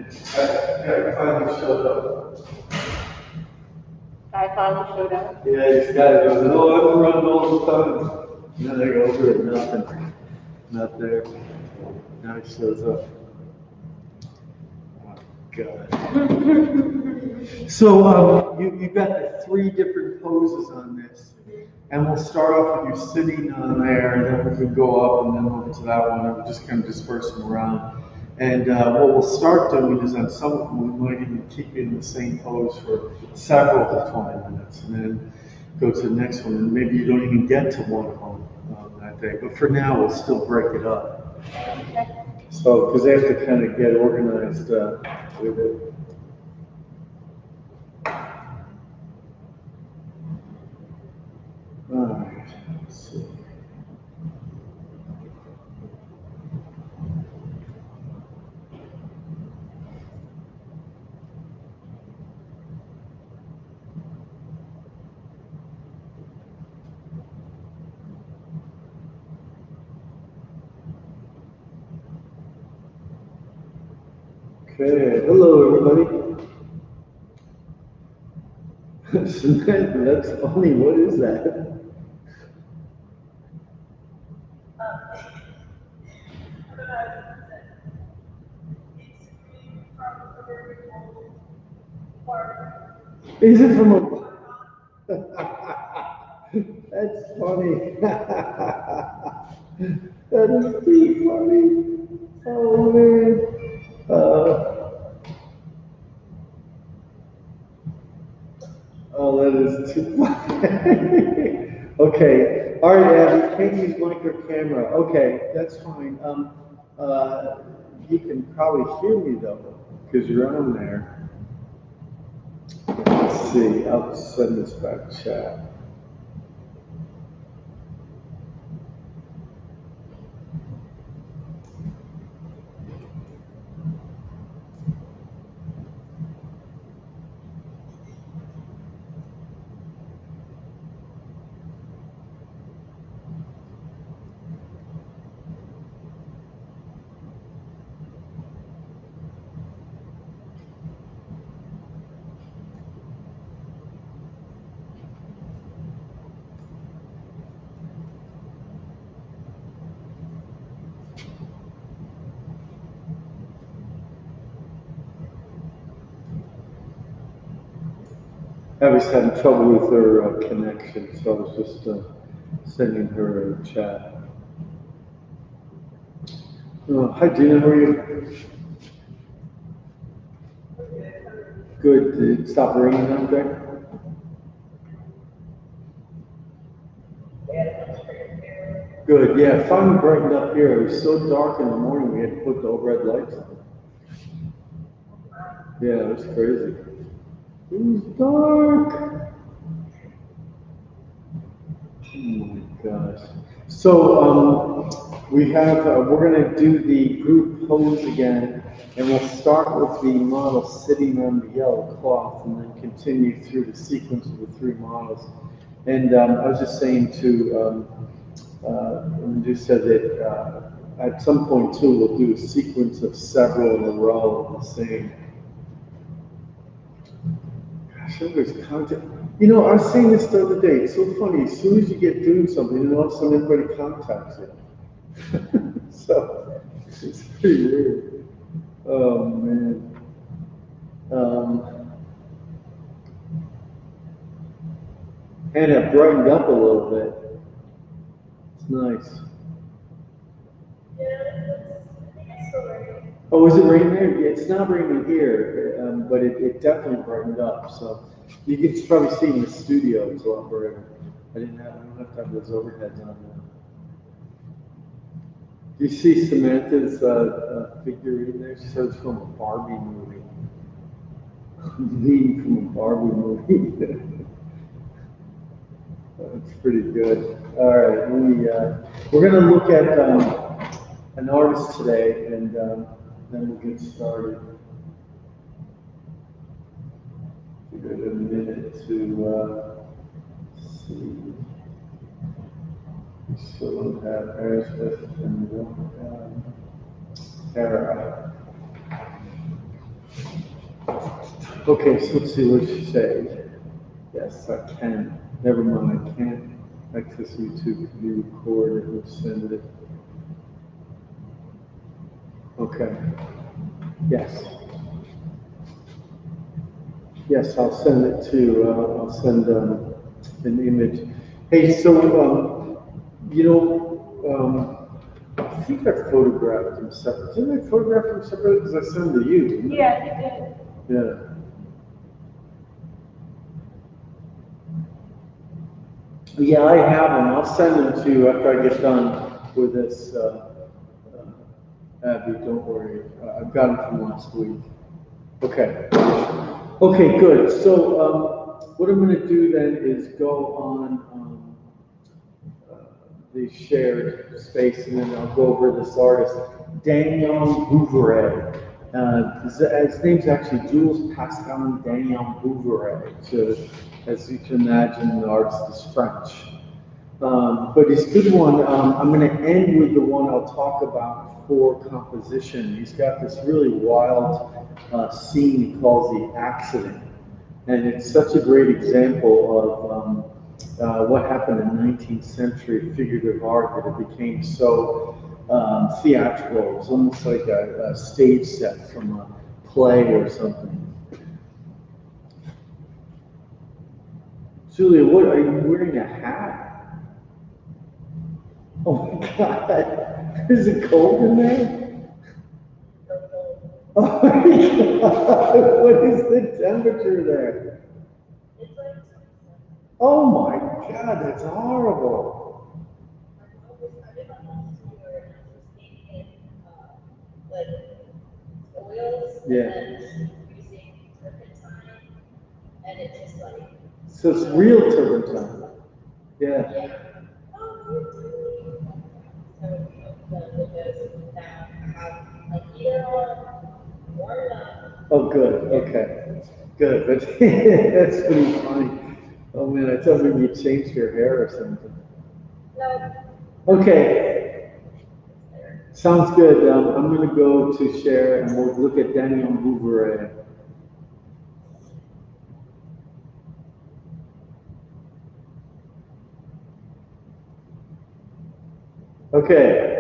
I finally showed up. I finally showed up. Yeah, he's got it. No, I'm running all the time. And then I go over it, nothing. Not there. Now he shows up. Oh, God. So you got the 3 different poses on this. And we'll start off with you sitting on there, and then we can go up and then over to that one, and we'll just kind of disperse them around. And what we'll start doing is on some of them, we might even keep you in the same pose for several of the 20 minutes, and then go to the next one, and maybe you don't even get to one of them that day. But for now, we'll still break it up. So, because they have to kind of get organized with it. All right, let's see. Okay, hello everybody. Samantha, that's funny. What is that? Is it from a... That's funny. That is too funny. Oh man. Oh, that is too funny. Okay. All right, Abby, can't use mic or camera. Okay, that's fine. You can probably hear me though, because you're on there. Let's see. I'll send this back chat. I was having trouble with her connection, so I was just sending her a chat. Hi, Gina, how are you? Good. Did it stop raining out there? Good. Yeah, it finally brightened up here. It was so dark in the morning, we had to put the overhead lights on. Yeah, it was crazy. It was dark. Oh my gosh. So we have, we're gonna do the group pose again, and we'll start with the model sitting on the yellow cloth and then continue through the sequence of the 3 models. And I was just saying to, just said that at some point too, we'll do a sequence of several in a row of the same. Gosh, everybody's contact. You know, I was saying this the other day. It's so funny. As soon as you get doing something, and all of a sudden everybody contacts you. So it's pretty weird. Oh man. And it brightened up a little bit. It's nice. Oh, is it raining there? Yeah, it's not raining here, but it definitely brightened up. So you can probably see in the studio it's a lot brighter. I don't have to have those overheads on now. Do you see Samantha's figurine there? She says from a Barbie movie. Lean from a Barbie movie. That's pretty good. All right, we're going to look at an artist today, and then we'll get started. Give it a minute to see. We still don't have Aerosmith and we don't have Tara. Okay, so let's see what she said. Yes, I can. Never mind, I can't access YouTube. Can you record it? Let's send it. Okay. Yes. Yes, I'll send it to, I'll send an image. Hey, so, I think I photographed him separate. Didn't I photograph him separately? Because I sent him to you. Didn't I? Yeah, you did. Yeah. Yeah, I have them. I'll send them to you after I get done with this, Abby, don't worry. I've got them from last week. Okay. Okay, good. So, what I'm gonna do then is go on, the shared space, and then I'll go over this artist, Daniel Bouveret. His name's actually Jules Pascal Daniel Bouveret. So, as you can imagine, the artist is French. But his good one, I'm going to end with the one I'll talk about for composition. He's got this really wild scene he calls The Accident. And it's such a great example of what happened in 19th century figurative art that it became so theatrical. It was almost like a stage set from a play or something. Julia, what are you wearing a hat? Oh my God, is it cold in there? Oh my God, what is the temperature there? Oh my God, that's horrible. Yeah. So it's real turpentine. Yeah. Oh, good. Okay. Good. But that's pretty funny. Oh man, I thought maybe you changed your hair or something. Okay. Sounds good. I'm going to go to share and we'll look at Daniel Bouveret. Okay.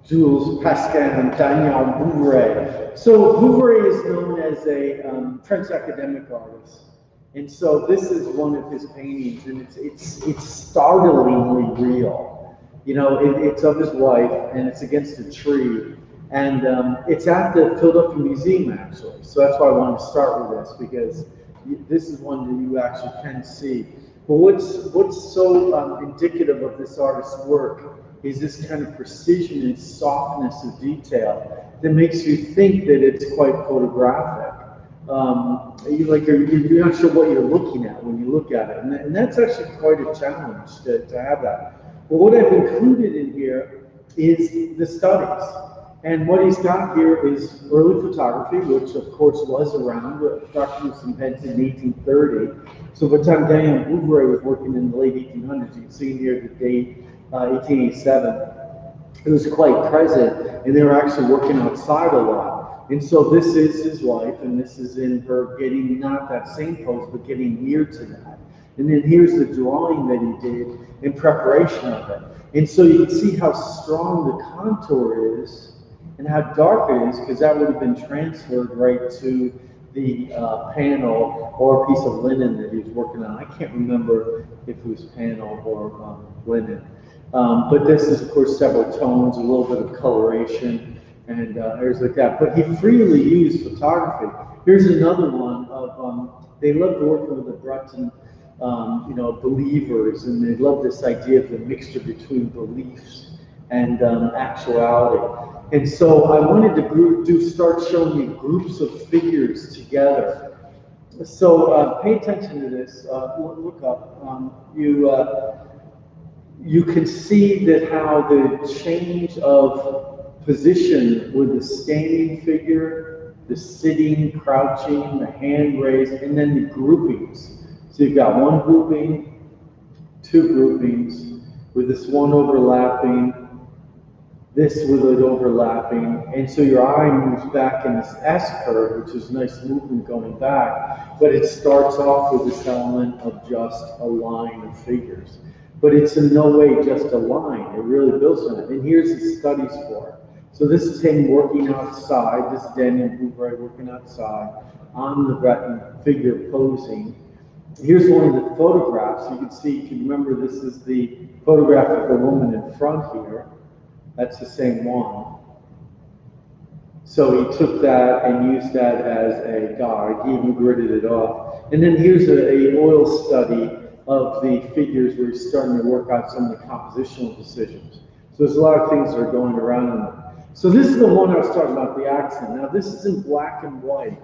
Jules Pascal and Daniel Bouveret. So Bouveret is known as a French academic artist. And so this is one of his paintings, and it's startlingly real. You know, it's of his wife, and it's against a tree, and it's at the Philadelphia Museum actually. So that's why I wanted to start with this, because this is one that you actually can see. But what's so indicative of this artist's work is this kind of precision and softness of detail that makes you think that it's quite photographic. You're not sure what you're looking at when you look at it, and that's actually quite a challenge to have that. But what I've included in here is the studies, and what he's got here is early photography, which of course was around. Photography was invented in 1830, so by the time Daniel Bouveret was working in the late 1800s, you can see here the date 1887. It was quite present, and they were actually working outside a lot. And so this is his wife, and this is in her getting not that same pose, but getting near to that. And then here's the drawing that he did in preparation of it. And so you can see how strong the contour is and how dark it is, because that would have been transferred right to the panel or a piece of linen that he was working on. I can't remember if it was panel or linen. But this is, of course, several tones, a little bit of coloration, and areas like that. But he freely used photography. Here's another one of, they loved working with the Breton, believers, and they loved this idea of the mixture between beliefs and actuality. And so I wanted to start showing you groups of figures together. So pay attention to this, look up. You can see that how the change of position with the standing figure, the sitting, crouching, the hand raised, and then the groupings. So you've got one grouping, two groupings, with this one overlapping, this with it overlapping, and so your eye moves back in this S curve, which is nice movement going back, but it starts off with this element of just a line of figures. But it's in no way just a line, it really builds on it. And here's the studies for it. So this is him working outside, this is Daniel Blueberry working outside on the Breton figure posing. Here's one of the photographs. You can see, you can remember this is the photograph of the woman in front here. That's the same one. So he took that and used that as a guide. He even gridded it off. And then here's a oil study of the figures where he's starting to work out some of the compositional decisions. So there's a lot of things that are going around in there. So this is the one I was talking about, the accent. Now this is in black and white.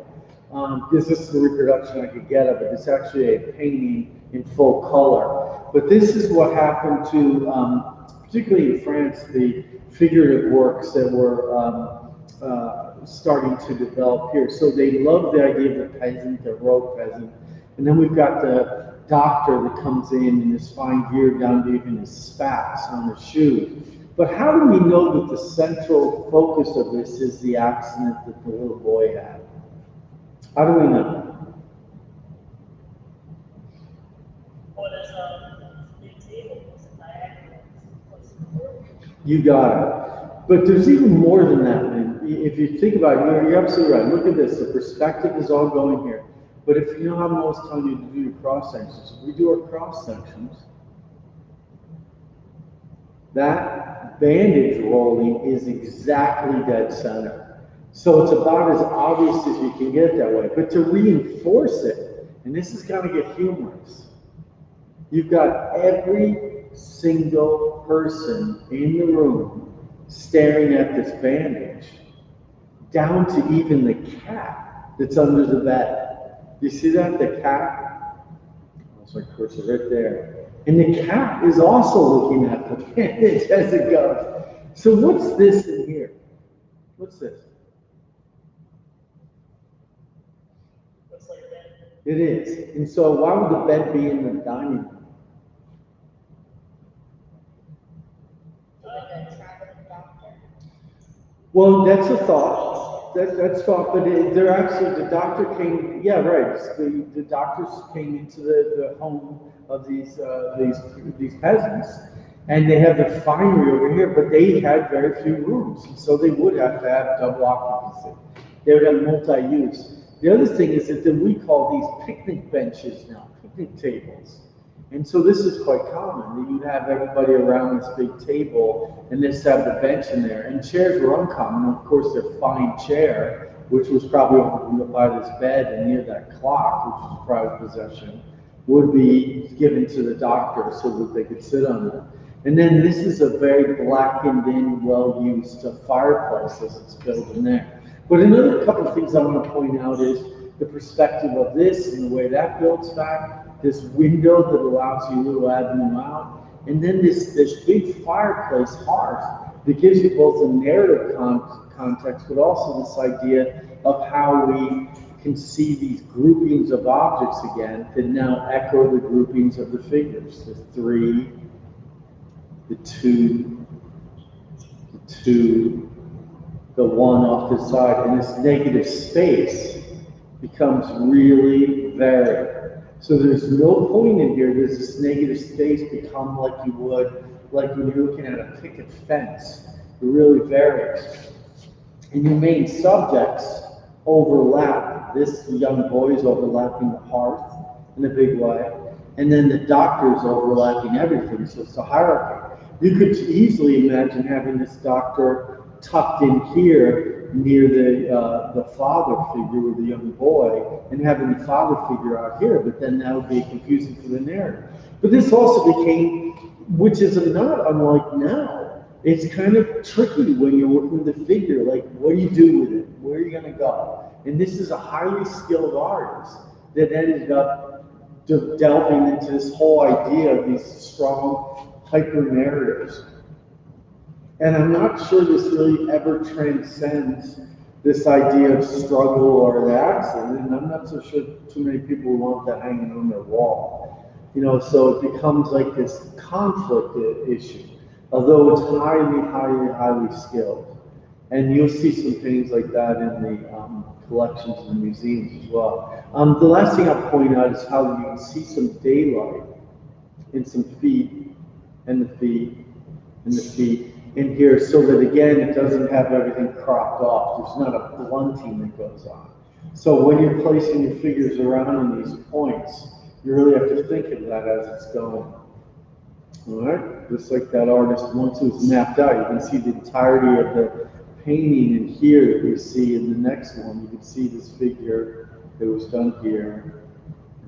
This is the reproduction I could get of it. It's actually a painting in full color. But this is what happened to, particularly in France, the figurative works that were starting to develop here. So they love the idea of the peasant, the rogue peasant. And then we've got the doctor that comes in this fine gear down to even his spats on his shoe. But how do we know that the central focus of this is the accident that the little boy had? How do we know? You got it. But there's even more than that. And if you think about it, you're absolutely right. Look at this. The perspective is all going here. But if you know how I'm always telling you to do your cross sections, we do our cross sections. That bandage rolling is exactly dead center. So it's about as obvious as you can get that way. But to reinforce it, and this is going to get humorous, you've got every single person in the room staring at this bandage, down to even the cat that's under the bed. You see that? The cat? That's my cursor right there. And the cat is also looking at the bandage as it goes. So what's this in here? What's this? Looks like a bed. It is. And so why would the bed be in the dining room? Well, that's a thought. That's thought, but they're actually, the doctor came, yeah, right. The doctors came into the home of these peasants, and they have the finery over here, but they had very few rooms, and so they would have to have double occupancy. They would have multi-use. The other thing is that we call these picnic benches now, picnic tables. And so this is quite common, that you'd have everybody around this big table and just have the bench in there. And chairs were uncommon. Of course, their fine chair, which was probably over by this bed and near that clock, which was private possession, would be given to the doctor so that they could sit on it. And then this is a very blackened in, well-used fireplace as it's built in there. But another couple of things I want to point out is the perspective of this and the way that builds back. This window that allows you a little avenue out, and then this big fireplace hearth that gives you both a narrative context, but also this idea of how we can see these groupings of objects again that now echo the groupings of the figures, the 3, the 2, the 2, the 1 off the side, and this negative space becomes really varied. So there's no point in here, does this negative space become like you would, like when you're looking at a picket fence. It really varies. And your main subjects overlap. This young boy is overlapping the hearth in a big way. And then the doctor is overlapping everything, so it's a hierarchy. You could easily imagine having this doctor tucked in here near the father figure with the young boy, and having the father figure out here, but then that would be confusing for the narrative. But this also became, which is not unlike now, it's kind of tricky when you're working with a figure, like what do you do with it? Where are you going to go? And this is a highly skilled artist that ended up delving into this whole idea of these strong hyper narratives. And I'm not sure this really ever transcends this idea of struggle or the accident, and I'm not so sure too many people want that hanging on their wall. You know, so it becomes like this conflict issue. although it's highly skilled. And you'll see some things like that in the collections and the museums as well. The last thing I'll point out is how you can see some daylight in some feet, and the feet, and the feet in here, so that again, it doesn't have everything cropped off. There's not a blunting that goes on. So when you're placing your figures around in these points, you really have to think of that as it's going. All right, just like that artist, once it was mapped out, you can see the entirety of the painting in here that we see in the next one. You can see this figure that was done here,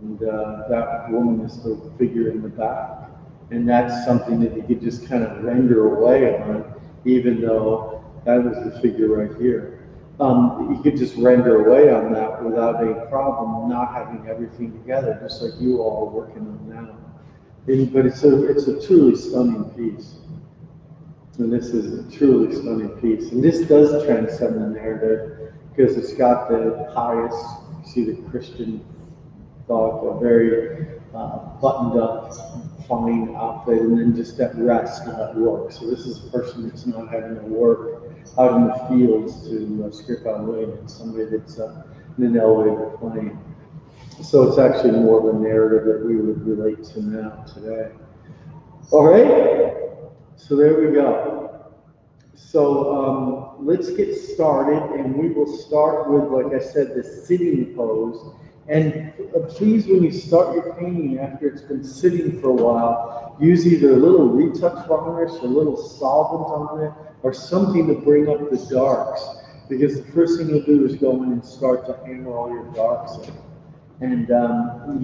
and that woman is the figure in the back. And that's something that you could just kind of render away on, even though that was the figure right here. You could just render away on that without any problem, not having everything together, just like you all are working on now. But it's a truly stunning piece. And this is a truly stunning piece. And this does transcend the narrative because it's got the highest, you see the Christian thought, a very buttoned up, fine outfit, and then just at rest, not work. So this is a person that's not having to work out in the fields to script out wind. It's somebody that's in an elevated plane. So it's actually more of a narrative that we would relate to now, today. All right, so there we go. So let's get started, and we will start with, like I said, the sitting pose. And please, when you start your painting after it's been sitting for a while, use either a little retouch varnish, a little solvent on it, or something to bring up the darks. Because the first thing you'll do is go in and start to hammer all your darks in. And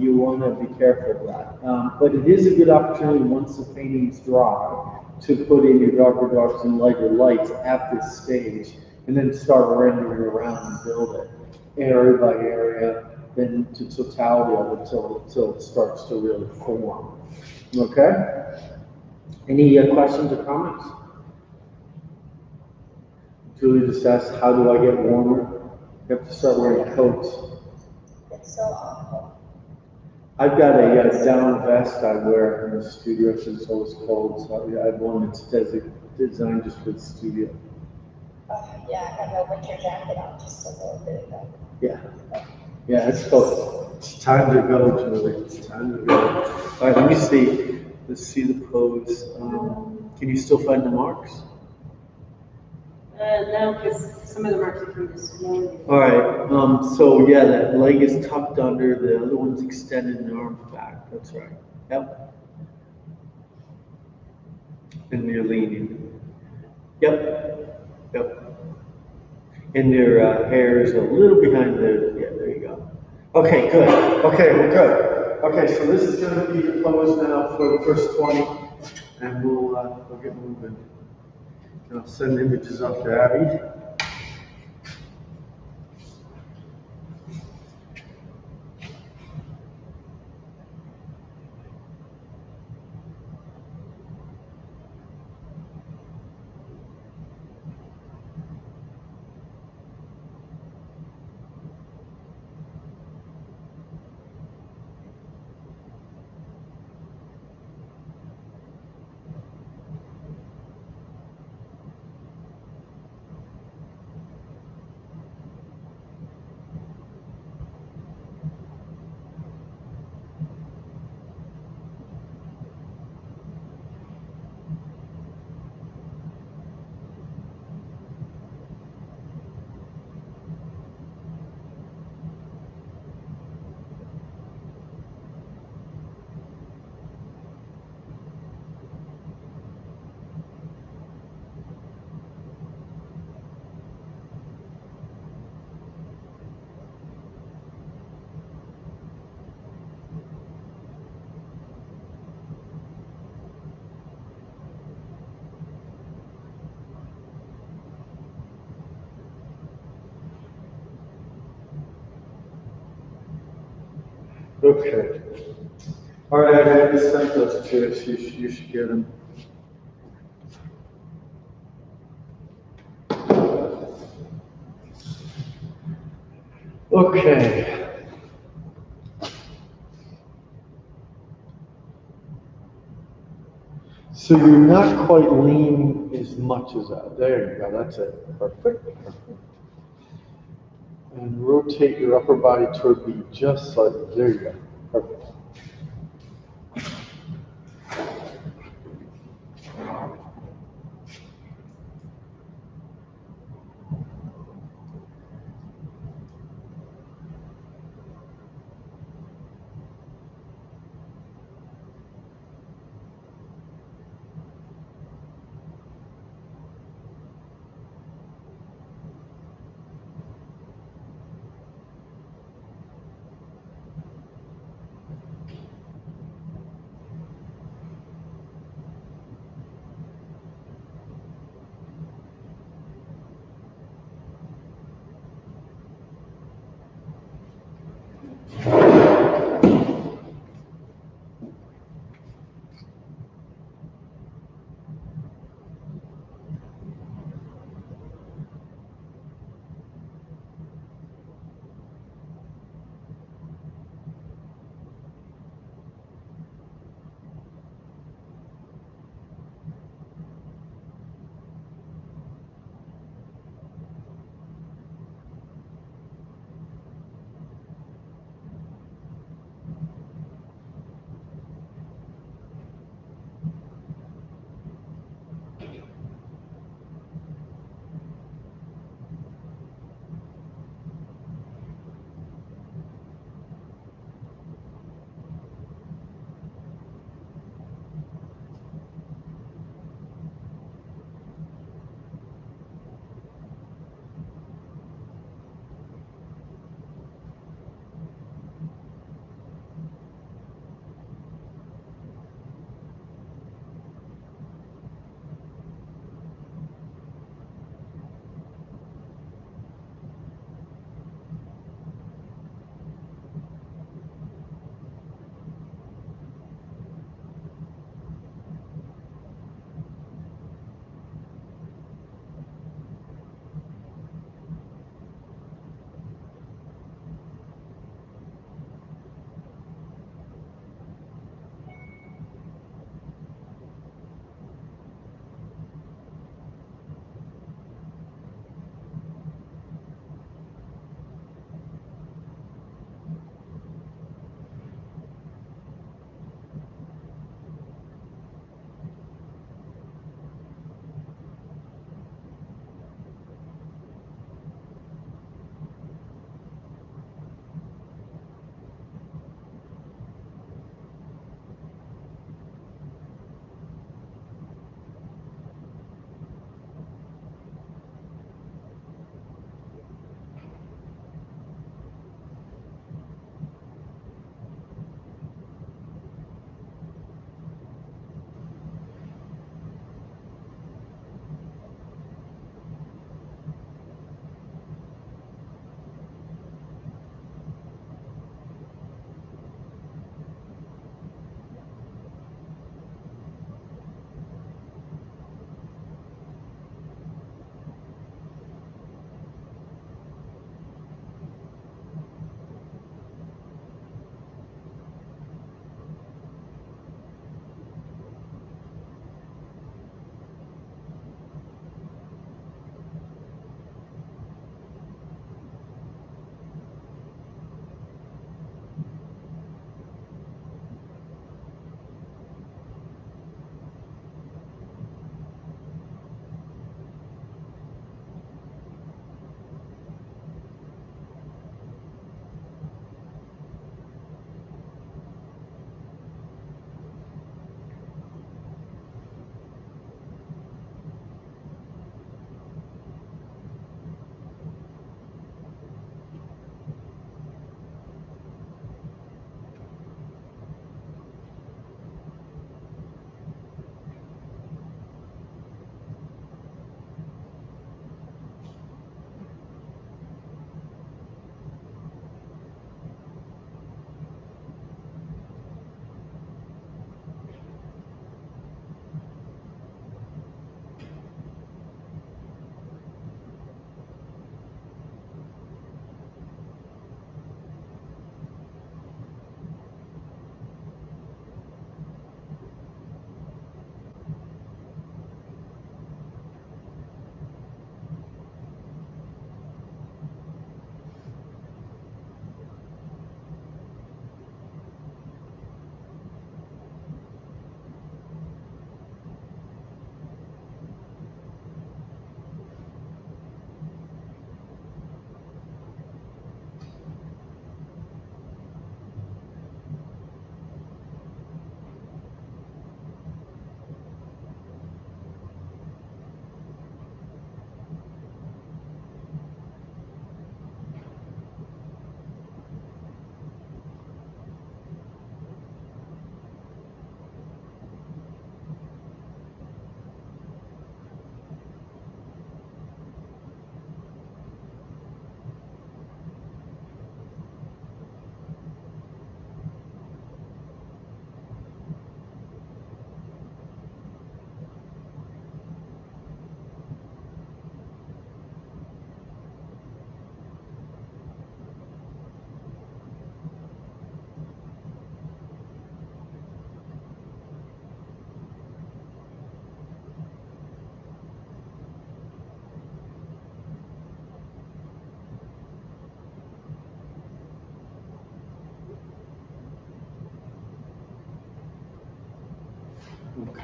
you want to be careful of that. But it is a good opportunity once the painting's dry to put in your darker darks and lighter lights at this stage, and then start rendering around and build it area by area, then to totality of it until it starts to really form. Okay? Any questions or comments? Julie just asked, how do I get warmer? You have to start wearing coats. It's so awful. I've got a down vest I wear in the studio because it's always cold, so I have one that's designed just for the studio. Yeah, I have a winter jacket on just a little bit ago. Yeah, it's cold. It's time to go, Julie. It's time to go. All right, let me see. Let's see the pose. Can you still find the marks? No, because some of the marks are from this morning. All right, so yeah, that leg is tucked under, the other one's extended and the arms back. That's right. Yep. And you're leaning. Yep. And their hair is a little behind the, yeah, there you go. Okay, good. Okay, we're good. Okay, so this is going to be the pose now for the first 20, and we'll get moving. And I'll send images up to Abby. Okay. All right, I just sent those to us. You should get them. Okay. So you're not quite lean as much as that. There you go, that's it. Perfect. And rotate your upper body toward me just slightly. There you go. Perfect.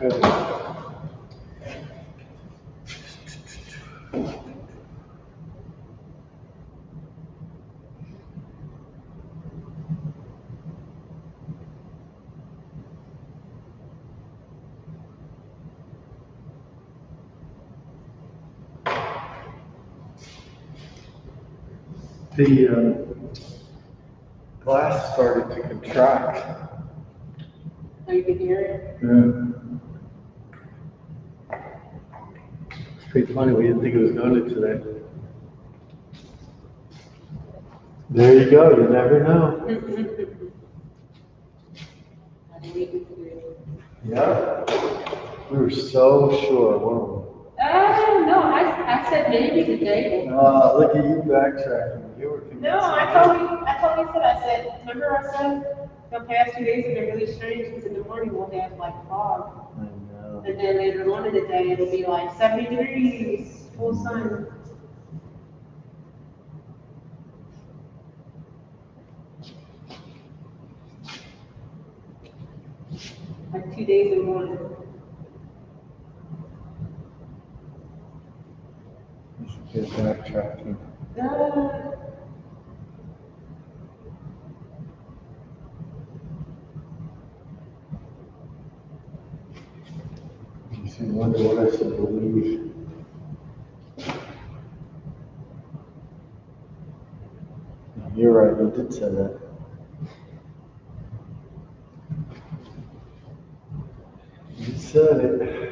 Okay. The glass started to contract. So you can hear it. Yeah. It's pretty funny, we didn't think it was going to today. There you go, you never know. I think we can hear it. Yeah. We were so sure, weren't No, I said maybe today. we? Look at you backtracking. You were convinced. No, I told you I said, remember I said, the past 2 days have been really strange, because in the morning we'll have like fog. I know. And then later on in the day, it'll be like 70 degrees, full sun. Like 2 days in one. You should get backtracking. You should wonder what I should believe. You're right, you did say that. You said it.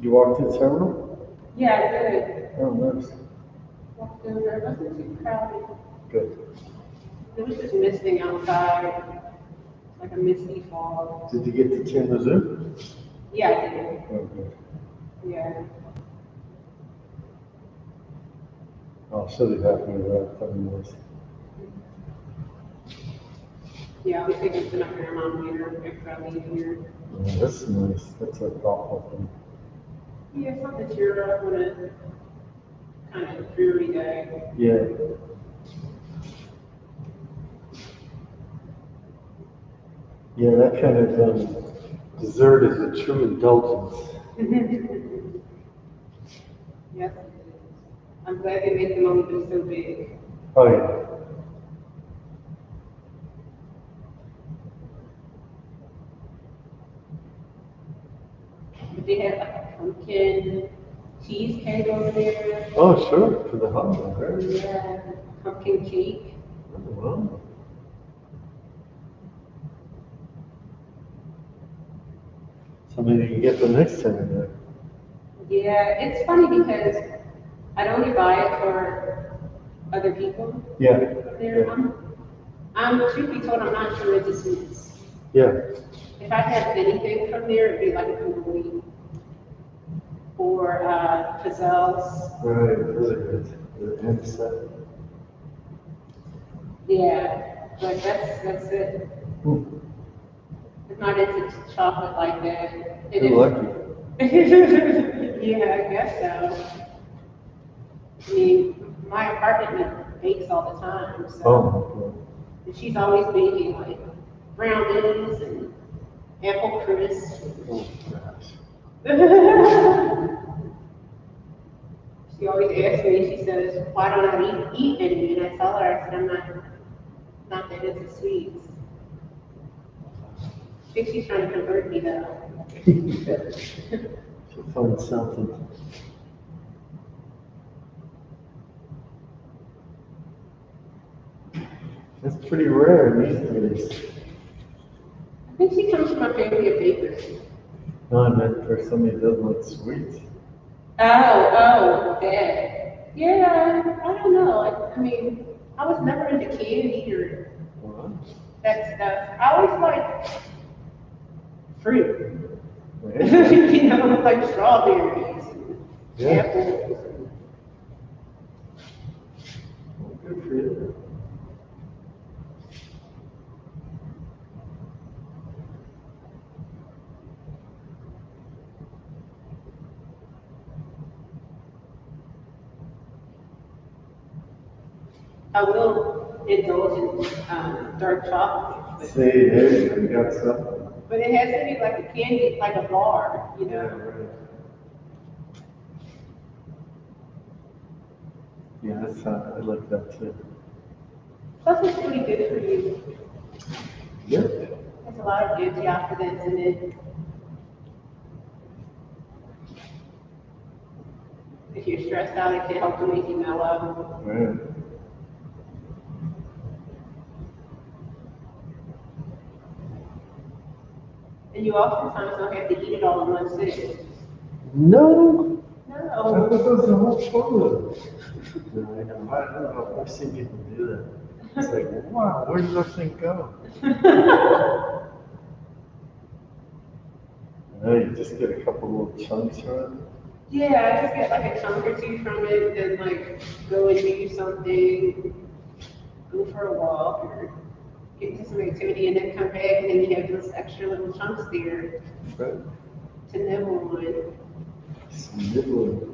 You walked in several? Yeah, I did. Oh, nice. Walked in there, it wasn't too crowded. Good. It was just misting outside, like a misty fall. Did you get to Chandler Zoo? Yeah, I did. Oh, good. Yeah. Oh, she'll be happy with that, 7 years. Yeah, I was thinking to my grandma here after I leave here. Yeah, that's nice. That's a thoughtful thing. Yeah, something to cheer up on a kind of dreary day. Yeah. Yeah, that kind of dessert is a true indulgence. Yes. I'm glad they make the moment so big. Oh, yeah. But they have like a pumpkin cheesecake over there. Oh, sure, for the holiday, right? Yeah, pumpkin cake. Oh, wow. So maybe you can get the next time in there. Yeah, it's funny because I'd only buy it for other people Yeah. over there. Truth be told, I'm not sure it's sweets. Yeah. If I had anything from there, it'd be like a canoli or pizzelles. Right, those are good. The end set. Yeah, but that's it. I'm not into chocolate like that. It You're is- lucky. Yeah, I guess so. I mean, my apartment bakes all the time, so Oh, and she's always baking like brownies and apple crisp. okay. Oh, gosh. She always asks me, she says, why don't I eat any? And I tell her, I said, I'm not that into sweets. I think she's trying to convert me though. She'll find something. That's pretty rare these days. I think she comes from a family of bakers. No, I meant for somebody that doesn't like sweets. Oh, that. Yeah, I don't know. I mean, I was never into candy or Wow. that stuff. I always liked fruit. Yeah. You know, like strawberries and Yeah. apples. Well, good for you. I will indulge in dark chocolate, See, there you got something. but it has to be like a candy, like a bar, you Yeah, know. right. Yeah, that's, I like that too. Plus, it's really good for you. Yeah. There's a lot of antioxidants in it. If you're stressed out, it can help to make you mellow. Right. And you oftentimes don't have to eat it all in one sitting. No. I No. thought that was the whole fun of it. No, I know. I don't know. I've seen people do that. It's like, wow, where did that thing go? No, you just get a couple little chunks from it. Yeah, I just get like a chunk or two from it and like go and do something, go for a walk or get into some activity and then come back and then you have those extra little chunks there Right. to nibble on. Some nibbling.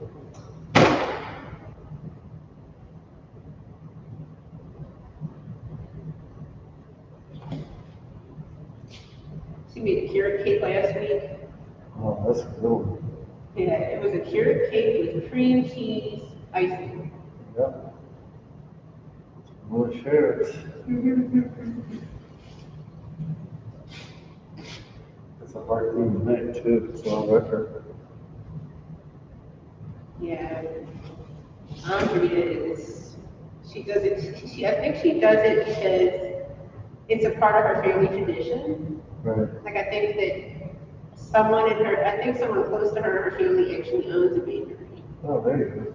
She made a carrot cake last week. Oh, that's a good one. Yeah, it was a carrot cake with cream cheese icing. Yep. More carrots. That's a hard thing to make too. It's a lot of effort. Yeah. Andrea is, she does it, I think she does it because it's a part of her family tradition. Right. Like I think that someone in her, I think someone close to her, her family actually owns a bakery. Oh, there you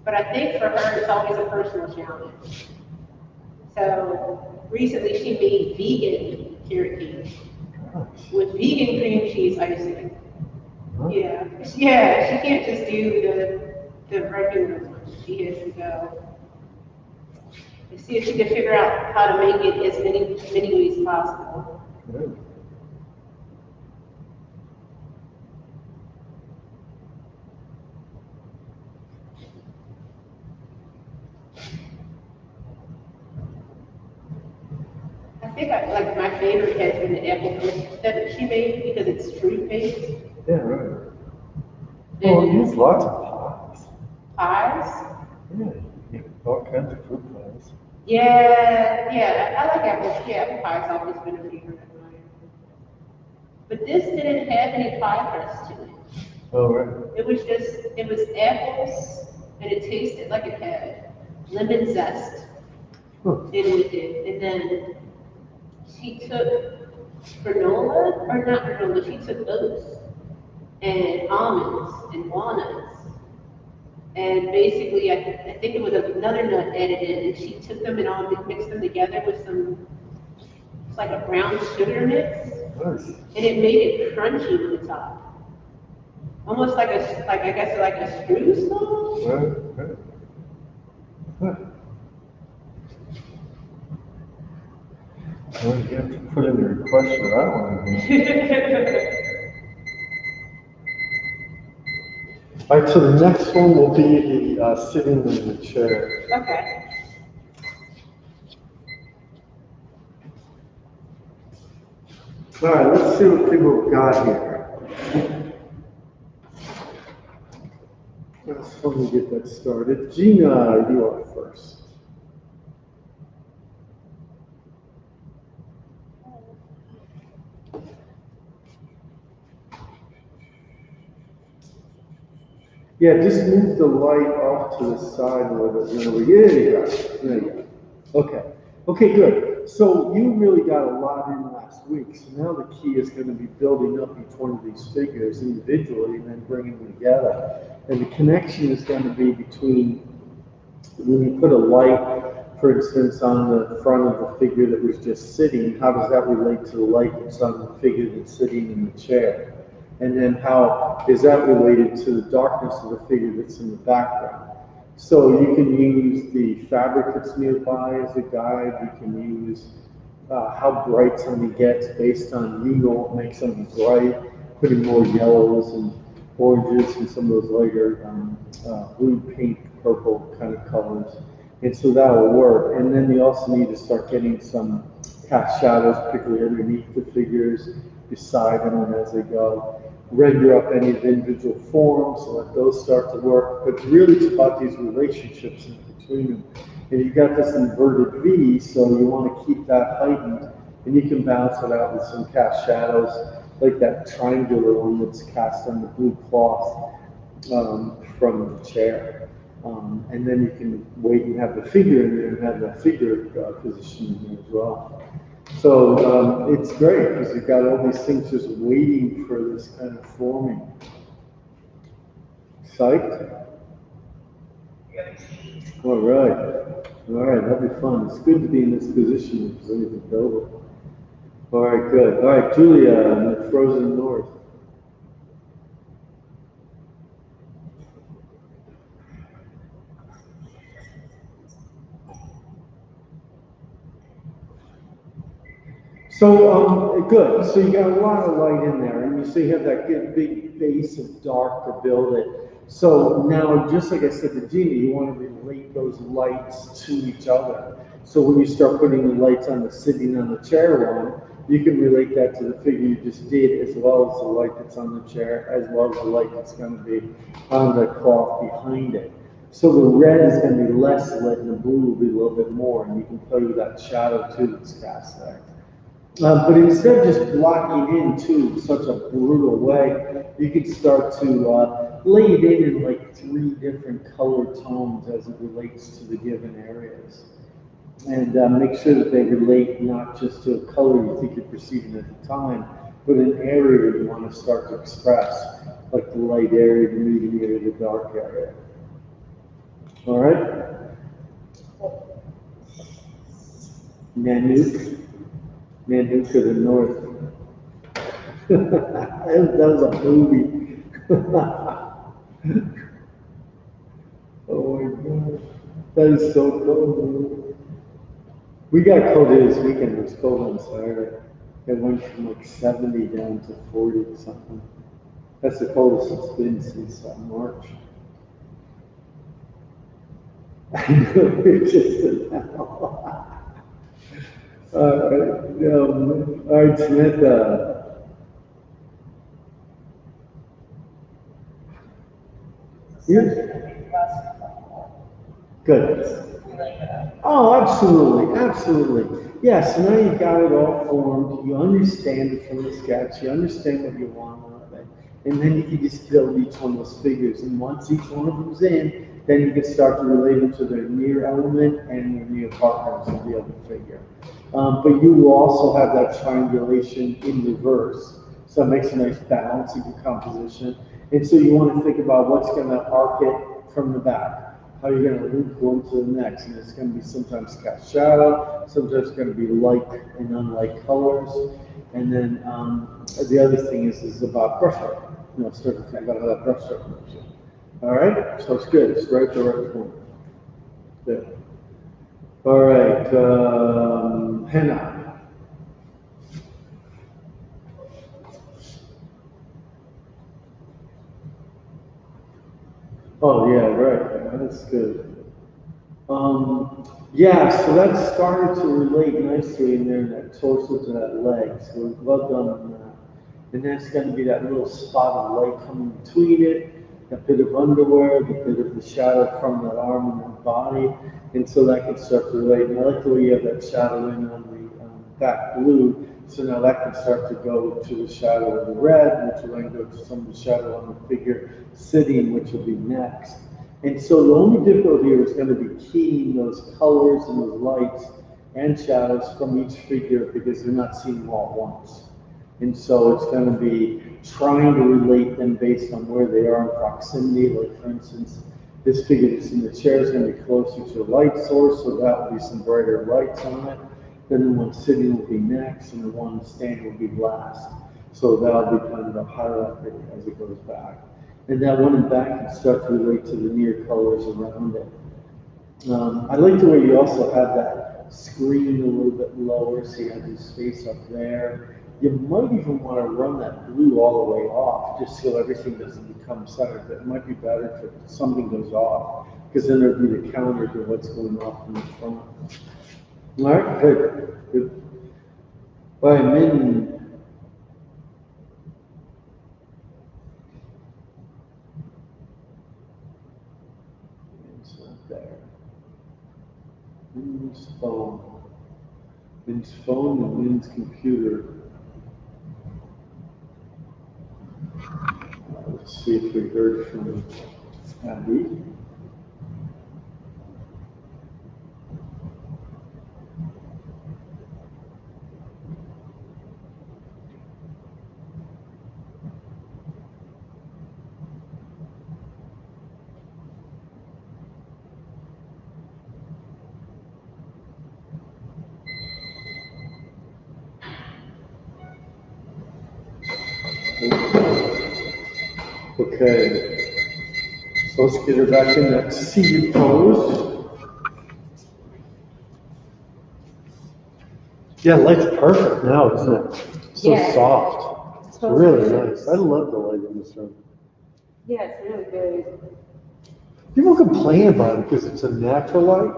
But I think for her, it's always a personal challenge. So recently she made vegan carrot cake go. with vegan cream cheese icing. Huh? Yeah, yeah, she can't just do the regular one. She has to go and see if she can figure out how to make it as many ways possible. Good. I think like my favorite has been the apple crisp that she made because it's fruit based. Yeah, right. Well, you use lots of pies. Pies. Yeah, you get all kinds of fruit pies. Yeah, I like apple. Yeah, apple pie's always been a favorite of mine. But this didn't have any pie crust to it. Oh, right. It was apples, and it tasted like it had lemon zest Huh. in with it. And then she took granola, or not granola, she took oats and almonds and walnuts. And basically, I think it was another nut added in, and she took them and all mixed them together with some, it's like a brown sugar mix, Nice. and it made it crunchy on the top. Almost like I guess like a streusel. Right, right. Huh. Well, you have to put in a request for that one. again. All right, so the next one will be the sitting in the chair. Okay. All right, let's see what people have got here. Let me get that started. Gina, you are first. Yeah, just move the light off to the side a little bit. There you go. There you go. Okay. Okay, good. So you really got a lot in last week. So now the key is going to be building up each one of these figures individually and then bringing them together. And the connection is going to be between when you put a light, for instance, on the front of the figure that was just sitting, how does that relate to the light that's on the figure that's sitting in the chair? And then how is that related to the darkness of the figure that's in the background? So you can use the fabric that's nearby as a guide. You can use how bright something gets based on you know what makes something bright, putting more yellows and oranges and some of those lighter blue, pink, purple kind of colors. And so that will work. And then you also need to start getting some cast shadows, particularly underneath the figures, beside them and as they go. Render up any of the individual forms, so let those start to work. But really it's about these relationships in between them. And you've got this inverted V, so you want to keep that heightened, and you can balance it out with some cast shadows, like that triangular one that's cast on the blue cloth from the chair. And then you can wait and have the figure in there and have that figure position in there as well. So it's great because you've got all these things just waiting for this kind of forming. Psyched? All right, that'll be fun. It's good to be in this position so you can build it. All right, good. All right, Julia in the frozen north. So good. So you got a lot of light in there, and you see you have that good big base of dark to build it. So now, just like I said to Gina, you want to relate those lights to each other. So when you start putting the lights on the sitting on the chair one, you can relate that to the figure you just did, as well as the light that's on the chair, as well as the light that's going to be on the cloth behind it. So the red is going to be less lit, and the blue will be a little bit more, and you can play with that shadow too that's cast there. But instead of just blocking in too such a brutal way, you can start to lay it in like 3 different color tones as it relates to the given areas. And make sure that they relate not just to a color you think you're perceiving at the time, But an area you want to start to express, like the light area, the medium area, the dark area. All right? Nanook. Nanook to the north. That was a movie. Oh my God. That is so cold. We got cold here this weekend. It was cold on Saturday. It went from like 70 down to 40 or something. That's the coldest it's been since March. I know, it's just an hour. All right, Samantha. Good. Oh, absolutely, absolutely. Yes, now you've got it all formed. You understand it from the sketch. You understand what you want out of it. And then you can just build each one of those figures. And once each one of them's in, then you can start to relate them to their near element and their near partners of the other figure. But you will also have that triangulation in reverse. So it makes a nice balance in your composition. And so you want to think about what's going to arc it from the back. How you're going to loop one to the next. And it's going to be sometimes cast shadow, sometimes it's going to be like and unlike colors. And then the other thing is about brushstroke. Start to think about how that brushstroke moves. All right, so it's good. It's right at the right point. Good. All right, henna. Oh yeah, right. That's good. Yeah, so that started to relate nicely in there, that torso to that leg. So well done on that. And that's going to be that little spot of light coming between it, that bit of underwear, the bit of the shadow from that arm and that body. And so that can start to relate. And I like the way you have that shadow in on the back blue. So now that can start to go to the shadow of the red, which will then go to some of the shadow on the figure sitting, which will be next. And so the only difficulty here is going to be keying those colors and those lights and shadows from each figure because they're not seen them all at once. And so it's going to be trying to relate them based on where they are in proximity. Like for instance, this figure that's in the chair is going to be closer to a light source, so that will be some brighter lights on it. Then the one sitting will be next, and the one standing will be last. So that'll be kind of a highlight as it goes back. And that one in back can start to relate to the near colors around it. I like the way you also have that screen a little bit lower, so you have this space up there. You might even want to run that blue all the way off, just so everything doesn't become centered. It might be better if something goes off, because then there'd be the counter to what's going off in the front. All right, good, good. All right, Min. It's not there. Min's phone. Min's phone and Min's computer. Let's see if we heard from Abby. Okay, so let's get her back in that seated pose. Yeah, light's perfect now, isn't it? So Yeah. soft. It's really nice. I love the light in this room. Yeah, it's really good. People complain about it because it's a natural light.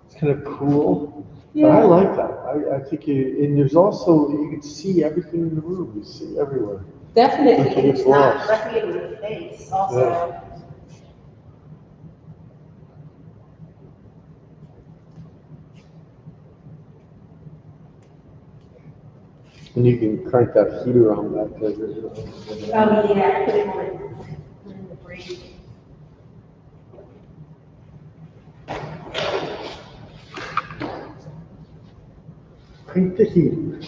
It's kind of cool. But I like that. I think and there's also, you can see everything in the room. You see everywhere. Definitely, Nothing and gets it's not lost. directly in your face also. Yeah. And you can crank that heater on back there. Yeah, put it on the break. Crank the heater.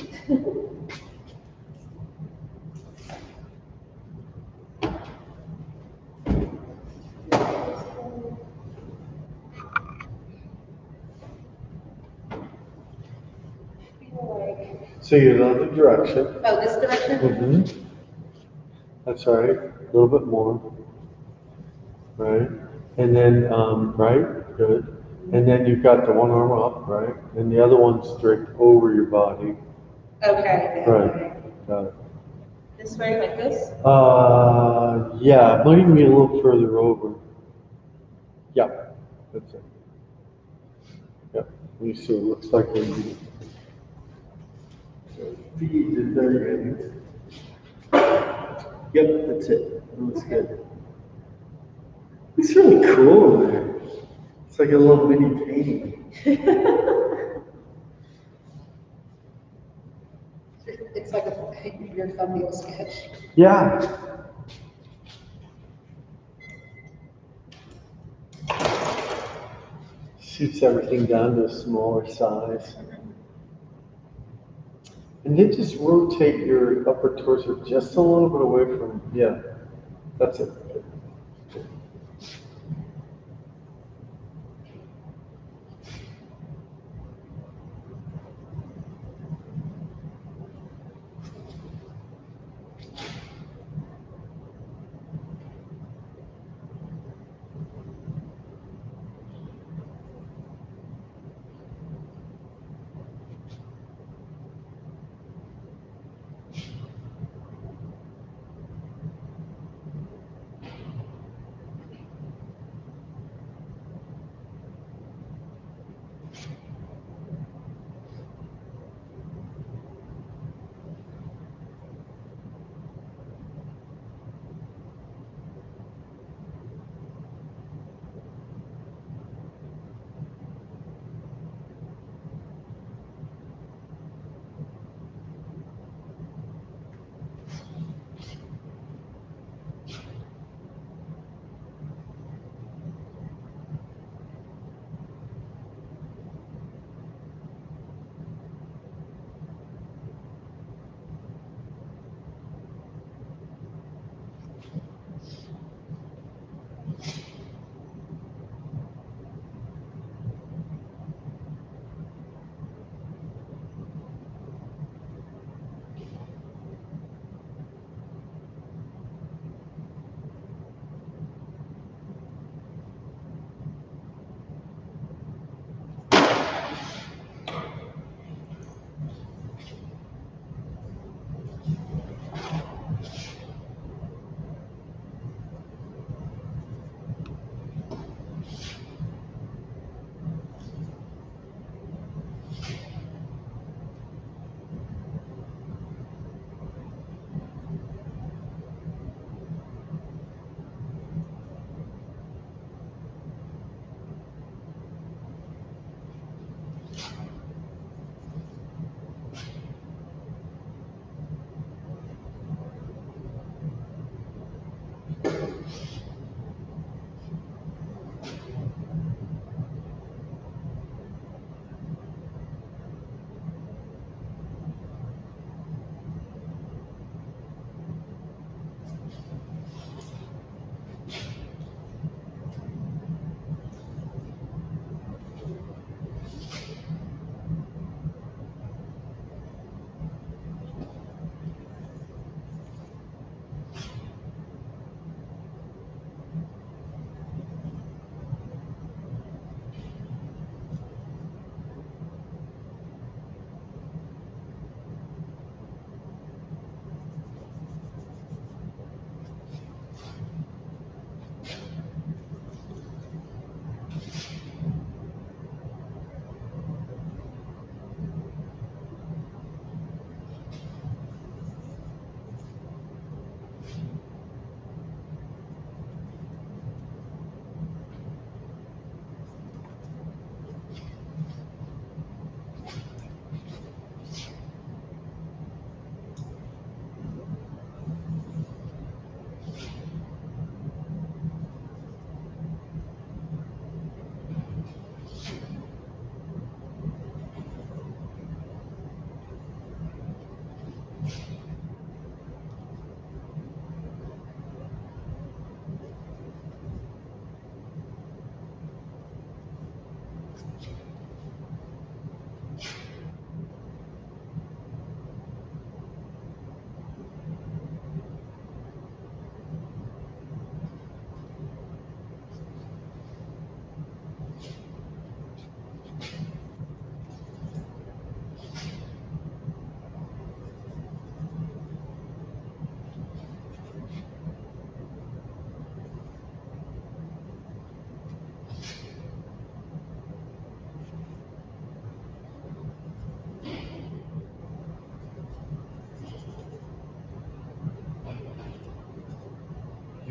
So you know the direction. Oh, this direction? Mm-hmm. That's right. A little bit more. Right. And then, right. Good. And then you've got the one arm up, right? And the other one straight over your body. Okay. that Right. way. Got it. This way, like this? Yeah, might even be a little further over. Yeah, that's it. Yep. You see, it looks like when you feed it there. Yep, that's it. That looks good. It's really cool in there. It's like a little mini painting. It's like your thumbnail sketch. Yeah. Shoots everything down to a smaller size. And then just rotate your upper torso just a little bit away from, yeah, that's it.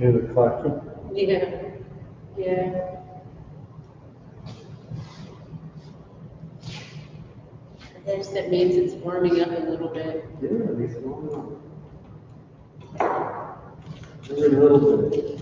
hear the clacking? Yeah, yeah. I guess that means it's warming up a little bit. Yeah, it's going on. Every little bit.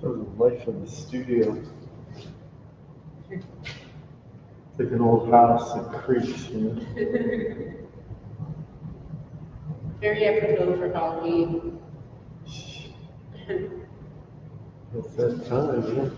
Sort of life of the studio. It's like an old house that creaks, you know? Very apropos for Halloween. It's that time, yeah.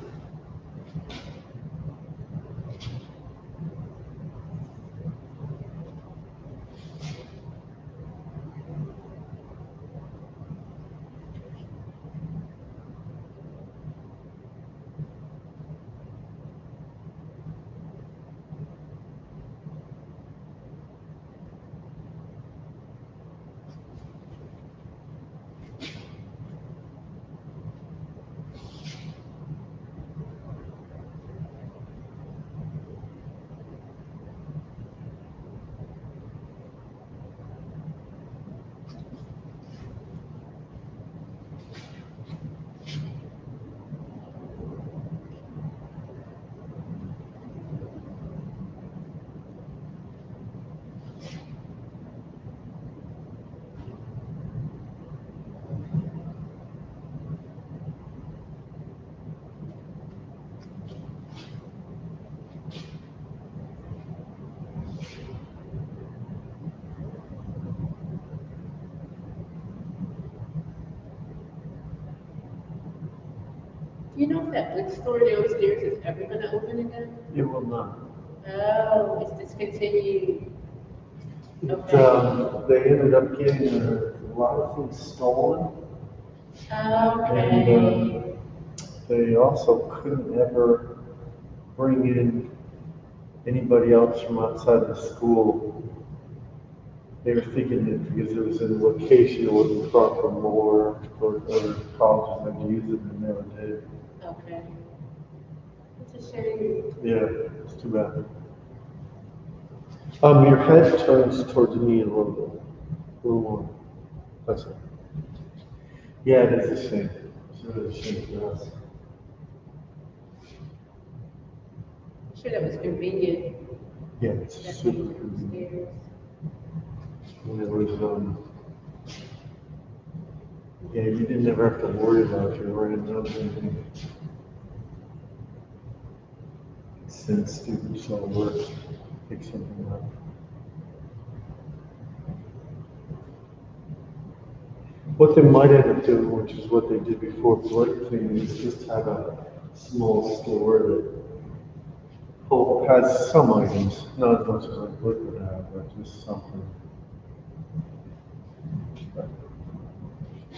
Do you know if that bookstore downstairs is ever gonna open again? It will not. Oh, it's discontinued. It, Okay. they ended up getting a lot of things stolen, and Okay. they also couldn't ever bring in anybody else from outside the school. They were thinking that because it was in a location it wasn't far from more or other colleges that could use it and never did. Okay. It's a shame. Yeah, it's too bad. Your head turns towards me a little bit. A little more. That's it. Yeah, it is a shame. It's really a shame for us. I'm sure that was convenient. Yeah, it's That super being convenient. upstairs. And it was, yeah, you didn't ever have to worry about if you ran out of anything. Send students all work, pick something up. What they might end up doing, which is what they did before blood cleaning, is just have a small store that has some items, not as much as I would have, but just something.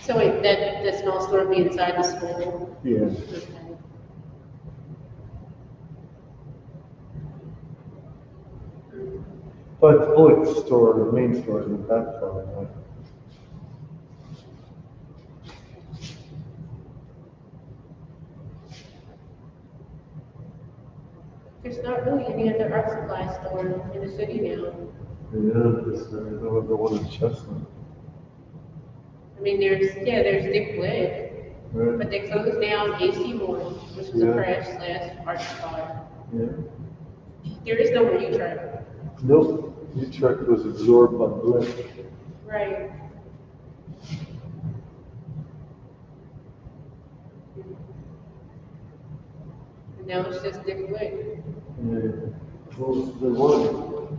So wait, that small store be inside the school? Yeah. Okay. But the Bullock store, the main store isn't that far away. There's not really any other art supply store in the city now. Yeah, there's no other one in Chestnut. I mean, there's Dick Blick, Right? but they closed down AC Moore, which was a Yeah. crash slash art supply. Yeah. There is no more U-Track. Nope. Utrecht was absorbed by Blick. Right. And now it's just Dick Blick. Yeah. Close the one.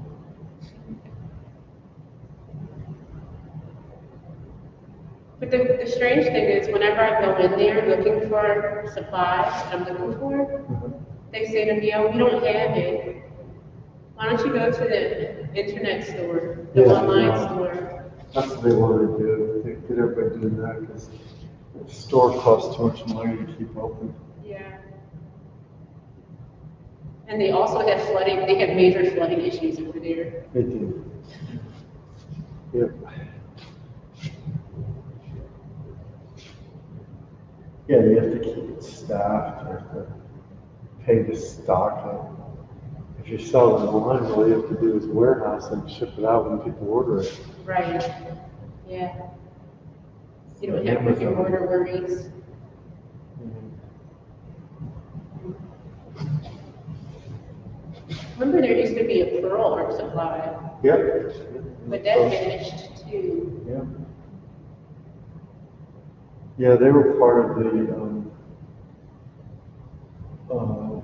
But the strange thing is, whenever I go in there looking for supplies that I'm looking for, they say to me, "Oh, we don't have it. Why don't you go to the internet store, the Yeah, online yeah. store?" That's what they want to do. They get everybody doing that because the store costs too much money to keep open. Yeah. And they also have flooding. They have major flooding issues over there. They do. Yep. Yeah, you have to keep it staffed. You have to pay to stock it. If you're selling online, all you have to do is warehouse and ship it out when people order it. Right. Yeah. You don't have brick and mortar worries. Remember, there used to be a Pearl art supply, Yep. but that vanished too. Yeah. Yeah, they were part of the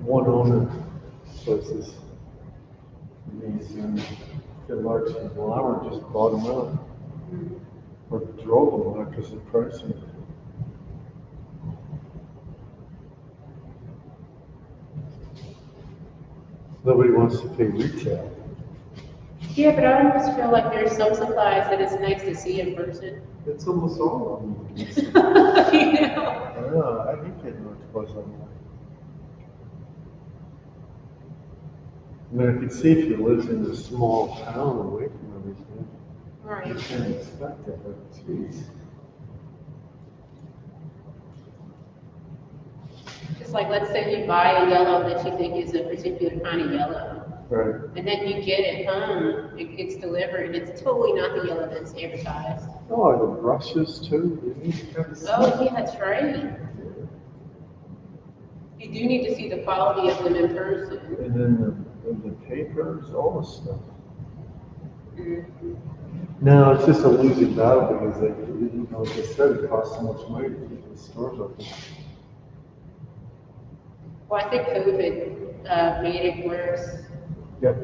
one owner places. These the large conglomerate just bought them out or drove them out because of pricing. Nobody wants to pay retail. Yeah, but I almost feel like there's some supplies that it's nice to see in person. It's almost all of them. You know? Yeah, I hate getting much buzz online. I mean, I could see if you lived in a small town away from everything, you Right. can't expect it, but geez. Just like, let's say you buy a yellow that you think is a particular kind of yellow, Right. and then you get it home, it gets delivered, and it's totally not the yellow that's advertised. Oh, the brushes too. You need to kind of see. Oh, yeah, that's right. You do need to see the quality of them in person. And then the papers, all the stuff. No, it's just a losing battle because, like, you know, like I said, it costs so much money to keep the stores open. Well, I think COVID made it worse. Yep.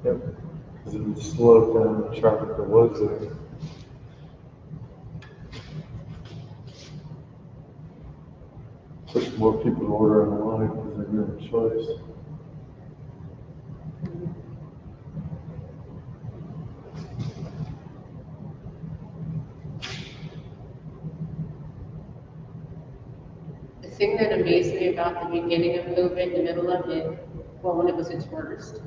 Yep. Because it slowed down the traffic that was there. Pushed more people to order online because they didn't have a choice. The thing that amazed me about the beginning of COVID, the middle of it, well, when it was its worst,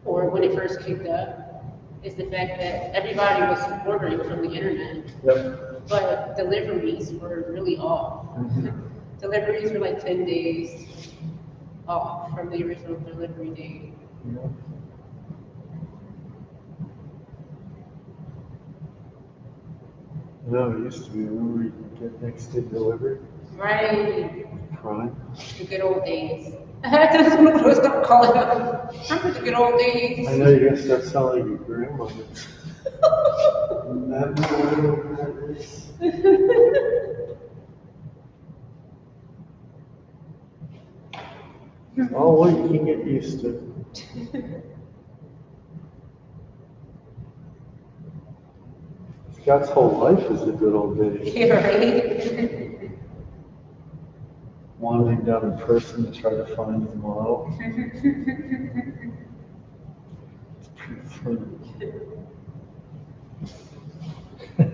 or when it first kicked up, is the fact that everybody was ordering from the internet, Yep. but deliveries were really off. Deliveries were like 10 days off from the original delivery date. Yeah. No, it used to be, remember you could get next day delivery? Right, Prime. the good old days. That's what I'm supposed to call it. Remember the good old days? I know you're gonna start sounding like your grandmother. Remember when this? Oh, well, you can get used to it. Scott's whole life is the good old days. Yeah, right? Wandering down in person to try to find his model. It's pretty funny.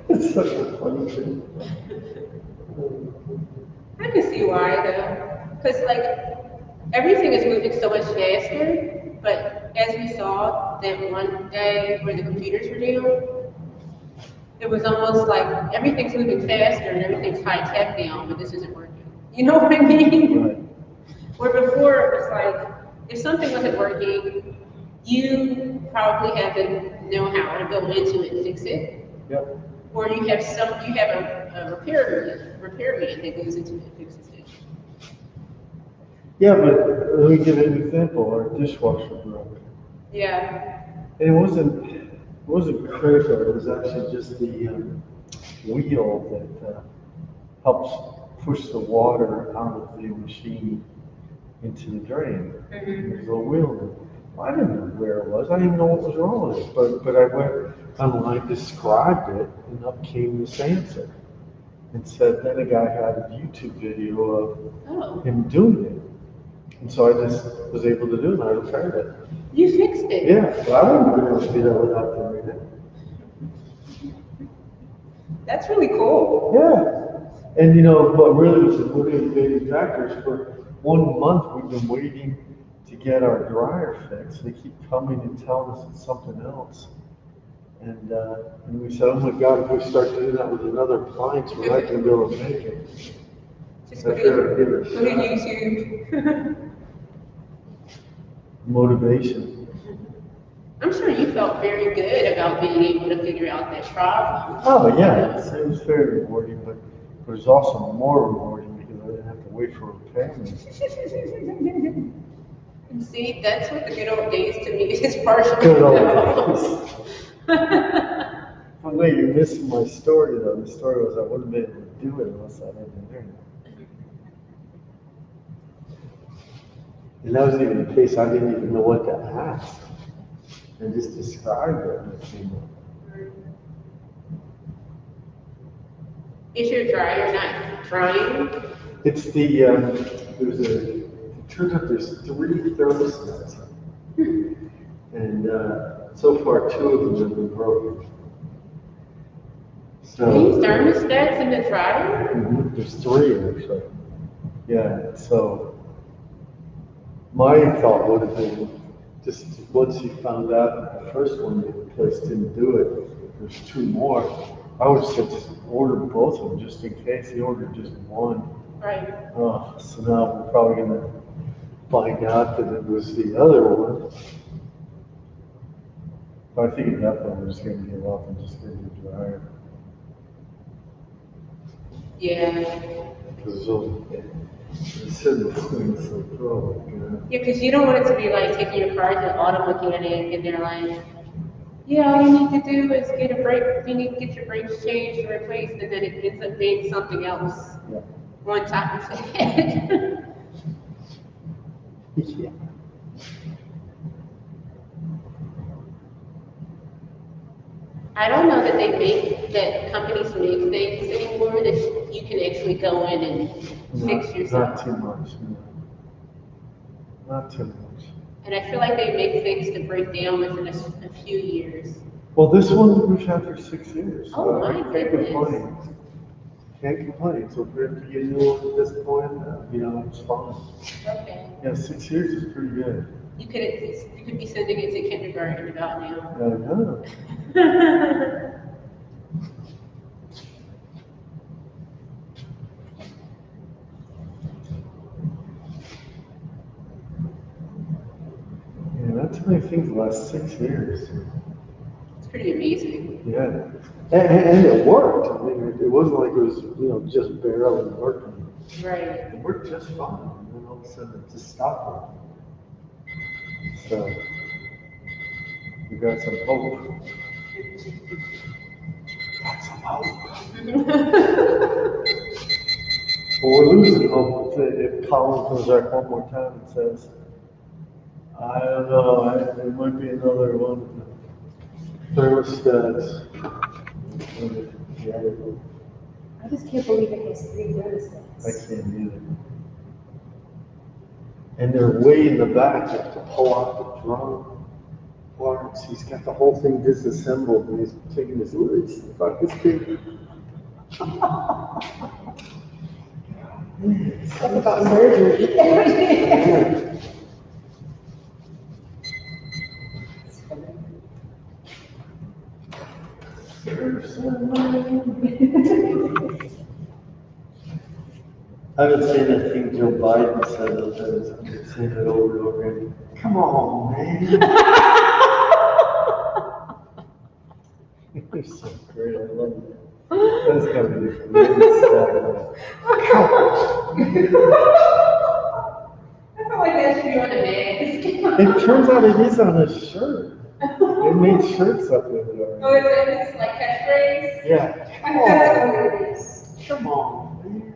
It's such a funny thing. I can see why though, because like everything is moving so much faster, but as we saw that one day where the computers were down, it was almost like everything's moving faster and everything's high tech now, but this isn't working. You know what I mean? Right. Where before it was like, if something wasn't working, you probably have the know-how to go into it and fix it. Yep. Or you have a repairman that goes into it and fixes it. Yeah, but let me give you an example. Our dishwasher broke. Yeah. And it wasn't critical, it was actually just the wheel that helps push the water out of the machine into the drain. There's a wheel there. I didn't know where it was, I didn't even know what was wrong with it, but I went online, described it, and up came this answer. And said, then a guy had a YouTube video of Oh, him doing it. And so I just was able to do it, and I repaired it. you fixed it. Yeah, well, I wouldn't be able to do that without doing it. That's really cool. Yeah. And you know, what really was the motivating factors for 1 month we've been waiting to get our dryer fixed. They keep coming and telling us it's something else. And we said, oh my God, if we start doing that with another appliance, we're not going to be able to make it. Just So go I figured I'd to, give go it to a shot. YouTube. Motivation. I'm sure you felt very good about being able to figure out that problem. Oh yeah, it was very rewarding, but it was also more rewarding because I didn't have to wait for repairmen. See, that's what the good old days to me is partially Good old about. But wait, you're missing my story though. The story was I wouldn't be able to do it unless I had an internet. And that wasn't even the case. I didn't even know what to ask. And just described it and it came up. Is your dryer not drying? It's it turns out there's 3 thermostats. And so far 2 of them have been broken. So, These thermostats in the dryer? There's 3 actually. Yeah, so my thought would have been just once you found out the first one the place didn't do it, there's 2 more. I would have said just order both of them just in case. He ordered just one. Right. Oh, so now we're probably gonna find out that it was the other one. But I think at that point we're just gonna give up and just get a new dryer. Yeah. Because it's certain things like, oh, you know. Yeah, because you don't want it to be like taking your car to the auto mechanic and they're like, yeah, all you need to do is get a brake, you need to get your brakes changed and replaced, and then it ends up being something else Yeah. on top of it. Yeah. I don't know that companies make things anymore that you can actually go in and fix yourself. Not too much. No. Not too much. And I feel like they make things to break down within a few years. Well, this one we've had for 6 years. Oh, so my I can't goodness. complain. Can't complain. So if we have to get a new one at this point, you know, it's fine. Okay. Yeah, 6 years is pretty good. You could be sending it to kindergarten about now. I know. Yeah, not too many things last 6 years. It's pretty amazing. Yeah. And it worked. I mean, it wasn't like it was, you know, just barely working. Right. It worked just fine. And then all of a sudden it just stopped working. So, we got some hope. Got some hope. But we're losing hope if Colin comes back one more time and says, I don't know, there might be another one of the thermostats. Yeah, I just can't believe it has 3 I thermostats. can't either. And they're way in the back, you have to pull out the drum parts. He's got the whole thing disassembled and he's taking his lyrics. Fuck this kid. Talk about surgery. I've been saying that thing Joe Biden said those days. I've been saying it over and over again. Come on, man. You're so great. I love it. That's gotta be the greatest stuff. I feel like that should be on the mask. It turns out it is on his shirt. They made shirts up with it Oh, already. is it like catchphrase? Yeah. I think that's what it is. Come on, man.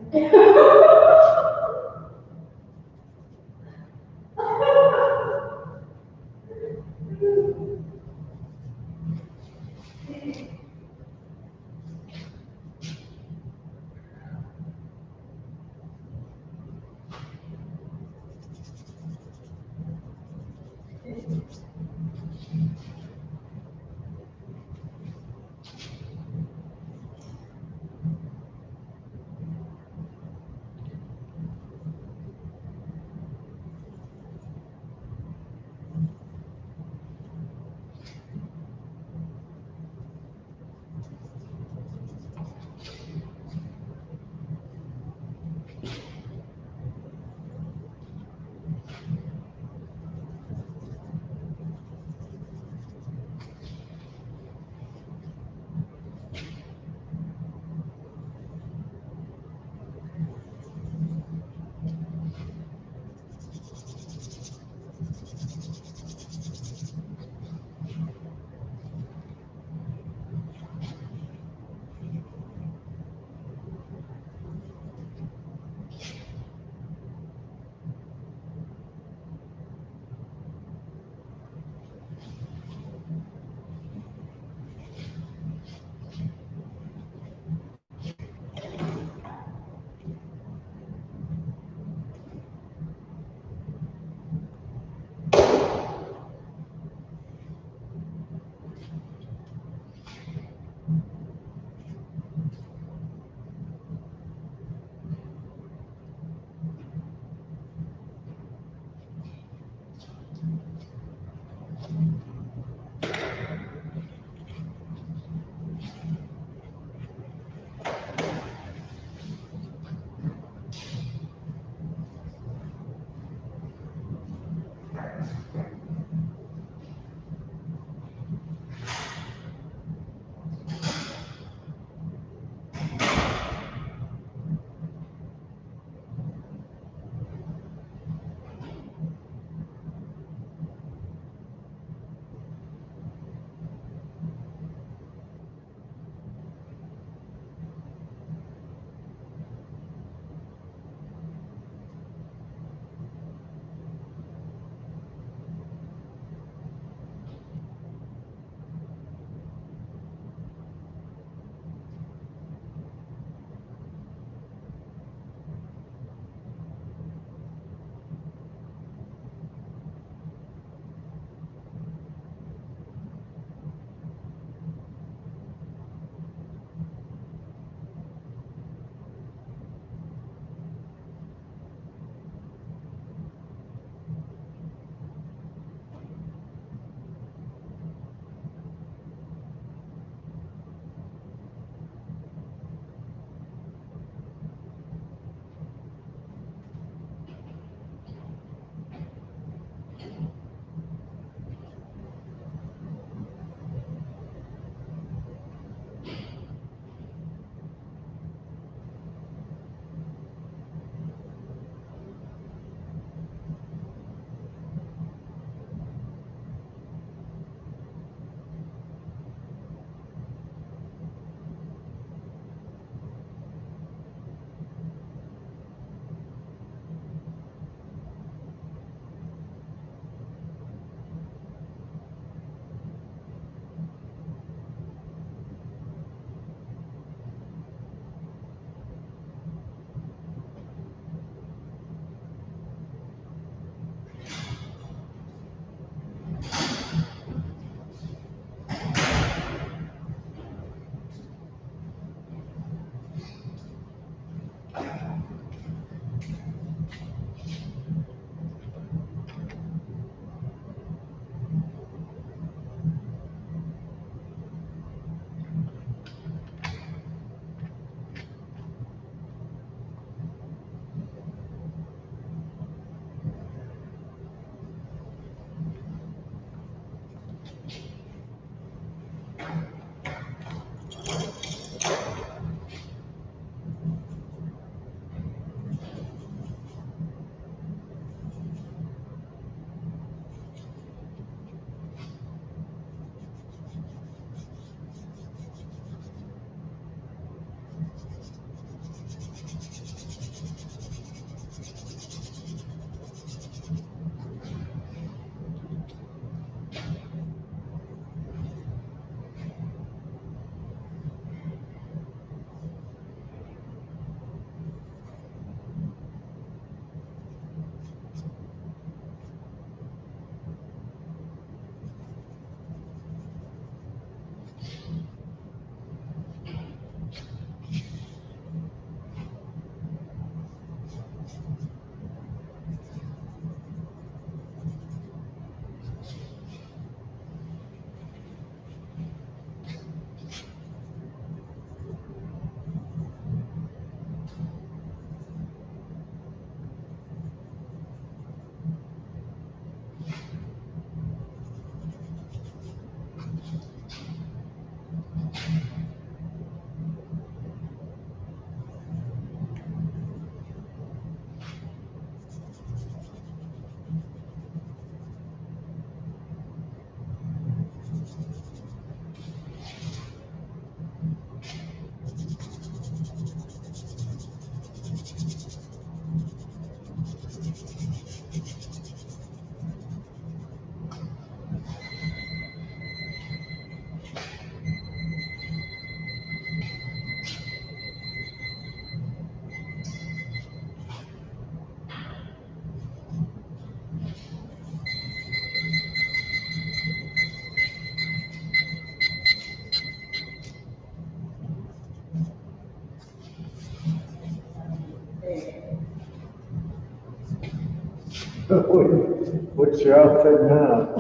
What's your outfit now?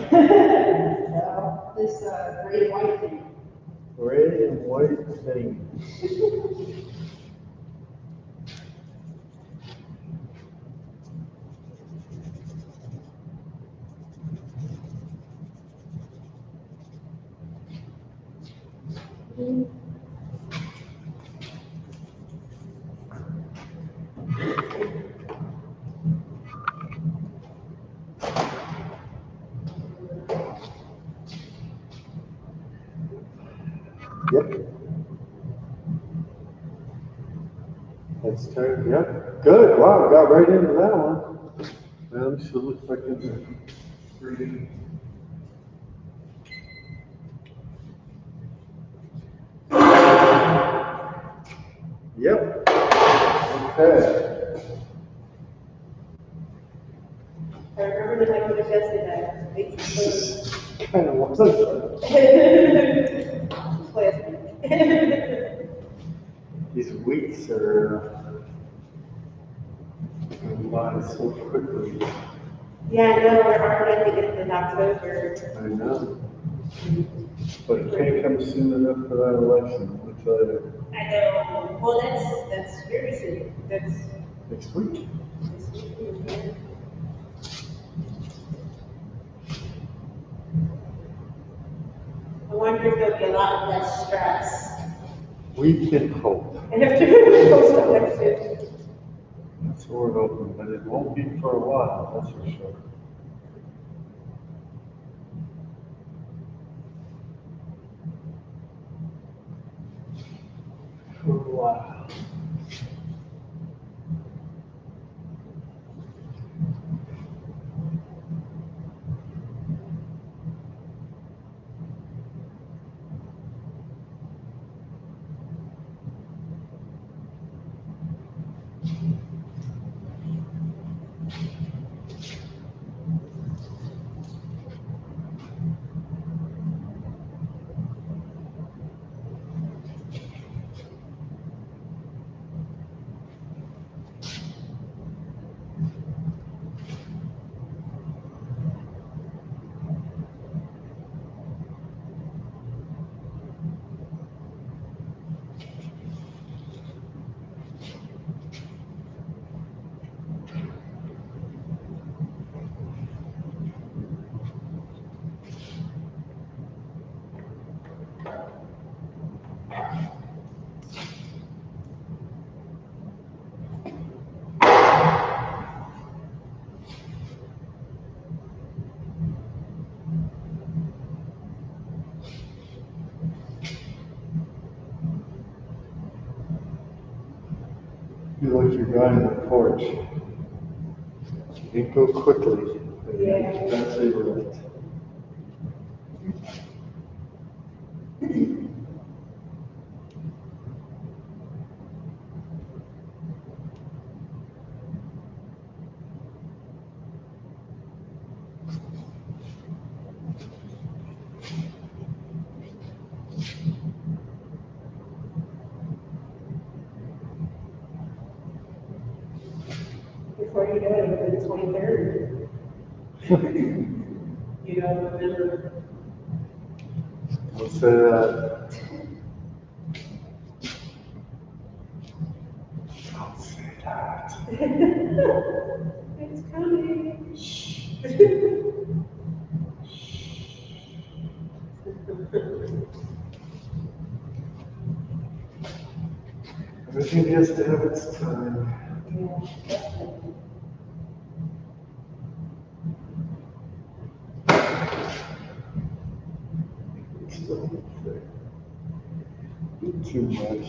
This, gray white thing. Red and white thing. Yep. That's turned, yep. Good, wow, got right into that one. Well, she looks like it's pretty. Yep. Okay. I remember the night we was yesterday. Basically. Kind of was. Plastic. These weeks are going by so quickly. Yeah, I know, we're already getting to October. I know. But it can't come soon enough for that election. I'll tell you. I know, well, that's very soon, that's. Next week. I wonder if there'll be a lot less stress. We can hope. And after the post-election. That's what we're hoping, but it won't be for a while, that's for sure. For a while. You like your guy on the porch. You go quickly. Yeah. That's it. Before you know it, it'll be the 23rd. You know, remember. I'll say that. I'll say that. It's coming. Everything has to have its time. Still too much.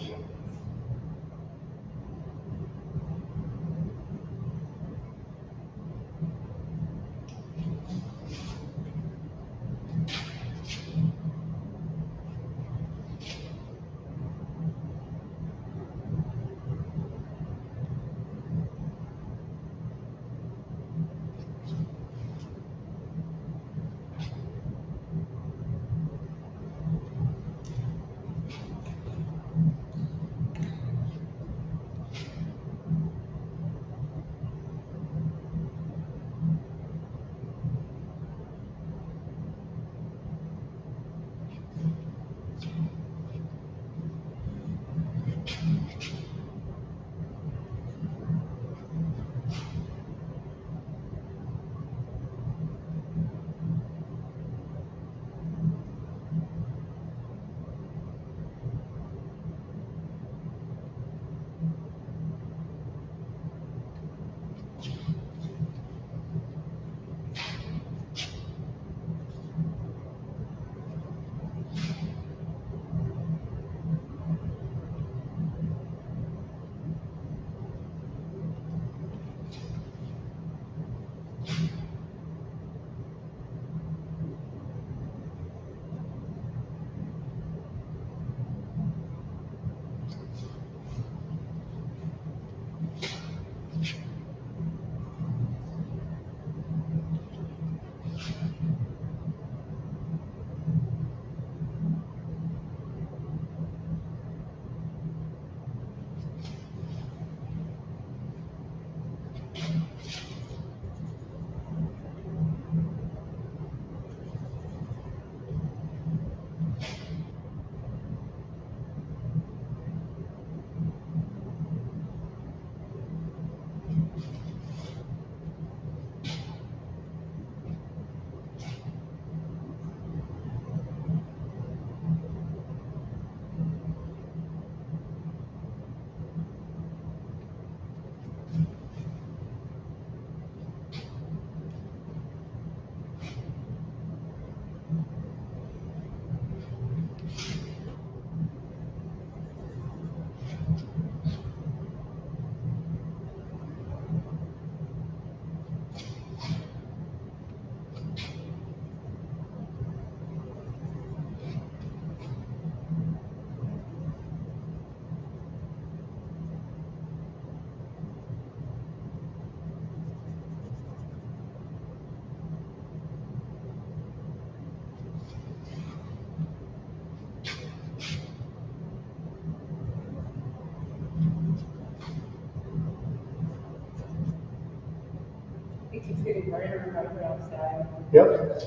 wearing right outside. Yep.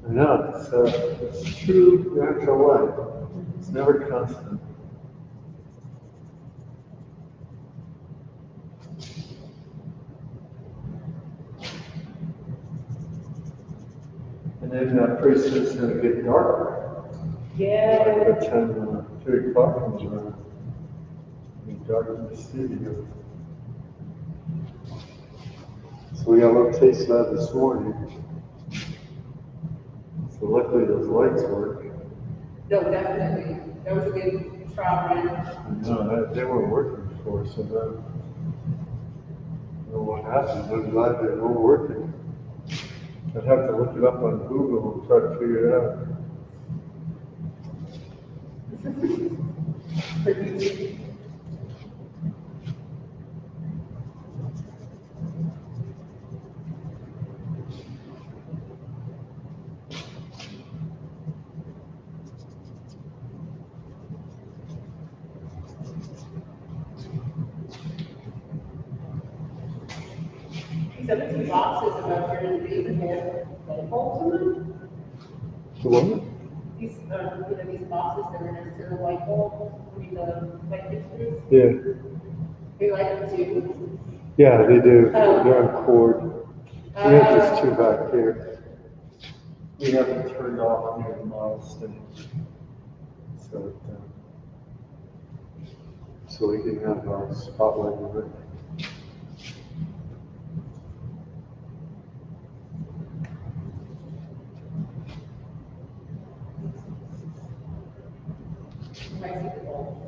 I know, it's true natural light. It's never constant. And then pretty soon it's gonna get darker. Yeah. By the time 3 o'clock comes around, it'll be dark in the studio. So we got a little taste of that this morning. So luckily those lights work. No, definitely. That was a good trial run. No, they weren't working before, so then, I don't know what happened. I'm glad they were working. I'd have to look it up on Google and try to figure it out. These other two boxes about your baby have light bulbs in them. The what? These, these boxes that are next to the light bulb, the light fixtures. Yeah, They like them too. yeah, they do. Oh. They're on cord. We have just two back here. We have them turned off near the milestone. So we can have our spotlight on it. You might see the bulbs.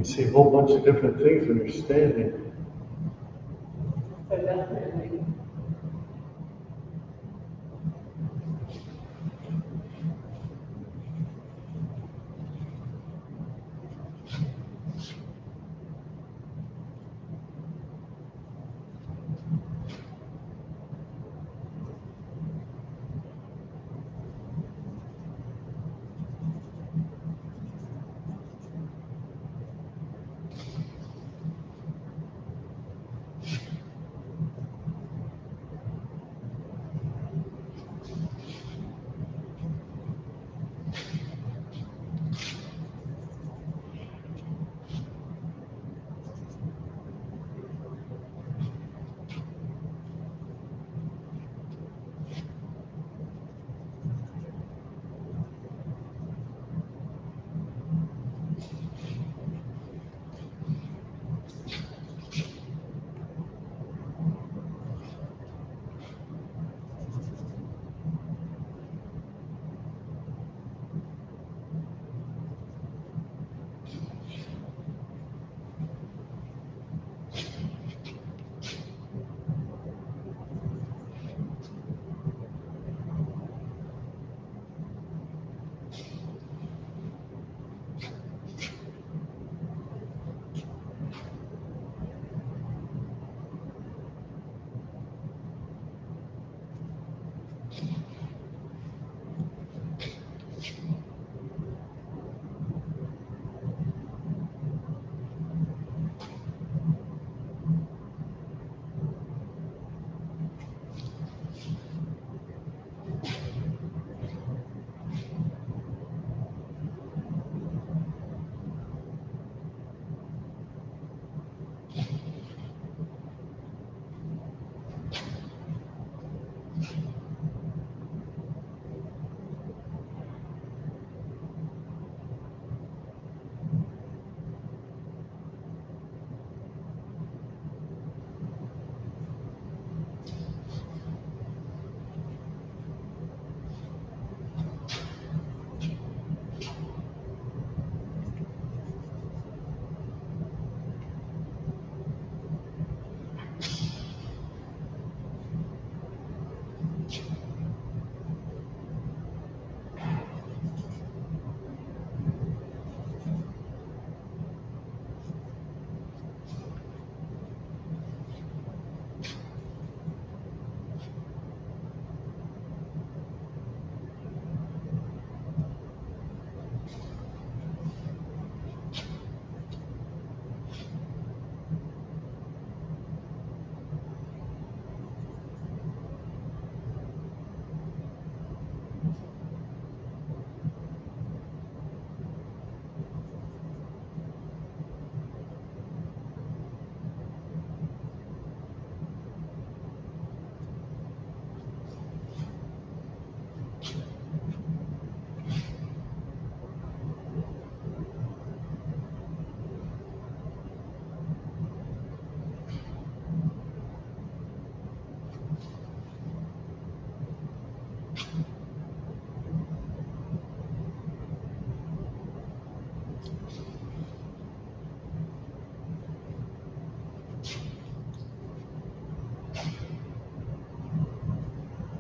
see a whole bunch of different things when you're standing. So definitely.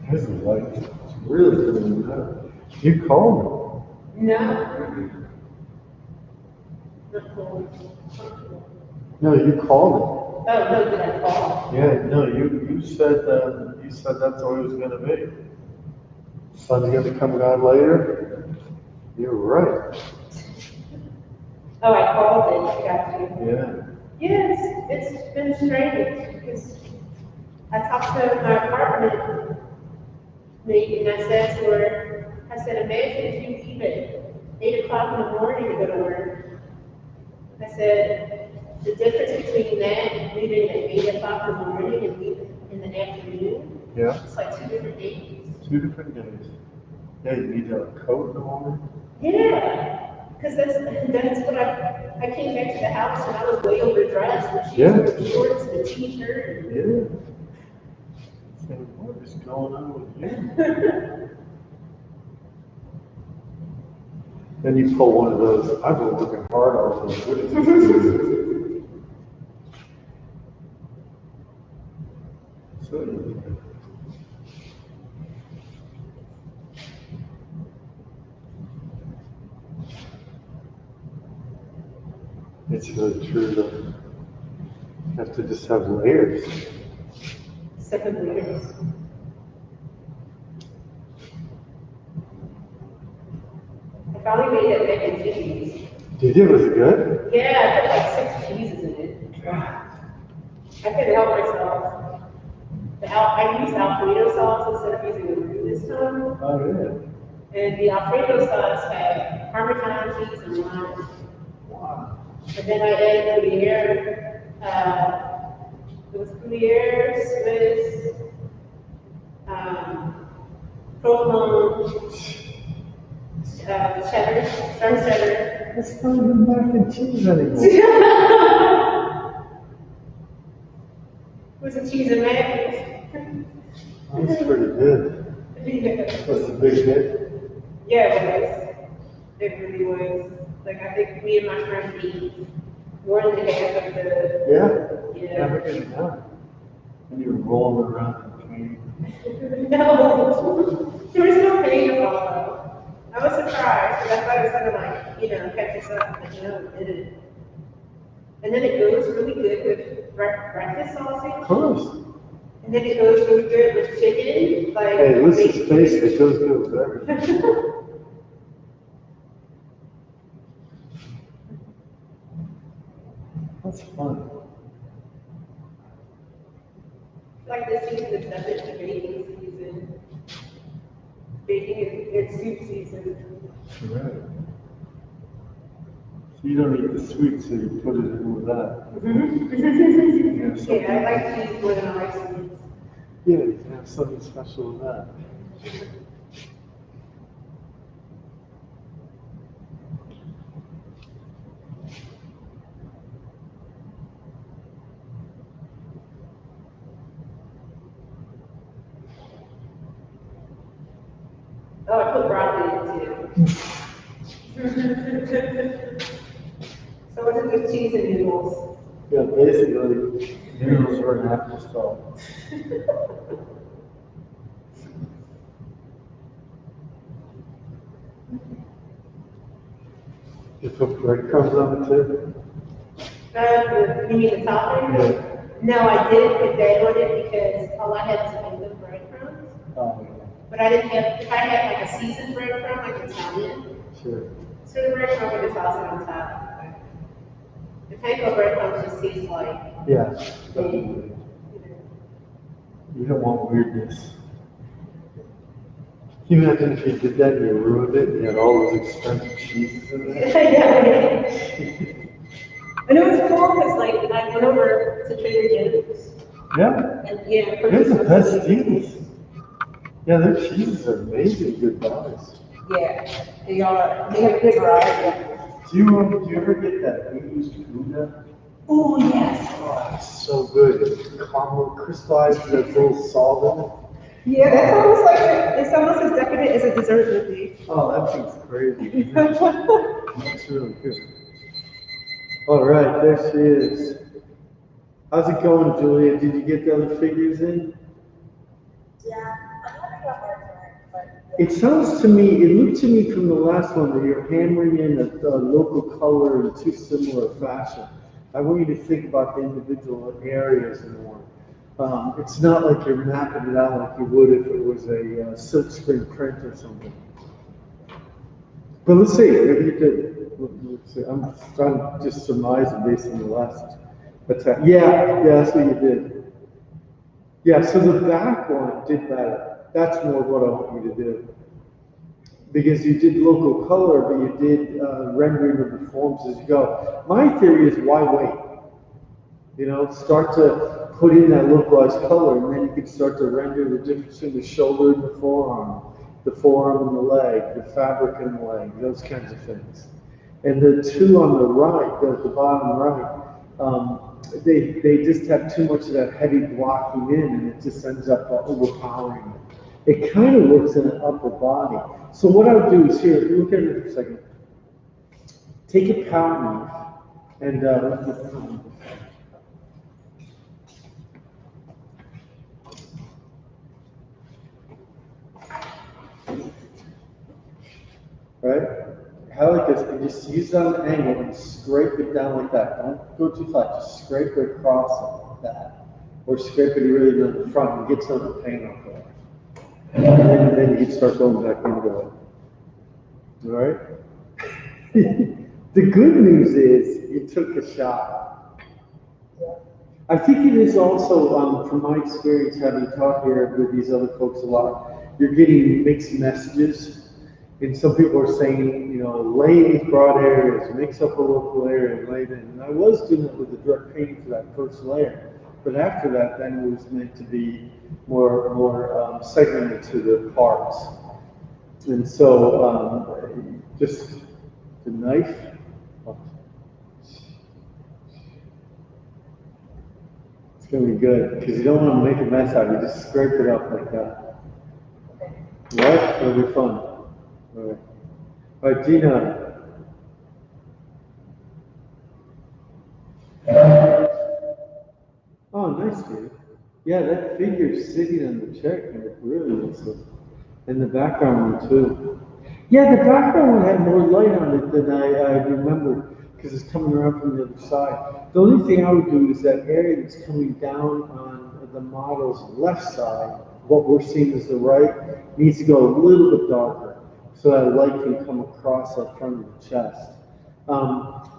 His light is really doing that. You called No. me. No, you called Oh, no, did I call? me. Yeah, no, you said that's what it was gonna be. Sun's gonna come down later. You're right. Oh, I called it, got you. Yeah. Yes, it's been strange, because I talked to my apartment mate, and I said to her, I said, imagine if you leave at 8 o'clock in the morning to go to work. I said, the difference between that and leaving at 8 o'clock in the morning and leaving in the afternoon, Yeah. it's like 2 different days. 2 different days. Yeah, you need a coat in the morning. Yeah, because that's what I came back to the house and I was way overdressed, and she Yeah. was in shorts and a t-shirt. Yeah. Saying, what is going on with you? Then you pull one of those, I've been working hard all day. What is this? So, it's really true though. You have to just have layers. Second layers. I finally made that mac and cheese. Did you? Was it good? Yeah, I put like 6 cheeses in it. I couldn't help myself. I used Alfredo sauce instead of using the roux this time. Oh, yeah. And the Alfredo sauce had Parmesan cheese and lime. Wow. And then I added Gruyere. It was Gruyere, Swiss, provolone, cheddar, sharp cheddar. That's not even mac and cheese anymore. Was it cheese and mac? That's pretty good. Was it a big hit? Yeah, it was. It really was. Like, I think me and my friend ate more than half of the. Yeah? Yeah. Never get it done. And you're rolling around in pain. No, there was no pain involved though. I was surprised because I thought it was gonna catch us up, but no, it didn't. And then it goes really good with breakfast sausage. Of course. And then it goes really good with chicken, like. Hey, let's just face it, it goes good with everything. That's fun. Like this season is definitely baking season. Baking is soup season. Right. So you don't eat the sweet, so you put it in with that. Yeah, I like cheese more than I like sweets. Yeah, you can have something special with that. Oh, I put broccoli in it too. So what is with cheese and noodles? Yeah, basically, noodles are an afterthought. You put breadcrumbs on it too? You mean the topping? Yeah. No, I didn't put that on it because all I had was the breadcrumbs. Oh, But I didn't have, if I had like a seasoned breadcrumb, like Italian, yeah, sure. so the breadcrumb would toss it on top. The panko breadcrumbs just taste like, Yeah, definitely. You don't want weirdness. Can you imagine if you did that and you ruined it and you had all those expensive cheeses in there? yeah. And it was cool because like I went over to Trader Joe's Yeah, and yeah, they're the purchased best some deals. Yeah, their cheeses are amazing good buys. Yeah, they are. They have a good variety. Do you ever get that aged Gouda? Oh yes. Oh, it's so good. It's caramel crystallized with that little salt in it. Yeah, that's almost like it's almost as decadent as a dessert would be. Oh, that seems crazy. That's really good. All right, there she is. How's it going, Julia? Did you get the other figures in? Yeah, I'm having a hard time, but. It sounds to me, it looked to me from the last one that you're hammering in a local color in too similar fashion. I want you to think about the individual areas more. It's not like you're mapping it out like you would if it was a silk screen print or something. But let's see, maybe you did. Let's see. I'm just surmising based on the last attack. Yeah, that's what you did. Yeah, so the back one did better. That's more what I want you to do. Because you did local color, but you did rendering of the forms as you go. My theory is why wait? You know, start to put in that localized color, and then you can start to render the difference between the shoulder and the forearm and the leg, the fabric and the leg, those kinds of things. And the two on the right, the bottom right, they just have too much of that heavy blocking in, and it just ends up overpowering it. It kind of works in an upper body. So what I would do is here, look at it for a second. take a cotton knife and right? How like this, and just use it on an angle and scrape it down like that. Don't go too flat, just scrape it across it like that. Or scrape it really in the front and get some of the paint off of it. And then you can start going back into it. All right? The good news is you took a shot. I think it is also, from my experience having talked here with these other folks a lot, you're getting mixed messages. And some people are saying, you know, lay these broad areas, mix up a local area and lay it in. And I was doing it with the direct painting for that first layer. But after that, then it was meant to be more segmented to the parts. And so just the knife. It's going to be good because you don't want to make a mess out of it. You just scrape it up like that. Right? It'll be fun. All right, Gina. Oh, nice, dude. Yeah, that figure's sitting on the chair kind of really looks good. And the background one too. Yeah, the background one had more light on it than I remembered because it's coming around from the other side. The only thing I would do is that area that's coming down on the model's left side, what we're seeing is the right, needs to go a little bit darker so that light can come across that front of the chest.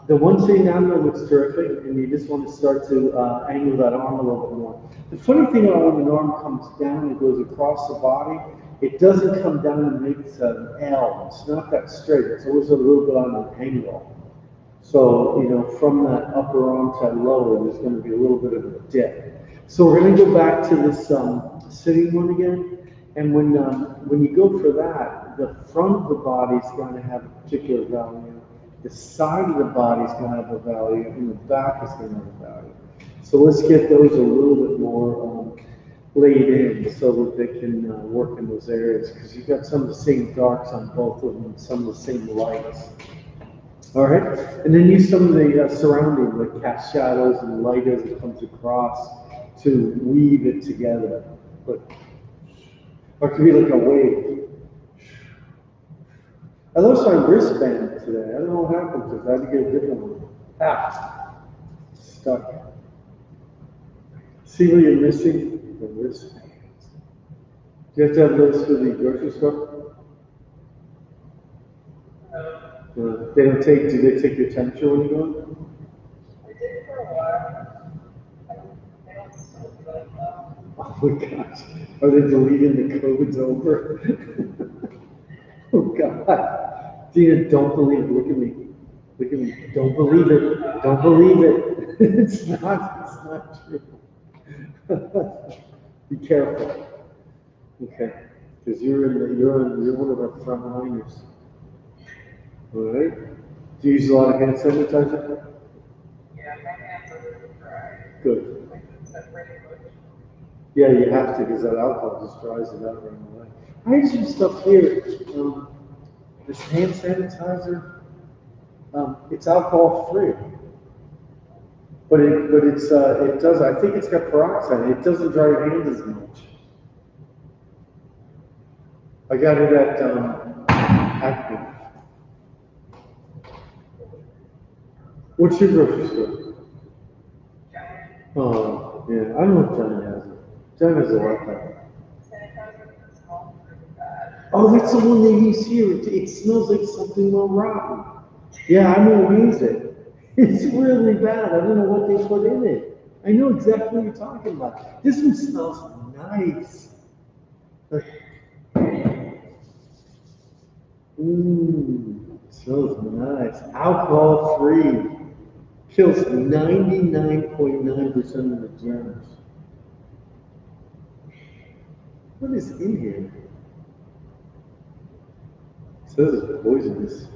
The one sitting down there looks terrific, and you just want to start to angle that arm a little bit more. The funny thing about when an arm comes down and goes across the body, it doesn't come down and makes an L. It's not that straight. It's always a little bit on an angle. So, you know, from that upper arm to that lower, there's going to be a little bit of a dip. So we're going to go back to this sitting one again. And when you go for that, the front of the body is going to have a particular value. The side of the body is going to have a value, and the back is going to have a value. So let's get those a little bit more laid in so that they can work in those areas, because you've got some of the same darks on both of them, some of the same lights. All right, and then use some of the surrounding, like cast shadows and light as it comes across to weave it together. But, or it could be like a wave. I lost my wristband today. I don't know what happened to it. I had to get a different one. Stuck. See what you're missing? The wristbands. Do you have to have those for the grocery store? They don't take. Do they take your temperature when you go? I did for a while. They don't still do it though. Oh my gosh. Are they deleting the codes over? Oh God. Dina, don't believe it. Look at me. Look at me. Don't believe it. Don't believe it. It's not true. Be careful. Okay. Because you're one of our front liners. All right. Do you use a lot of hand sanitizer? Yeah, my hands are really dry. Good. Like it's separating much. Yeah, you have to, because that alcohol just dries it out right away. I have some stuff here. This hand sanitizer, it's alcohol free, but it does. I think it's got peroxide. It doesn't dry your hands as much. I got it at Acme. What's your grocery store? Oh, yeah, I don't know if Johnny has it. Johnny has a lot of time. Sanitizer is small really bad. Oh, that's the one they use here. It smells like something more rotten. Yeah, I know we use it. It's really bad. I don't know what they put in it. I know exactly what you're talking about. This one smells nice. Smells nice. Alcohol free. Kills 99.9% of the germs. What is in here? It says it's poisonous.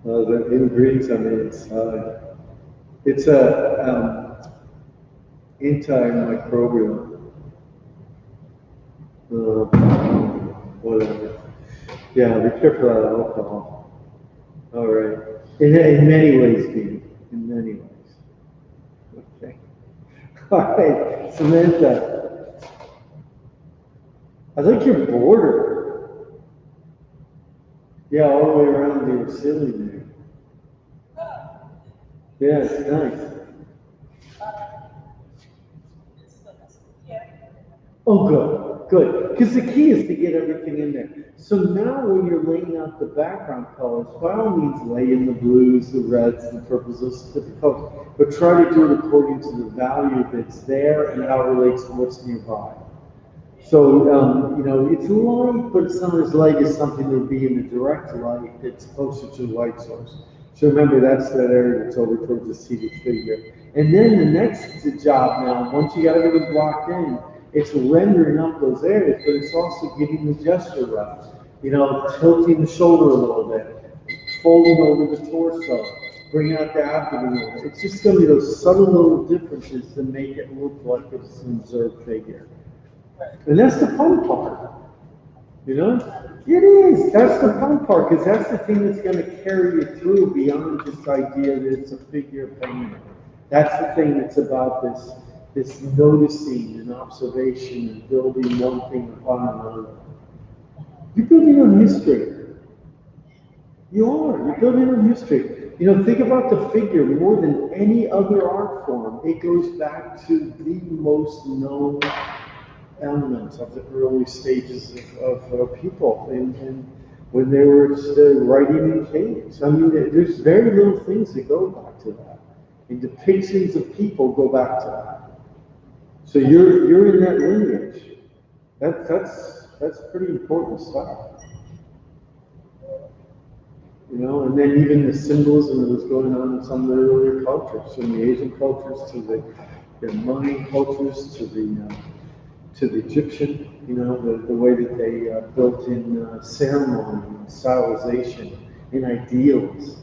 The ingredients on the inside. It's a antimicrobial. Whatever. Yeah, be careful of alcohol. All right. In many ways, Dee. In many ways. Okay. All right, Samantha. I like your border. Yeah, all the way around your ceiling there. Yeah, it's nice. Oh, good, good. Because the key is to get everything in there. So now when you're laying out the background colors, by all means lay in the blues, the reds, the purples, those specific colors, but try to do it according to the value that's there and how it relates to what's nearby. So, it's light, but it's not as light as something that would be in the direct light that's closer to the light source. So remember, that's that area that's over towards the seated figure. And then the next job now, once you got everything blocked in, it's rendering up those areas, but it's also getting the gesture right. Tilting the shoulder a little bit, folding over the torso, bringing out the abdomen a little bit. It's just going to be those subtle little differences to make it look like it's an observed figure. And that's the fun part, It is. That's the fun part, because that's the thing that's going to carry you through beyond just the idea that it's a figure painting. That's the thing that's about this noticing and observation and building one thing upon another. You're building on history. You are. You're building on history. Think about the figure more than any other art form. It goes back to the most known elements of the early stages of people and when they were writing in caves. I mean, there's very little things that go back to that. And depictions of people go back to that. So you're in that lineage. That's pretty important stuff. And then even the symbolism that was going on in some of the earlier cultures, from the Asian cultures to the Mayan cultures to the Egyptian, the way that they built in ceremony and stylization and ideals.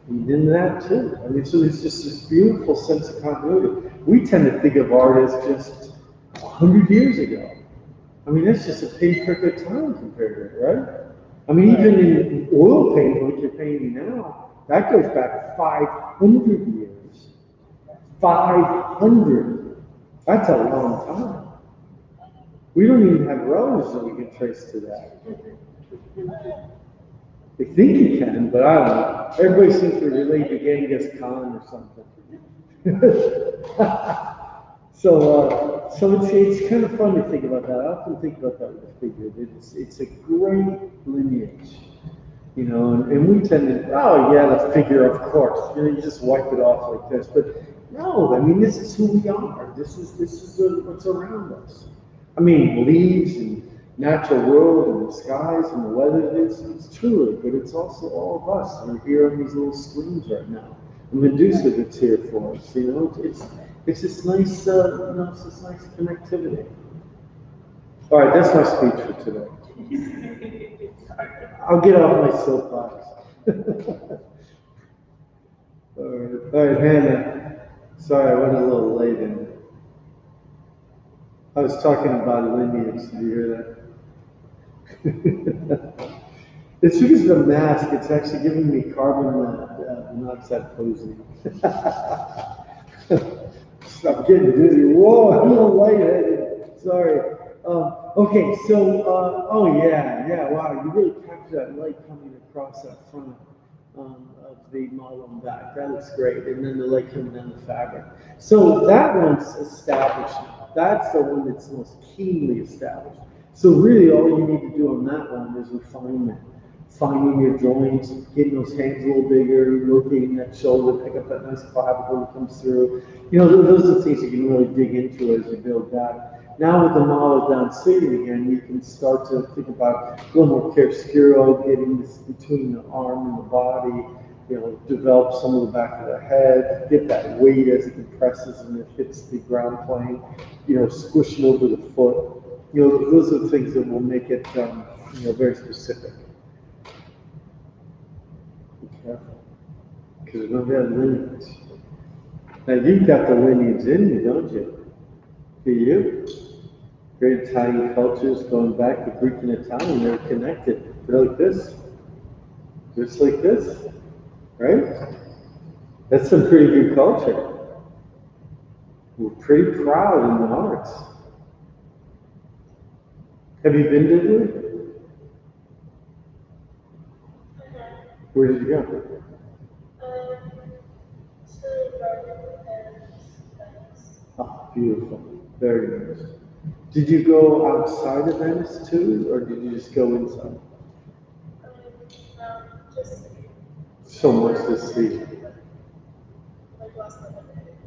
And in that too. I mean, so there's just this beautiful sense of continuity. We tend to think of art as just 100 years ago. I mean, that's just a pinprick of time compared to it, right? I mean, even in oil painting, like you're painting now, that goes back 500 years. 500. That's a long time. We don't even have roads that we can trace to that. They think you can, but I don't know. Everybody seems to relate to Genghis Khan or something. So it's kind of fun to think about that. I often think about that with a figure. It's a great lineage, and we tend to, oh yeah, the figure, of course. You just wipe it off like this. But no, I mean, this is who we are. This is what's around us. I mean, leaves and natural world and the skies and the weather, it's truly, but it's also all of us. We're here on these little screens right now. The Medusa that's here for us, it's this nice, it's this nice connectivity. All right, that's my speech for today. I'll get off my soapbox. All right, Hannah. Sorry, I went a little late in. I was talking about lineage. Did you hear that? It's because of the mask. It's actually giving me carbon monoxide poisoning. I'm getting dizzy. Whoa, I'm a little lightheaded. Sorry. Okay, so, wow, you really captured that light coming across that front of the model and back. That looks great. And then the light coming down the fabric. So that one's established now. That's the one that's most keenly established. So really all you need to do on that one is refinement. Finding your joints, getting those hands a little bigger, rotating that shoulder, pick up that nice clavicle that comes through. Those are the things you can really dig into as you build that. Now with the model down sitting again, you can start to think about a little more chiaroscuro, getting this between the arm and the body, develop some of the back of the head, get that weight as it compresses and it hits the ground plane, squishing over the foot. Those are the things that will make it, very specific. Because we don't have lineage. Now you've got the lineage in you, don't you? Do you? Great Italian cultures going back to Greek and Italian, they're connected. They're like this. just like this, right? That's some pretty good culture. We're pretty proud in the arts. Have you been to Italy? Where did you go? So Rome and Venice. Oh, beautiful. Very nice. Did you go outside of Venice too, or did you just go inside? Just So much to see. like last Monday.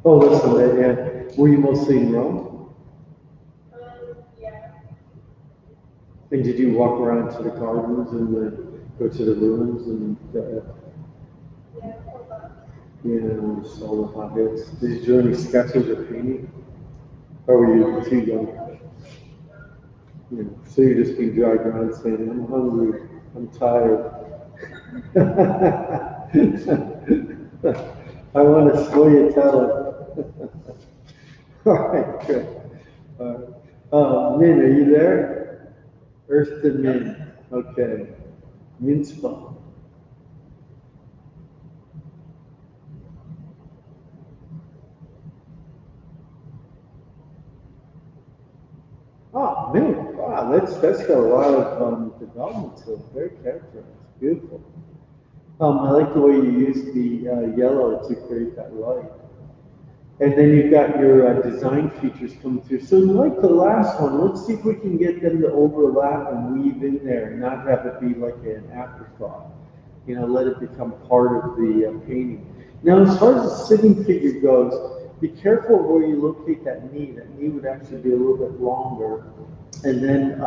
Oh, listen, yeah. Were you mostly in Rome? Yeah. And did you walk around to the gardens and go to the ruins and Yeah, all that. saw the hot hits? Did you do any sketches or painting? Or were you too young? So you're just being dragged around saying, I'm hungry, I'm tired. I want to sfogliatella. All right, good. Min, are you there? Earth to Min. Okay. Min's phone. Oh, Min. Wow, that's got a lot of development to it. Very characterized. Beautiful. I like the way you use the yellow to create that light. And then you've got your design features coming through. So like the last one, let's see if we can get them to overlap and weave in there and not have it be like an afterthought. Let it become part of the painting. Now, as far as the sitting figure goes, be careful where you locate that knee. That knee would actually be a little bit longer. And then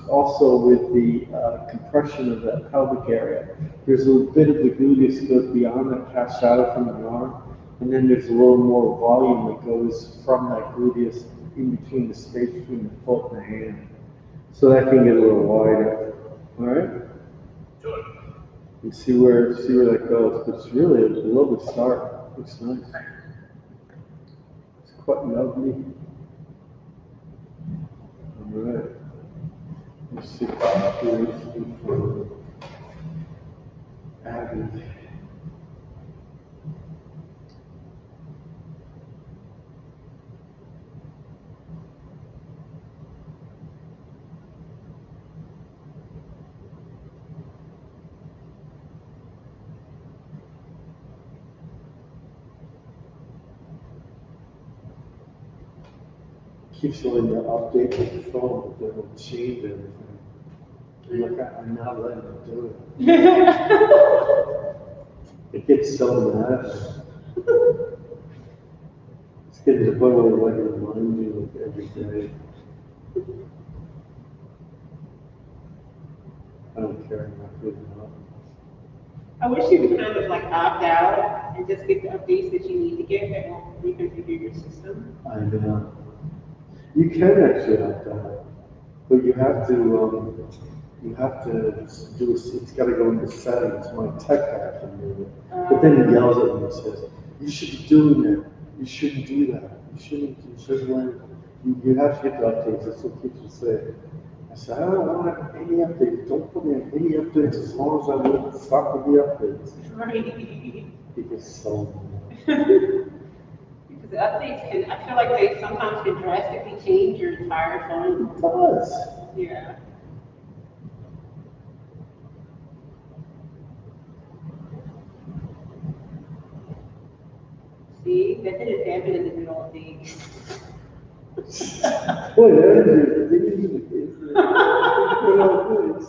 also with the compression of that pelvic area, there's a little bit of the gluteus goes beyond that cast shadow from the arm. And then there's a little more volume that goes from that gluteus in between the space between the foot and the hand. So that can get a little wider. All right? And see where that goes. But it's really a lovely start. Looks nice. It's quite lovely. All right. Let's see if I can do anything for Abby. Keeps wanting to update the phone, but then it'll change everything. I'm not letting it do it. It gets so mad. It's getting to the point where it like remind me like every day. I don't care enough for it. I wish you could kind of like opt out and just get the updates that you need to get that won't reconfigure your system. I know. You can actually opt out, but you have to do it's got to go into settings. My tech guy can do it, but then he yells at me and says, "You should be doing that. You shouldn't do that. You shouldn't learn. You have to get the updates." That's what people say. I said, "I don't want any updates. Don't put me on any updates as long as I won't fuck with the updates." Right. Because so. Because the updates can, I feel like they sometimes can drastically change your entire phone. It does. Yeah. See, that didn't happen in the good old days. Boy, that is good old days.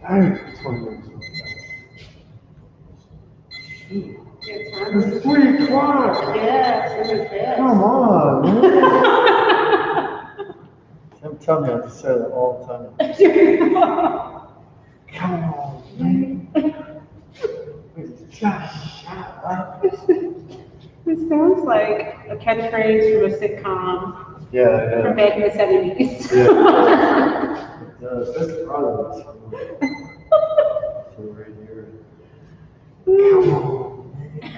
It's 20 minutes. It's fun. It's 3 o'clock. Yes, it was bad. Come on, man. I'm telling you, I have to say that all the time. Come on, man. Just shut up. It sounds like a catchphrase from a sitcom Yeah, from back in the 70s. Yeah. It does. That's part of it. So right here. Come on, man.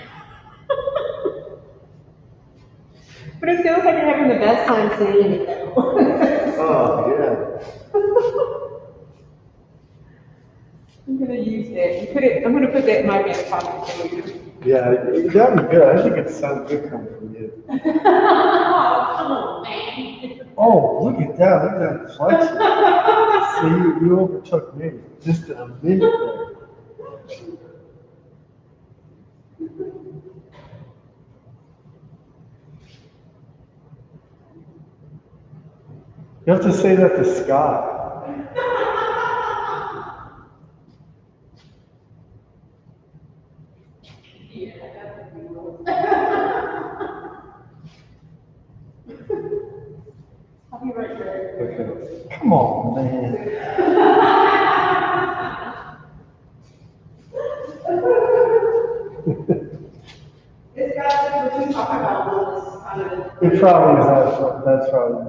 But it feels like you're having the best time saying it though. Oh, yeah. I'm gonna use that. I'm gonna put that in my back pocket for you. Yeah, that'd be good. I think it sounds good coming from you. Come on, man. Oh, look at that. Look at that flexing. See, you overtook me just in a minute there. You have to say that to Scott. I'll be right there. Okay. Come on, man. This guy, what you talking about, was kind of. It probably is. That's probably.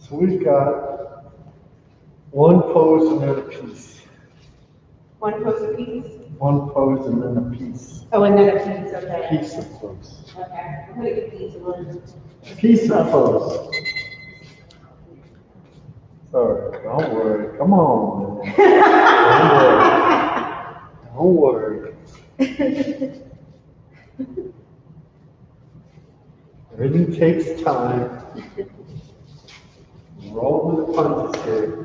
So we've got one pose and then a piece. One post a piece? One pose and then a piece. Oh, and then a piece, okay. Piece of pose. Okay, I'm gonna get these ones. Piece of pose. Sorry, don't worry. Come on, man. Don't worry. Everything takes time. Roll with the punches here.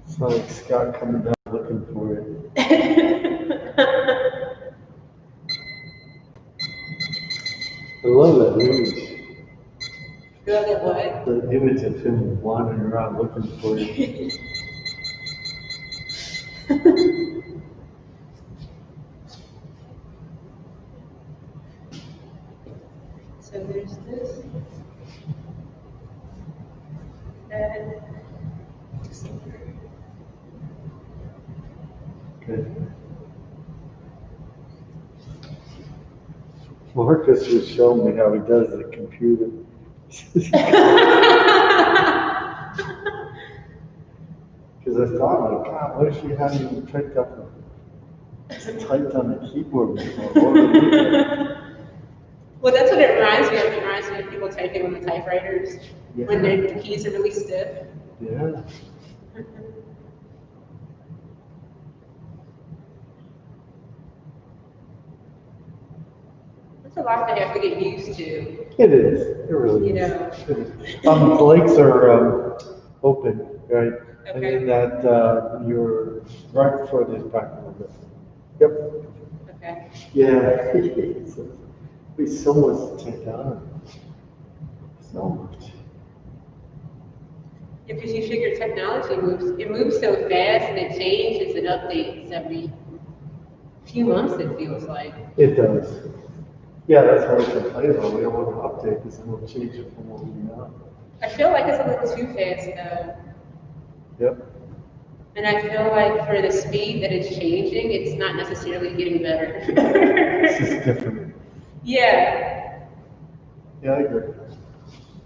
It's like Scott coming down looking for it. I love that image. You love it what? The image of him wandering around looking for you. So there's this. And Okay. Marcus was showing me how he does the computer. Because I thought, like, God, what if she hadn't even typed on the keyboard before? What would we do? well, that's what it reminds me of. It reminds me of people typing on the typewriters when Yeah. the keys are really stiff. Yeah. It's a lot to have to get used to, It is. It really you is. know. It is. The legs are open, right? And Okay. then that your right foot is back a little bit. Yep. Okay. Yeah. There's so much to take on. So much. Because you figure technology it moves so fast and it changes and updates every few months, it feels like. It does. Yeah, that's what we complain about. We don't want to update because then we'll change it from what we know. I feel like it's a little too fast though. Yep. And I feel like for the speed that it's changing, it's not necessarily getting better. This is different. Yeah. Yeah, I agree.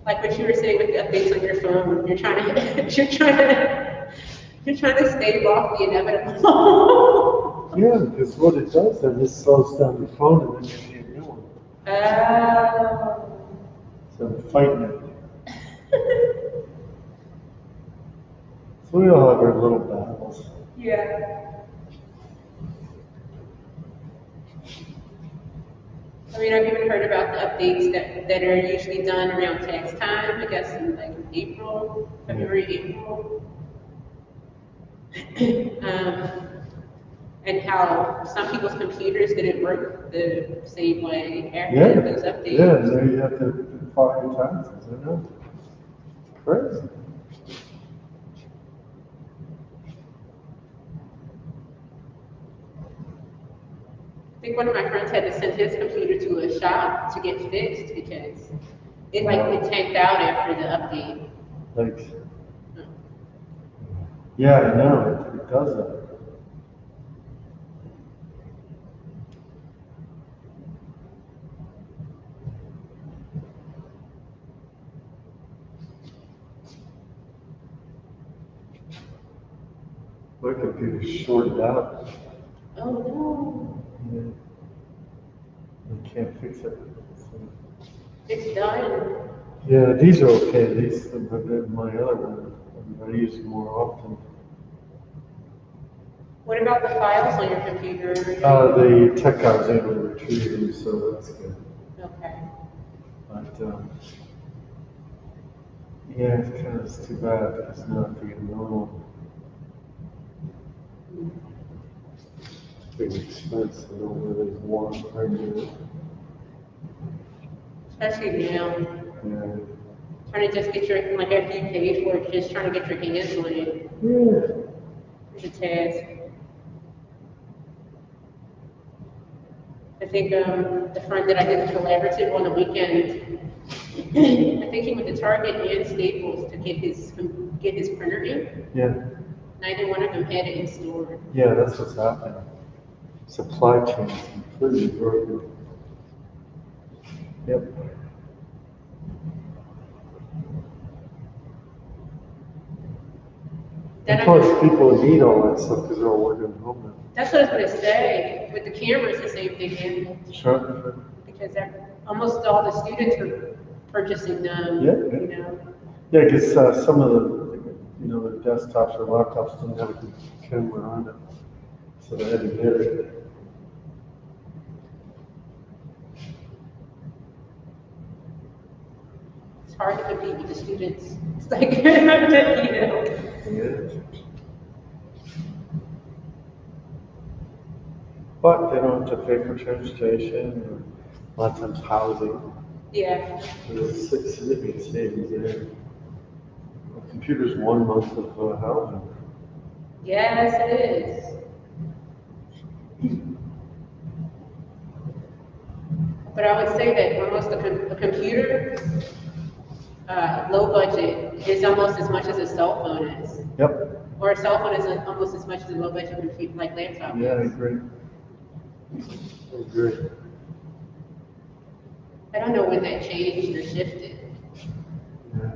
Like what you were saying with the updates on your phone, you're trying to stave off the inevitable. Yeah, because what it does then is slows down the phone and then you need a new one. So I'm fighting it. So we all have our little battles. Yeah. I mean, I've even heard about the updates that are usually done around tax time, I guess in like April, February, April. And how some people's computers didn't work the same way after those updates. Yeah, so you have to file your taxes, I know. It's crazy. I think one of my friends had to send his computer to a shop to get fixed because it tanked out after the update. Like, yeah, I know, it does that. My computer's shorted out. Oh no, Yeah. I can't fix it. So, it's done. yeah, these are okay. These, but then my other one, I use more often. What about the files on your computer? The tech guy was able to retrieve them, so that's good. Okay. But yeah, it's kind of too bad because now I have to get another one. Big expense. I don't really want to do it. especially now, Yeah. trying to just get your, like after you paid for it, just trying to get your hands on it Yeah. is a task. I think the friend that I did the collaborative on the weekend, I think he went to Target and Staples to get his printer in. Yeah. Neither one of them had it in store. Yeah, that's what's happening. Supply chain is completely broken. Yep. Then Of I course, know- people need all that stuff because they're all working at home That's what I was gonna say. With the cameras, the same thing, and now. Sure. because almost all the students were purchasing them. Yeah, You yeah. know. Yeah, because some of the desktops or laptops didn't have a good camera on it, so they had to get it. It's hard to compete with the students. It's like, you know. Yeah. But they don't have to pay for transportation or a lot of times housing. Yeah. There's significant savings there. A computer's 1 month of housing. Yes, it is. But I would say that almost a computer, low budget, is almost as much as a cell phone is. Yep. Or a cell phone is almost as much as a low budget computer, like laptop. Yeah, I is. agree. I agree. I don't know when that changed or shifted. Yeah,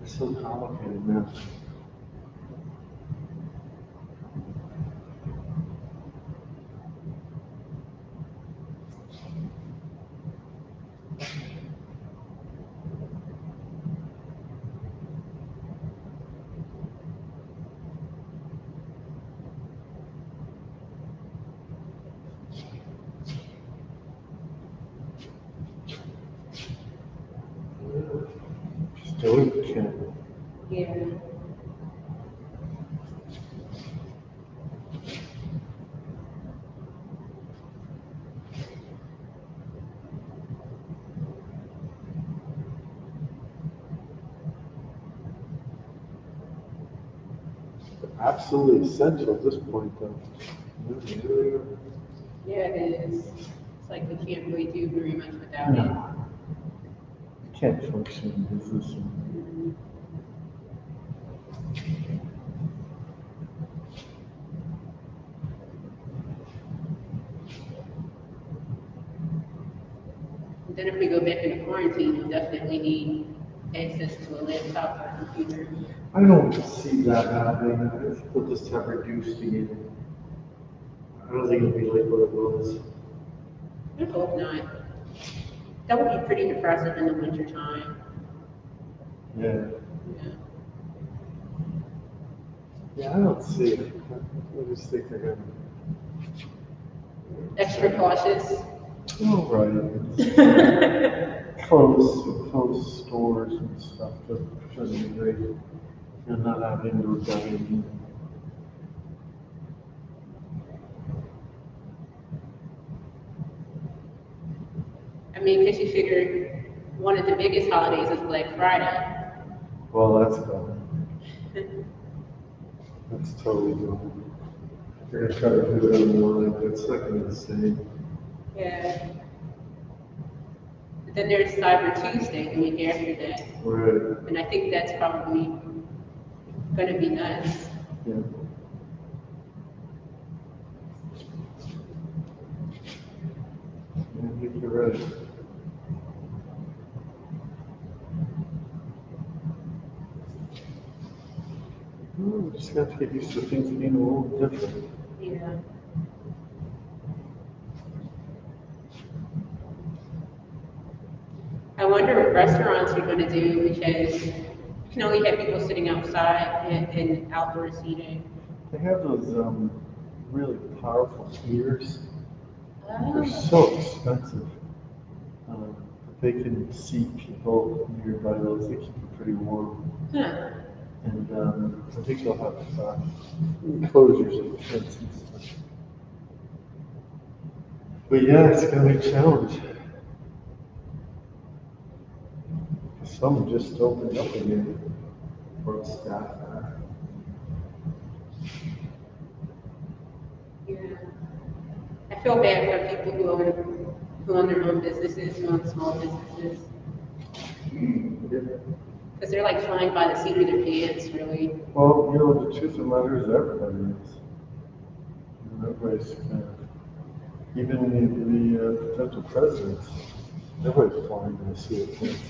it's so complicated now. Still can't. Yeah. Absolutely essential at this point, though. Yeah, it is. It's like we can't really do very much without it. No. You can't function in business. And then if we go back into quarantine, we'll definitely need access to a laptop or a computer. I don't see that happening. I think we'll just have reduced again. I don't think it'll be like what it was. I hope not. That would be pretty depressive in the winter time. Yeah. Yeah. Yeah, I don't see it. I just think they're gonna. Extra cautious. Oh, right. Close stores and stuff to certain degree. You're not have indoor dining. I mean, because you figure one of the biggest holidays is Black Friday. Well, that's gone. That's totally gone. They're gonna try to do it online, but it's not gonna be the same. Yeah. But then there's Cyber Tuesday, the week after that. Right. And I think that's probably going to be nuts. Yeah. Yeah, I think you're right. We just have to get used to things being a little different. Yeah. I wonder what restaurants are going to do because you can only have people sitting outside and outdoor seating. They have those really powerful heaters. They're Oh. so expensive. But they can seat people nearby those. They keep them pretty warm. Huh. And I think they'll have enclosures and fences. But yeah, it's gonna be a challenge. Some just opened up again for staff. Yeah. I feel bad for people who own their own businesses, who own small businesses. Because they're like flying by the seat of their pants, really. Well, the truth of the matter is everybody is. Everybody's even the potential presidents, everybody's flying by the seat of their pants.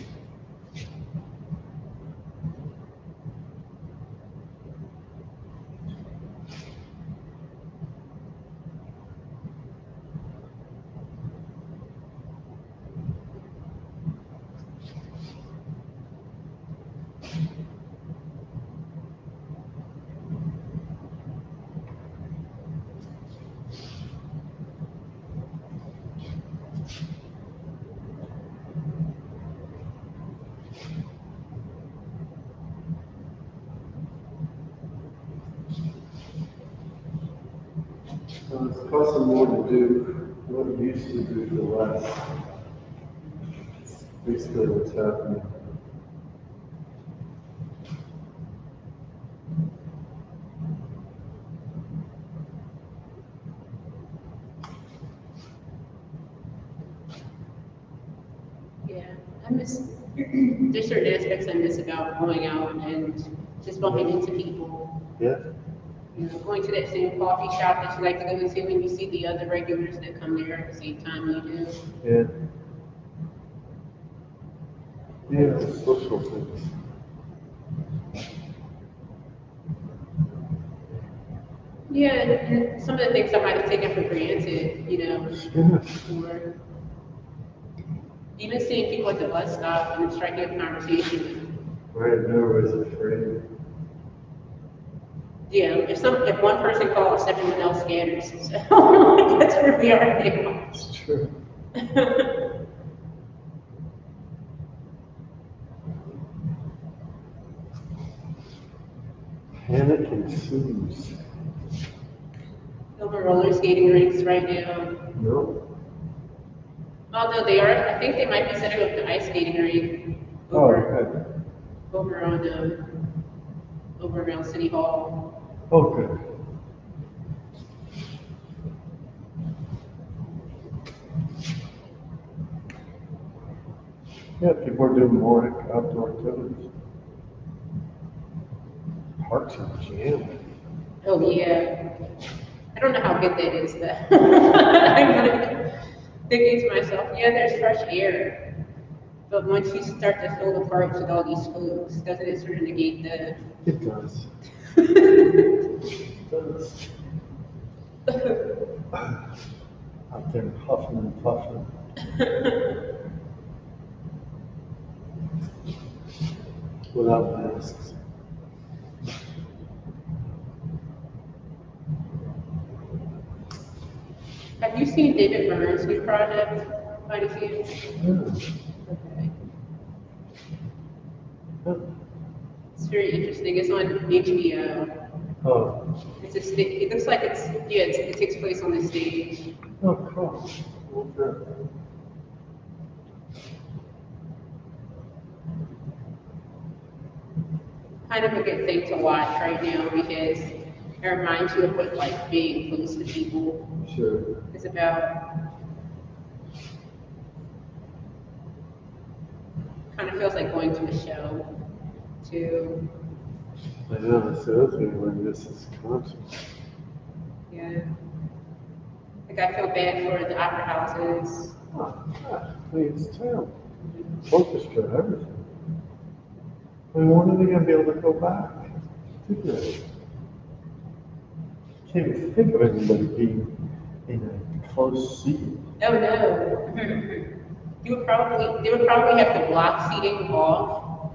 It's costing more to do what it used to do for less. It's basically what's happening. Yeah, I miss, there's certain aspects I miss about going out and just bumping into people. Yeah. Going to that same coffee shop that you like to go into when you see the other regulars that come there at the same time you do. Yeah. Yeah, social things. Yeah, and some of the things I might have taken for granted, Yeah. or even seeing people at the bus stop and striking up conversation. Right, everybody's afraid. Yeah, if one person calls, everyone else scatters. So that's where we are now. It's true. Panic ensues. Over roller skating rinks right now. No. Although I think they might be setting up the ice skating rink Oh, over, okay. over around City Hall. Oh, good. Yeah, people are doing more outdoor activities. Parks are jammed. Oh yeah. I don't know how good that is though. I'm thinking to myself, yeah, there's fresh air. But once you start to fill the parks with all these folks, doesn't it sort of negate the It does. It does. Out there huffing and puffing. Without masks. Have you seen David Byrne's new project by any chance? Okay. It's very interesting. It's on HBO. Oh, It looks like it takes place on the stage. oh, cool. Okay. Kind of a good thing to watch right now because it reminds you of what like being close to people Sure. is about. Kind of feels like going to a show too. I know, that's the other thing when this is concert. Yeah. Like I feel bad for the opera houses. Oh, yeah. I mean, it's terrible. Orchestra, everything. I mean, when are they going to be able to go back to this? Can't even think of anybody being in a close seat. Oh no. They would probably have to block seating off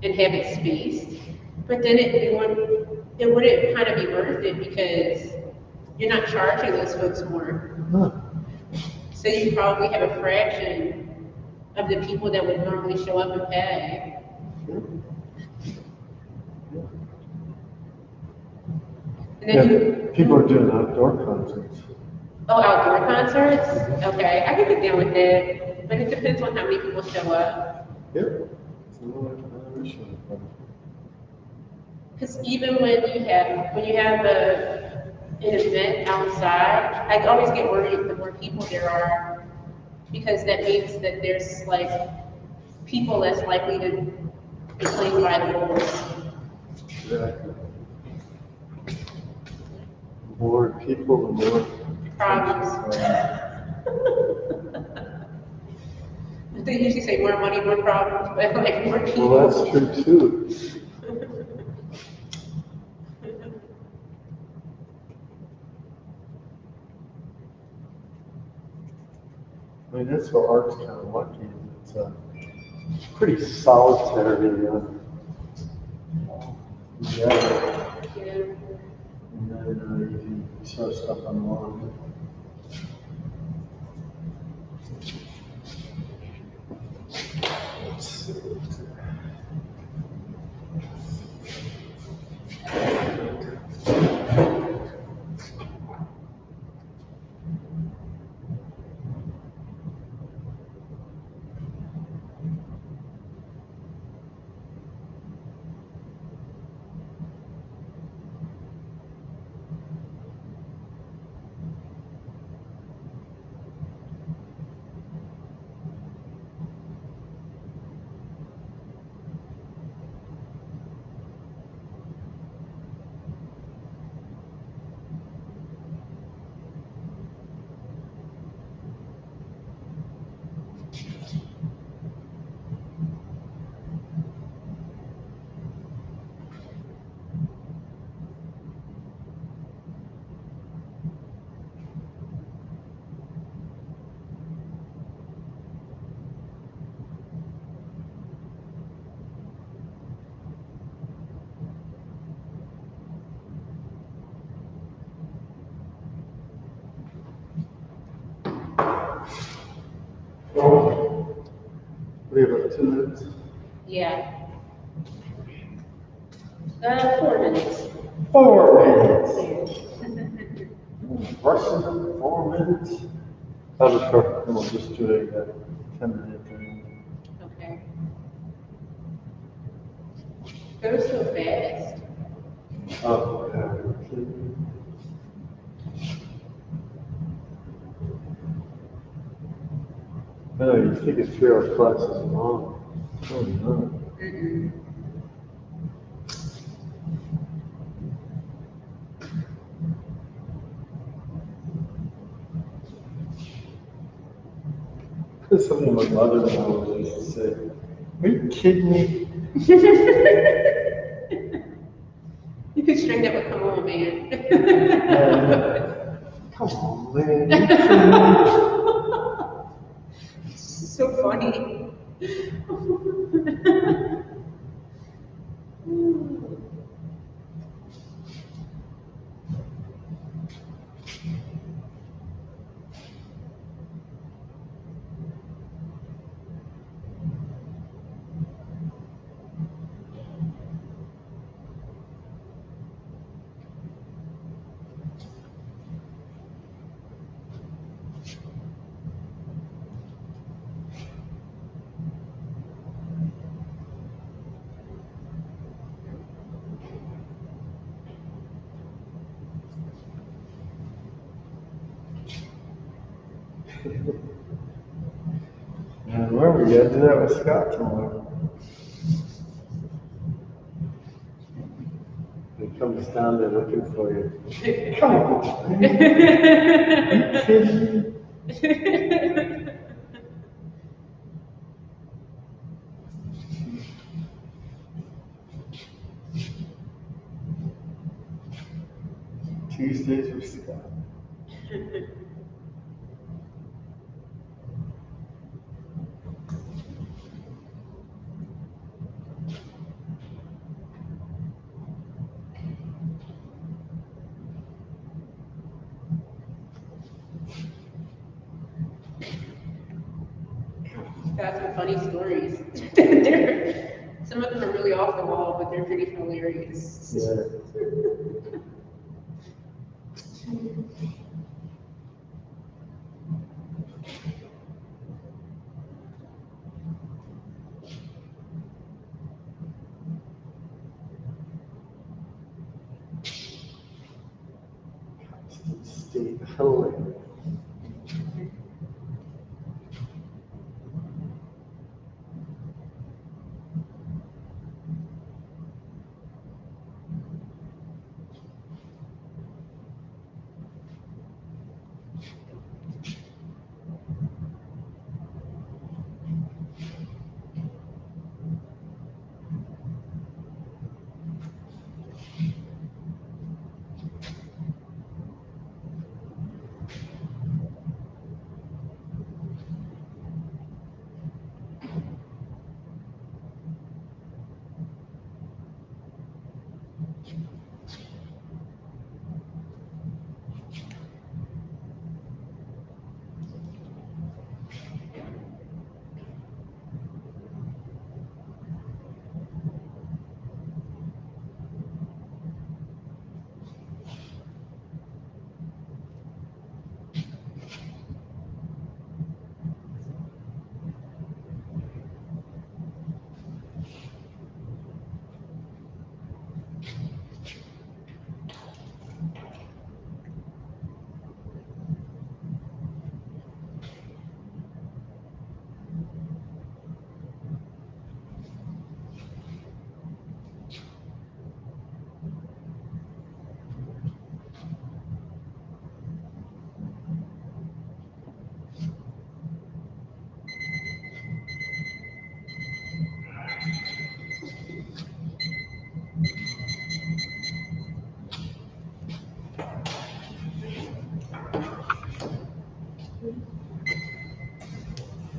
and have it spaced. But then it wouldn't kind of be worth it because you're not charging those folks more. Huh. So you probably have a fraction of the people that would normally show up and pay. And then Yeah, people are doing outdoor concerts. outdoor concerts? Okay, I can get down with that. But it depends on how many people show up. Yeah. Because even when you have an event outside, I always get worried the more people there are, because that means that there's like people less likely to be playing by the rules. Exactly. More people, the more Problems. They usually say more money, more problems, but like more people. Well, that's true too. I mean, that's what art's kind of lucky. It's pretty solitary. Yeah. Yeah. And then you can show stuff online. Let's see. We have about 2 minutes. Yeah. 4 minutes. 4 minutes. Rushing them 4 minutes. I'll just go, we'll just do a 10-minute thing. Okay. Goes so fast. Oh, yeah. No, you think a 3-hour class is long. Oh, no. Mm-mm. Something my mother-in-law used to say, are you kidding me? You could string that with "Come on, man." Come on, man. You kidding me? So funny. And remember, you gotta do that with Scott tomorrow. He comes down there looking for you. Come on, man. Are you kidding me? Tuesdays with Scott. Got some funny stories. Some of them are really off the wall, but they're pretty hilarious. Yeah. Steve. Hilarious.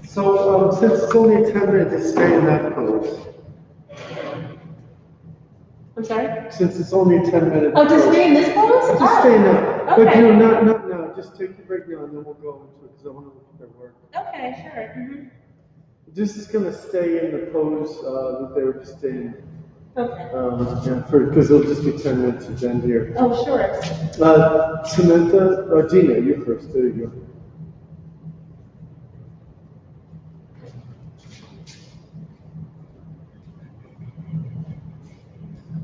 So, since it's only 10 minutes, just stay in that pose. I'm sorry? Since it's only 10 minutes. Oh, just stay in this pose? Just stay in that. But Okay. no, not now. Just take a break now, and then we'll go into it because I want to look at their work. Okay, sure. Mhm. Just gonna stay in the pose that they were just in. Okay. Because it'll just be 10 minutes at the end here. Oh, sure. Samantha, or Gina, you're first. There you go.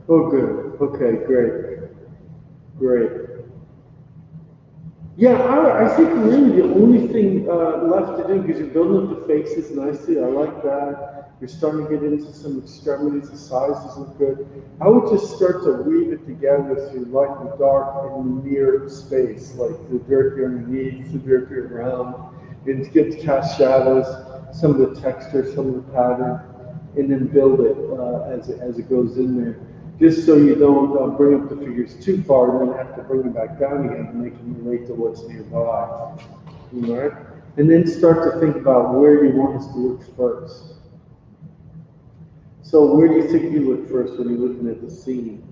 Oh, good. Okay, great. Yeah, I think really the only thing left to do, because you're building up the faces nicely, I like that. You're starting to get into some extremities, the sizes look good. I would just start to weave it together through light and dark and near space, like the drapey underneath, the drapey around, and get to cast shadows, some of the texture, some of the pattern, and then build it as it goes in there. Just so you don't bring up the figures too far and then have to bring them back down again to make them relate to what's nearby. All right? And then start to think about where you want us to look first. So where do you think you look first when you're looking at the scene?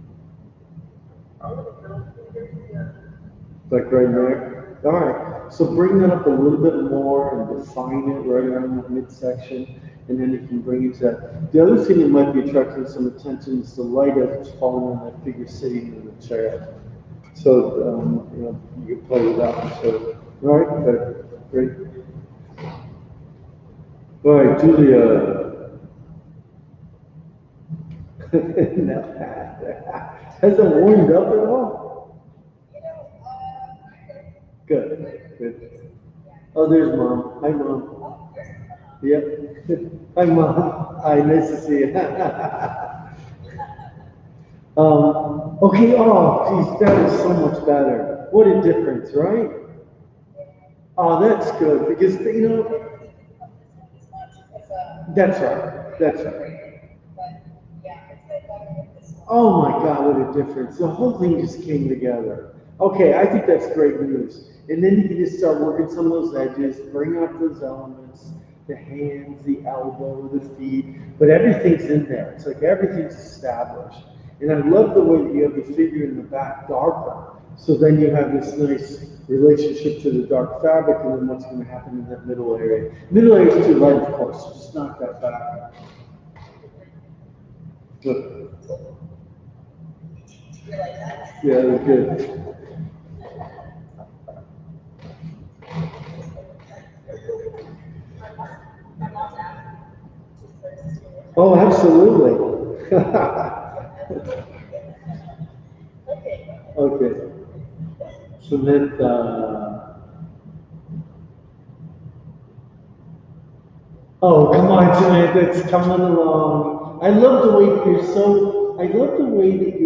Like right there? All right. So bring that up a little bit more and define it right around that midsection. And then you can bring it to that. The other thing that might be attracting some attention is the light as it's falling on that figure sitting in the chair. So, you can play with that one. So, all right, okay, great. All right, Julia. Hasn't warmed up at all? Good. Oh, there's Mom. Hi, Mom. Yep. Hi, Mom. Hi, nice to see you. Okay, oh, geez, that is so much better. What a difference, right? Oh, that's good, because, that's right. Oh my God, what a difference. The whole thing just came together. Okay, I think that's great news. And then you can just start working some of those edges, bring out those elements, the hands, the elbow, the feet, but everything's in there. It's like everything's established. And I love the way that you have the figure in the back darker. So then you have this nice relationship to the dark fabric, and then what's going to happen in that middle area. Middle area is too light, of course, so just knock that back. Good. Yeah, that's good. Oh, absolutely. Okay. Samantha. Oh, come on, Samantha, it's coming along. I love the way that I love the way that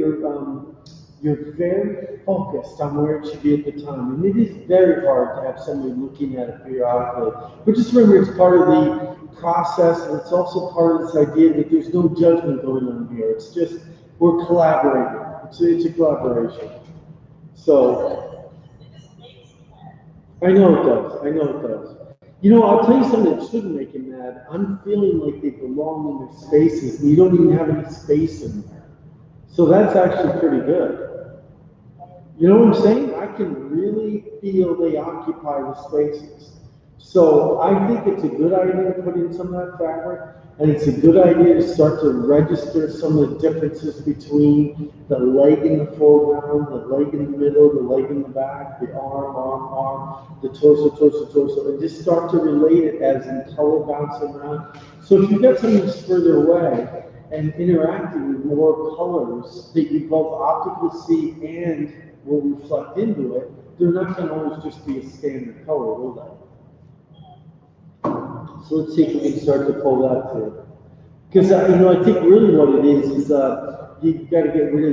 you're very focused on where it should be at the time. And it is very hard to have somebody looking at it periodically. But just remember, it's part of the process, and it's also part of this idea that there's no judgment going on here. It's just, we're collaborating. It's a collaboration. So, I know it does. I know it does. You know, I'll tell you something that shouldn't make him mad. I'm feeling like they belong in their spaces, and you don't even have any space in there. So that's actually pretty good. You know what I'm saying? I can really feel they occupy the spaces. So I think it's a good idea to put in some of that fabric, and it's a good idea to start to register some of the differences between the leg in the foreground, the leg in the middle, the leg in the back, the arm, the torso, and just start to relate it as in color bouncing around. So if you've got something that's further away and interacting with more colors that you both optically see and will reflect into it, they're not going to always just be a standard color, will they? So let's see if we can start to pull that through. Because, I think really what it is you've got to get rid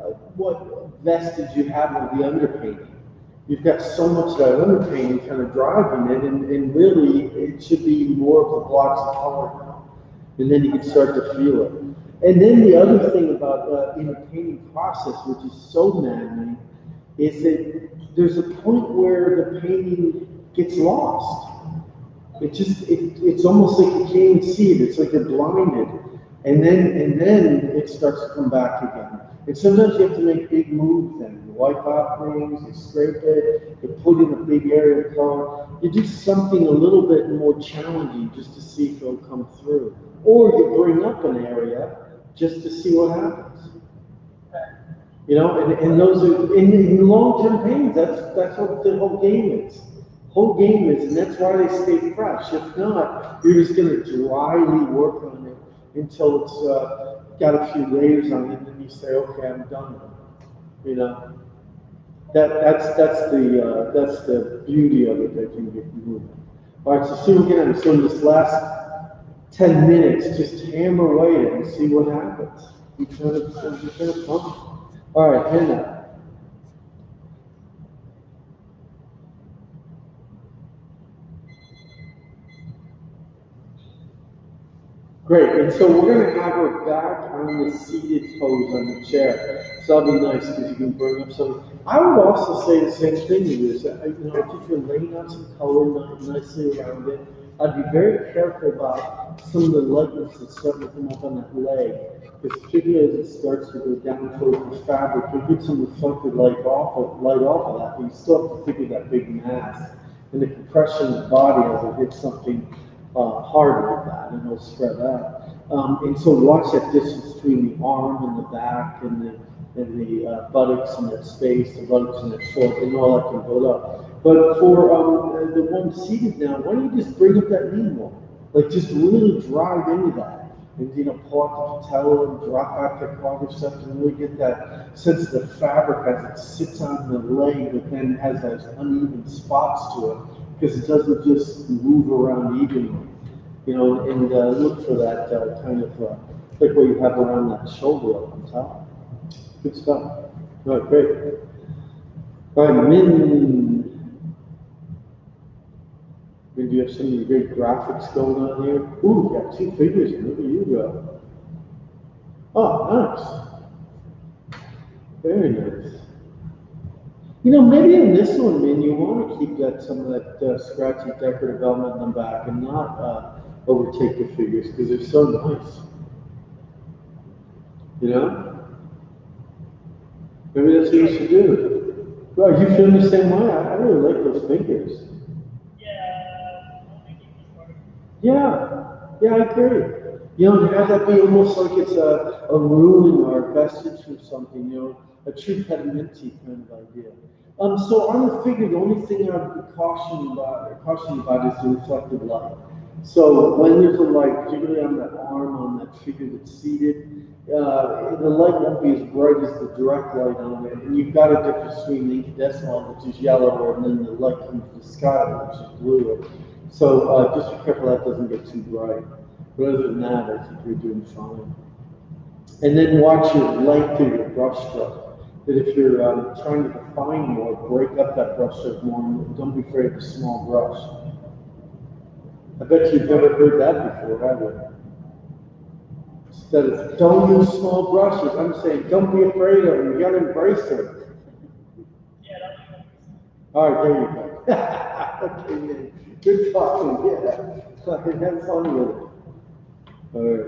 of what vestige you have of the underpainting. You've got so much of that underpainting kind of driving it, and really it should be more of the blocks of color now. And then you can start to feel it. And then the other thing about in the painting process, which is so maddening, is that there's a point where the painting gets lost. It's almost like you can't even see it. It's like you're blinded, and then it starts to come back again. And sometimes you have to make big moves. Then you wipe out things, you scrape it, you put in a big area of color. You do something a little bit more challenging just to see if it'll come through, or you bring up an area just to see what happens. And those are in long-term paintings. That's what the whole game is. And that's why they stay fresh. If not, you're just going to dryly work on it until it's got a few layers on it, and then you say, okay, I'm done. That's the beauty of it that can get moving. All right, so soon again, so in this last 10 minutes, just hammer away and see what happens. You kind of fun. All right, Hannah. Great, and so we're going to have her back on the seated pose on the chair. So that'll be nice because you can bring up some. I would also say the same thing to you. If you're laying out some color nicely around it, I'd be very careful about some of the lightness that's starting to come up on that leg. Because particularly as it starts to go down towards the fabric, you'll get some reflected light off of that, but you still have to think of that big mass and the compression of the body as it hits something hard like that, and it'll spread out. And so watch that distance between the arm and the back and the buttocks and that space, the buttocks and that foot, and all that can build up. But for the one seated now, why don't you just bring up that knee more? Like just really drive into that. And pull out the patella and drop out the quadriceps and really get that sense of the fabric as it sits on the leg, but then has those uneven spots to it, because it doesn't just move around evenly. And look for that kind of like what you have around that shoulder up on top. Good stuff. All right, great. All right, Min, do you have some of the great graphics going on here? Ooh, you got two figures. Look at you go. Oh, nice. Very nice. Maybe in this one, Min, you want to keep some of that scratchy decorative element in the back and not overtake the figures because they're so nice. Maybe that's what you should do. Well, you feel the same way? I really like those figures. Yeah, I agree. To have that be almost like it's a ruin or a vestige of something, a true pedimenti kind of idea. So on the figure, the only thing I would caution you about is the reflected light. So when there's a light, particularly on that arm, on that figure that's seated, the light won't be as bright as the direct light on it. And you've got a difference between the incandescent, which is yellow, and then the light from the sky, which is blue. So just be careful that doesn't get too bright. But other than that, I think you're doing fine. And then watch your length of your brush stroke. That if you're trying to define more, break up that brush stroke more, and don't be afraid of a small brush. I bet you've never heard that before, have you? Instead of don't use small brushes, I'm saying don't be afraid of them. You gotta embrace them. All right, there you go. Okay, man. Good talking. Yeah, have fun with it. All right.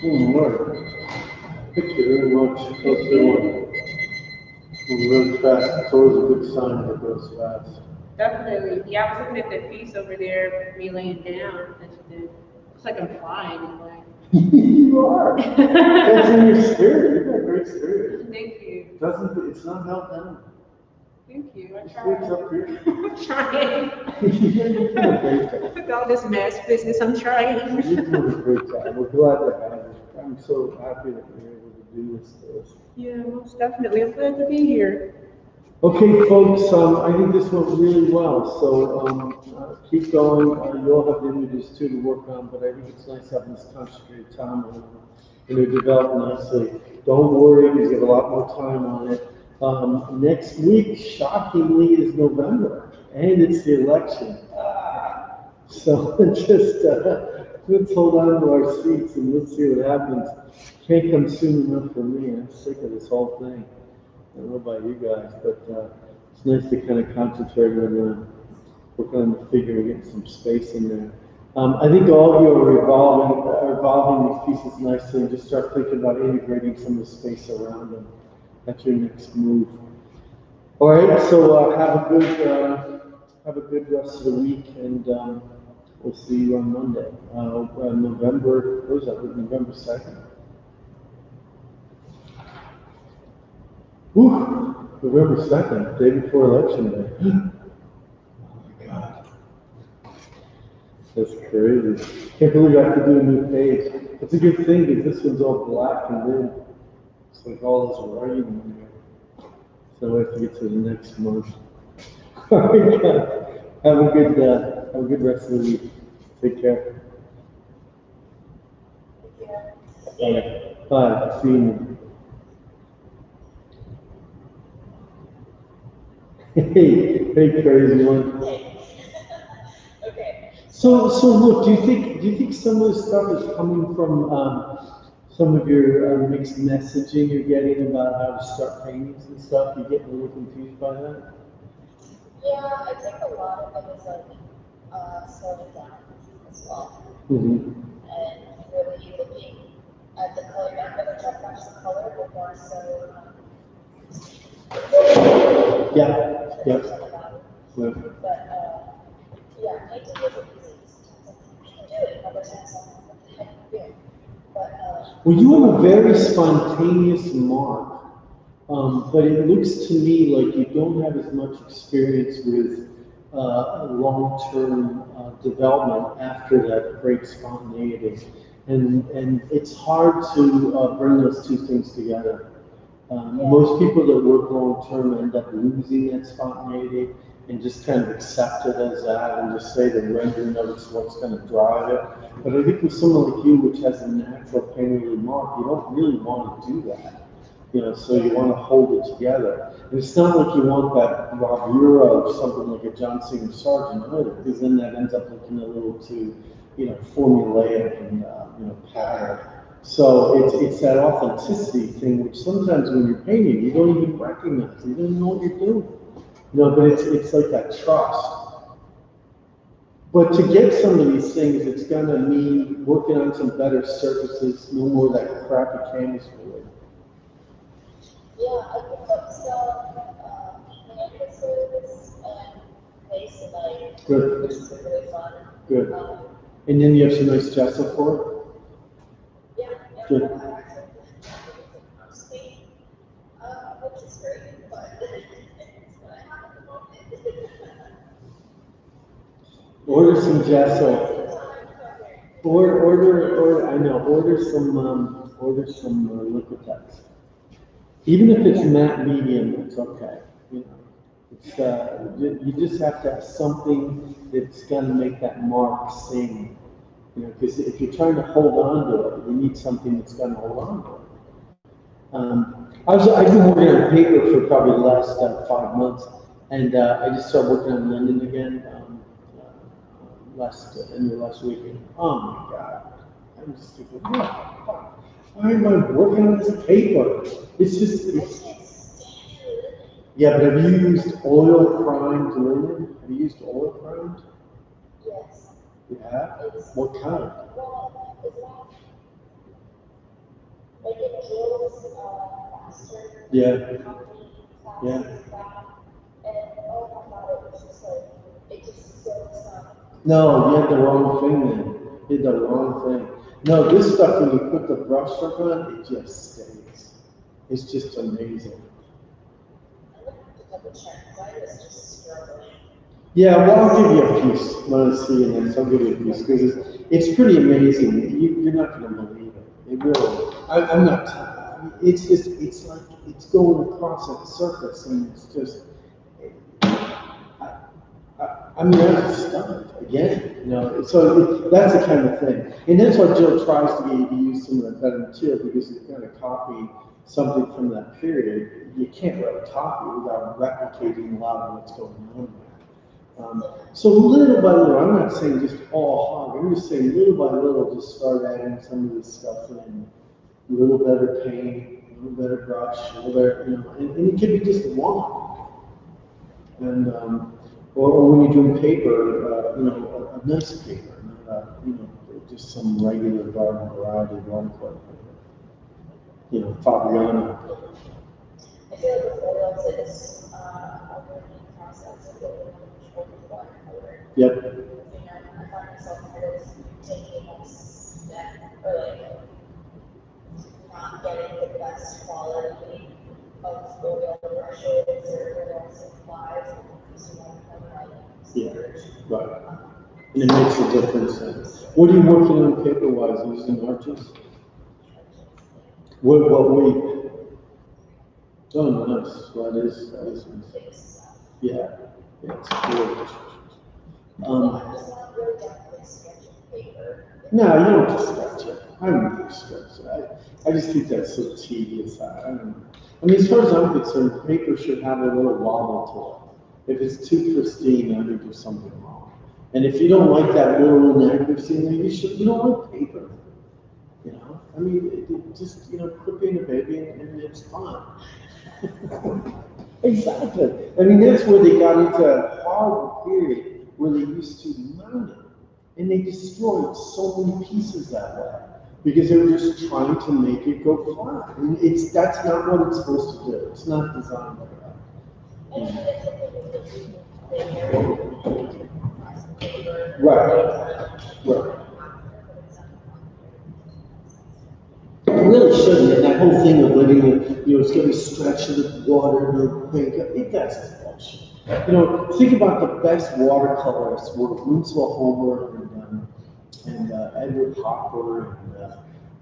Lord. Thank you very much. Those two were really fast. It's always a good sign that it goes fast. Definitely. Yeah, I was looking at that piece over there, me laying down. That you did. Looks like I'm flying. Like. You are. That's in your spirit. You got a great spirit. Thank you. It's not held down. Thank you. I It's tried. up here. I'm trying. You're doing a great job. With all this mass business, I'm trying. You're doing a great job. We're glad to have you. I'm so happy that you're able to do this for us. Yeah, most definitely. I'm glad to be here. Okay, folks, I think this went really well, so keep going. You all have images too to work on, but I think it's nice having this concentrated time and it'll develop nicely. Don't worry, because you have a lot more time on it. Next week, shockingly, is November, and it's the election. So just let's hold on to our seats and let's see what happens. Can't come soon enough for me. I'm sick of this whole thing. I don't know about you guys, but it's nice to kind of concentrate on working on the figure and getting some space in there. I think all of you are evolving these pieces nicely and just start thinking about integrating some of the space around them. That's your next move. All right, so have a good rest of the week, and we'll see you on Monday, November. What is that? November 2nd. Woo! November 2nd, day before election day. Oh my God. That's crazy. Can't believe I have to do a new page. It's a good thing because this one's all black and then it's like all this writing in there. So I have to get to the next month. All right, guys. Have a good rest of the week. Take care. Bye. Bye. See you. Hey, crazy one. Okay. So look, do you think some of this stuff is coming from some of your mixed messaging you're getting about how to start paintings and stuff? You getting a little confused by that? Yeah, I think a lot of it is like slowing down as well. Mm-hmm. And really looking at the color. Not really trying to match the color, but more so Yeah. about it. Yeah. But yeah, painting is easy. You can do it. Other times, what the heck are you doing? But Well, you have a very spontaneous mark, but it looks to me like you don't have as much experience with long-term development after that great spontaneity, and it's hard to bring those two things together. Most people that work long-term end up losing that spontaneity and just kind of accept it as that and just say the rendering of it's what's going to drive it. But I think with someone like you, which has a natural painterly mark, you don't really want to do that. So you want to hold it together. And it's not like you want that bravura of something like a John Singer Sargent either, because then that ends up looking a little too, formulaic and, patterned. So it's that authenticity thing, which sometimes when you're painting, you don't even recognize. You don't even know what you're doing. But it's like that trust. But to get some of these things, it's gonna mean working on some better surfaces, no more of that crappy canvas board. yeah, I picked up some canvases and masonite, Good. which is really fun. Good. And then you have some nice gesso for it? Yeah, Good. which is great, but it's what I have at the moment. Order some gesso. Order some Liquitex. Even if it's matte medium, it's okay. It's you just have to have something that's gonna make that mark sing. Because if you're trying to hold on to it, you need something that's gonna hold on to it. I've been working on paper for probably the last 5 months, and I just started working on London again in the last weekend. Oh my God, I'm just thinking, what the fuck? Why am I working on this paper? It's yeah, but have you used oil primed linen? Have you used oil primed? Yes. You have? What kind? Well, it's not like it drills, faster. Yeah. Copy Yeah. classes back, and oh my god, it was just like, it just soaks up. No, you had the wrong thing then. You had the wrong thing. No, this stuff, when you put the brush stroke on, it just stays. It's just amazing. I would have to double check, because I was just struggling. Yeah, well, I'll give you a piece when I see you next. I'll give you a piece because it's pretty amazing. You're not going to believe it. It really. I'm not. It's just. It's like it's going across that surface, and it's just. I mean, I was stunned again. You know, so that's the kind of thing, and that's what Jill tries to get you to use some of that better material because you're going to copy something from that period. You can't really copy without replicating a lot of what's going on there. So little by little, I'm not saying just all hog, I'm just saying little by little, just start adding some of this stuff in. A little better paint, a little better brush, a little better, you know, and it can be just one. And, or when you're doing paper, you know, a nice paper, not you know, just some regular garden variety watercolor paper. You know, Fabriano. I feel like with oils, it's a learning process of building watercolor. Yep. You know, I find myself kind of taking a step, or like not getting the best quality of oil brushes or oil supplies, using watercolor Yeah, right. And it makes a difference. What are you working on paper-wise, using Arches? What week? Oh, nice. That is nice. Yeah, yeah, it's gorgeous. I'm just not really definitely sketching paper. No, you don't just sketch it. I don't really sketch it. I just think that's so tedious. I don't know. I mean, as far as I'm concerned, paper should have a little wobble to it. If it's too pristine, I think there's something wrong. And if you don't like that little inaccuracy, then you don't like paper. You know, I mean, it just, you know, quit being a baby and it's fun. Exactly. I mean, that's where they got into a horrible period where they used to mount it. And they destroyed so many pieces that way because they were just trying to make it go flat. And that's not what it's supposed to do. It's not designed like that. Right. Right. It really shouldn't, and that whole thing of letting it, you know, it's gonna be stretched in the water and it'll break up, that's just bullshit. You know, think about the best watercolorists were Winslow Homer and Edward Hopper and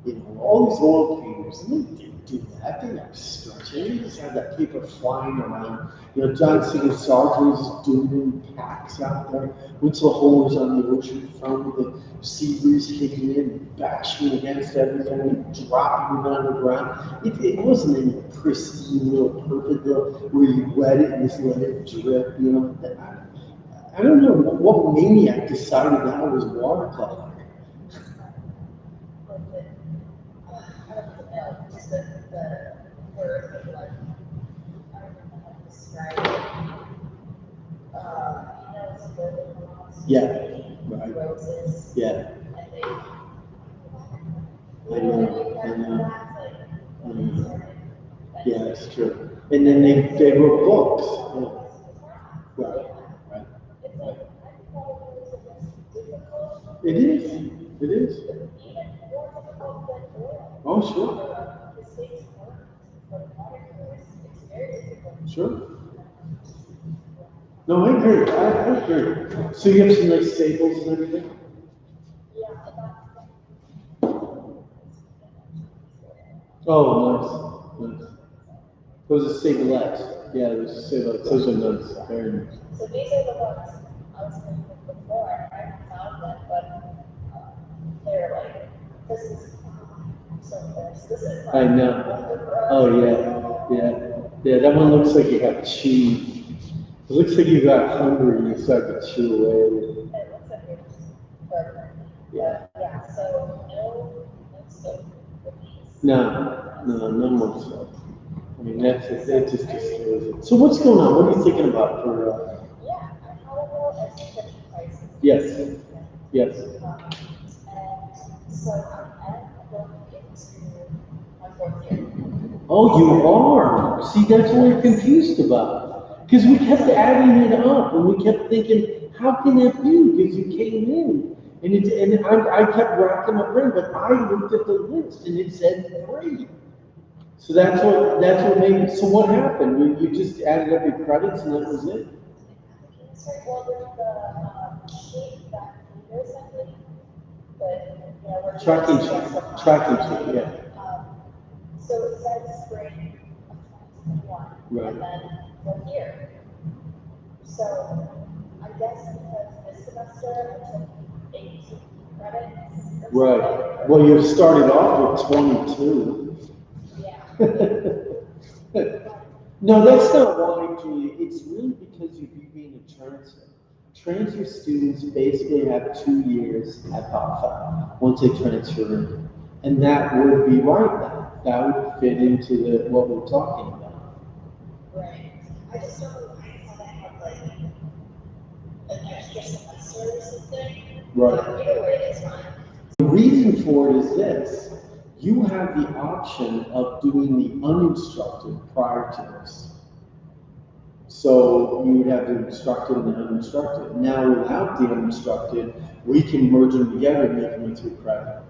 you know, all these oil painters, and they didn't do that. They never stretched it. They just had that paper flying around. You know, John Singer Sargent was just doing packs out there. Winslow Homer's on the ocean front with the sea breeze kicking in and bashing against everything and dropping it on the ground. It wasn't any pristine little perfect little where you wet it and just let it drip, you know. I don't know what maniac decided that was watercolor. Just the birth of like, I don't know how to describe it. You know, it's building blocks. Yeah, right. Roses. Yeah. And they. I know. Yeah, it's true. And then they wrote books. Yeah. Right, right, right. It is. It is. Oh, sure. Sure. No, I agree. I agree. So you have some nice staples and everything? Oh, nice. Nice. Those are stablets. Yeah, those are stablets. Those are nice. Very nice. So these are the ones I was thinking before. I haven't found them, but they're like, this is so nice. This is like, I know. Oh, yeah. Yeah. Yeah, that one looks like you have cheese. It looks like you got hungry and you started to chew away. it looks like it's burger. Yeah. Yeah, so no soap for these. No more stuff. I mean, that's it. That just destroys it. So what's going on? What are you thinking about for? Yeah, I follow well as subscription prices. Yes. Yes. And so I am going into my Oh, you are. See, that's what we're confused about. Because we kept adding it up and we kept thinking, how can that be? Because you came in. And I kept racking my brain, but I looked at the list and it said 3. So that's what made it. So what happened? You just added up your credits and that was it? That's right, well, there's the sheet that Peter sent me, but, you know, we're. Tracking just- sheet, tracking sheet, yeah. So it says spring of 2021. Right. And then we're here. So I guess because this semester I took 18 credits. Or Right. something. Well, you started off with 22. Yeah. No, that's not why, Julia. It's really because you're being a transfer. Transfer students basically have 2 years at Bobcat once they transfer in. And that would be right now. That would fit into what we're talking about. Right. I just don't know why I thought I had like an extra semester or something. Right. But either way, it's fine. The reason for it is this. You have the option of doing the uninstructed prior to this. So you would have the instructed and the uninstructed. Now without the uninstructed, we can merge them together and make them into credit.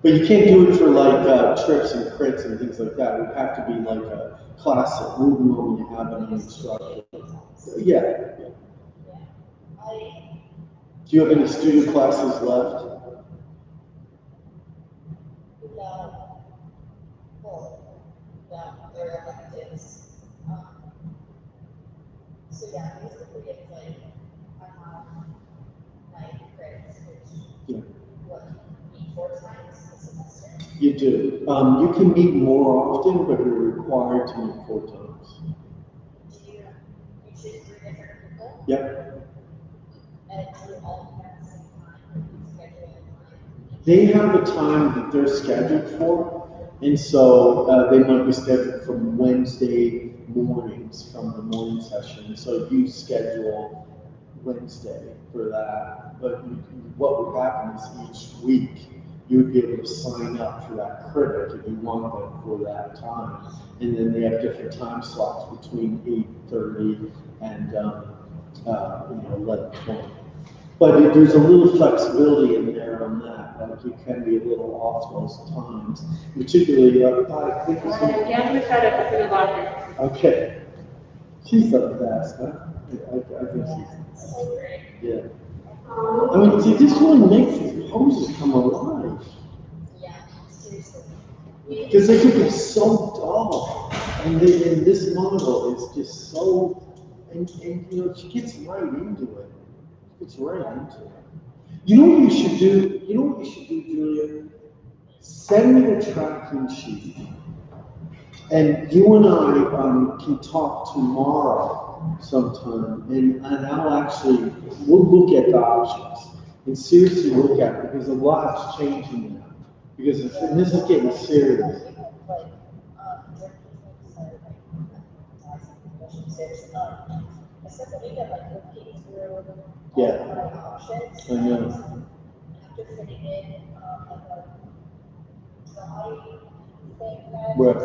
But you can't do it for like trips and crits and things like that. It would have to be like a class that would normally have an uninstructed. Yeah. Yeah. Do you have any student classes left? No. Well, no, they're electives. So yeah, basically it's like I have 9 credits, which Yeah. what, meet 4 times a semester. You do. You can meet more often, but you're required to meet 4 times. Do you choose 3 different people? Yep. And do all of them at the same time, or do you schedule a time? They have a time that they're scheduled for, and so they might be scheduled from Wednesday mornings from the morning session. So you schedule Wednesday for that, but what would happen is each week you would be able to sign up for that credit if you want them for that time, and then they have different time slots between 8:30 and 11:20. But there's a little flexibility in there on that, like you can be a little off those times, particularly, I think it's. Yeah, I'm gonna try to open the locker. Okay. She's the best, huh? I think she's, So great. yeah. I mean, see, this one makes these poses come alive. Yeah, seriously. Because they could be so dull. And this model is just so, and you know, she gets right into it. It's right into it. You know what you should do? You know what you should do, Julia? Send me the tracking sheet. And you and I can talk tomorrow sometime, and we'll look at the options and seriously look at it because a lot's changing now. Because and this is getting serious. I spent the weekend like looking through all Yeah. of my options. I know. And after fitting in like a drawing thing that Right.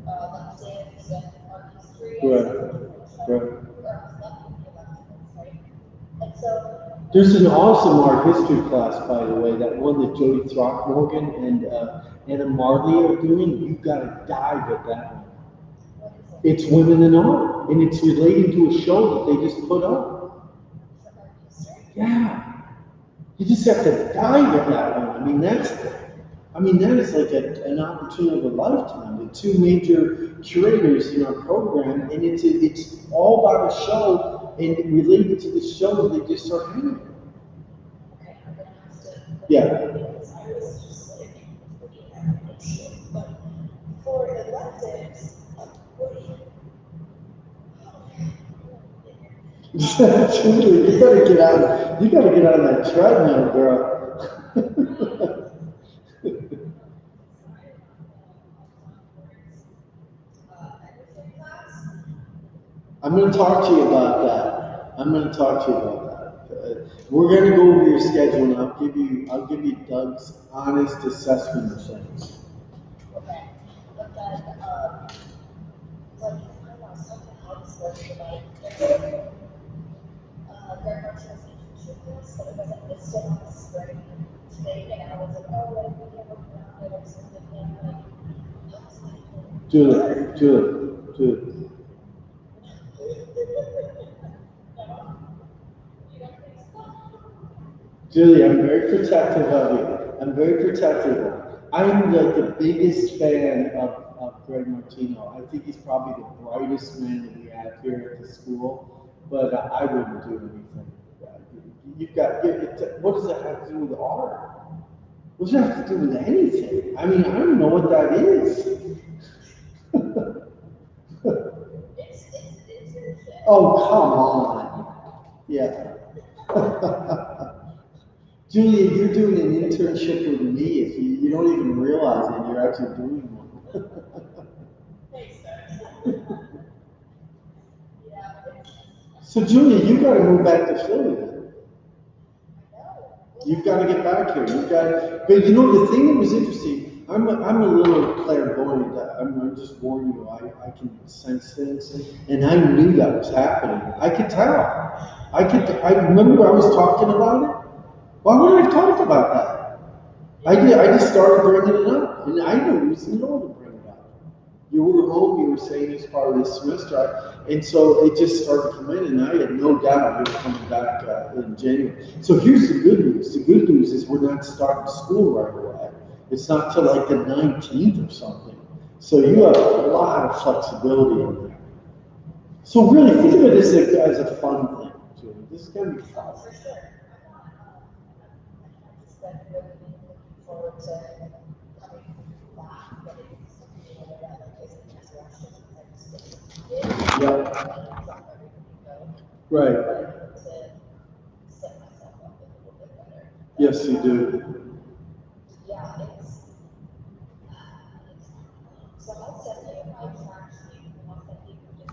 electives and art history. Right. Right. Right. Or I was lucky to get electives, right? And so. There's an awesome art history class, by the way, that one that Jody Throckmorgan and Anna Marley are doing. You've got to dive at that one. What is it? It's Women in Art, and it's relating to a show that they just put up. For art history? Yeah. You just have to dive at that one. That is like an opportunity of a lifetime. The 2 major curators in our program, and it's all about a show, and related to the show, they just start doing it. Okay, I'm gonna have to. Yeah. Because I was just like looking at this shit, but for electives, what do you? Julie, you gotta get on that treadmill, girl. I'm gonna talk to you about that. We're gonna go over your schedule, and I'll give you Doug's honest assessment of things. like, Greg Martinez internship list, but it wasn't listed on the spring thing, and I was like, oh, like, we can't work around it or something, and I'm like, I was like, Julie. Julie, I'm very protective of you. I'm very protective. I'm like the biggest fan of Greg Martino. I think he's probably the brightest man that we have here at the school, but I wouldn't do anything. You've got, what does that have to do with art? What does that have to do with anything? I mean, I don't know what that is. Oh, come on. Yeah. Julia, you're doing an internship with me. If you don't even realize it, you're actually doing one. So, Julia, you got to move back to Philly. You've got to get back here. You've got, but you know the thing that was interesting. I'm a little clairvoyant. I'm just warning you. I can sense things, and I knew that was happening. I could tell. I remember I was talking about it. Why would I have talked about that? I did. I just started bringing it up, and I knew it was the law to bring it up. You were home. You were saying it's part of this semester, and so it just started to come in, and I had no doubt you were coming back in January. So here's the good news. The good news is we're not starting school right away. It's not till like the 19th or something. So you have a lot of flexibility in there. So really think of it as a fun thing, Julie. This is going to be fun. for sure. I'm really looking forward to coming back, but it's something that like isn't as rushed as I just did. Right. But to set myself up a little bit better. Yes, you do. Yeah, it's so I'll send you my track sheet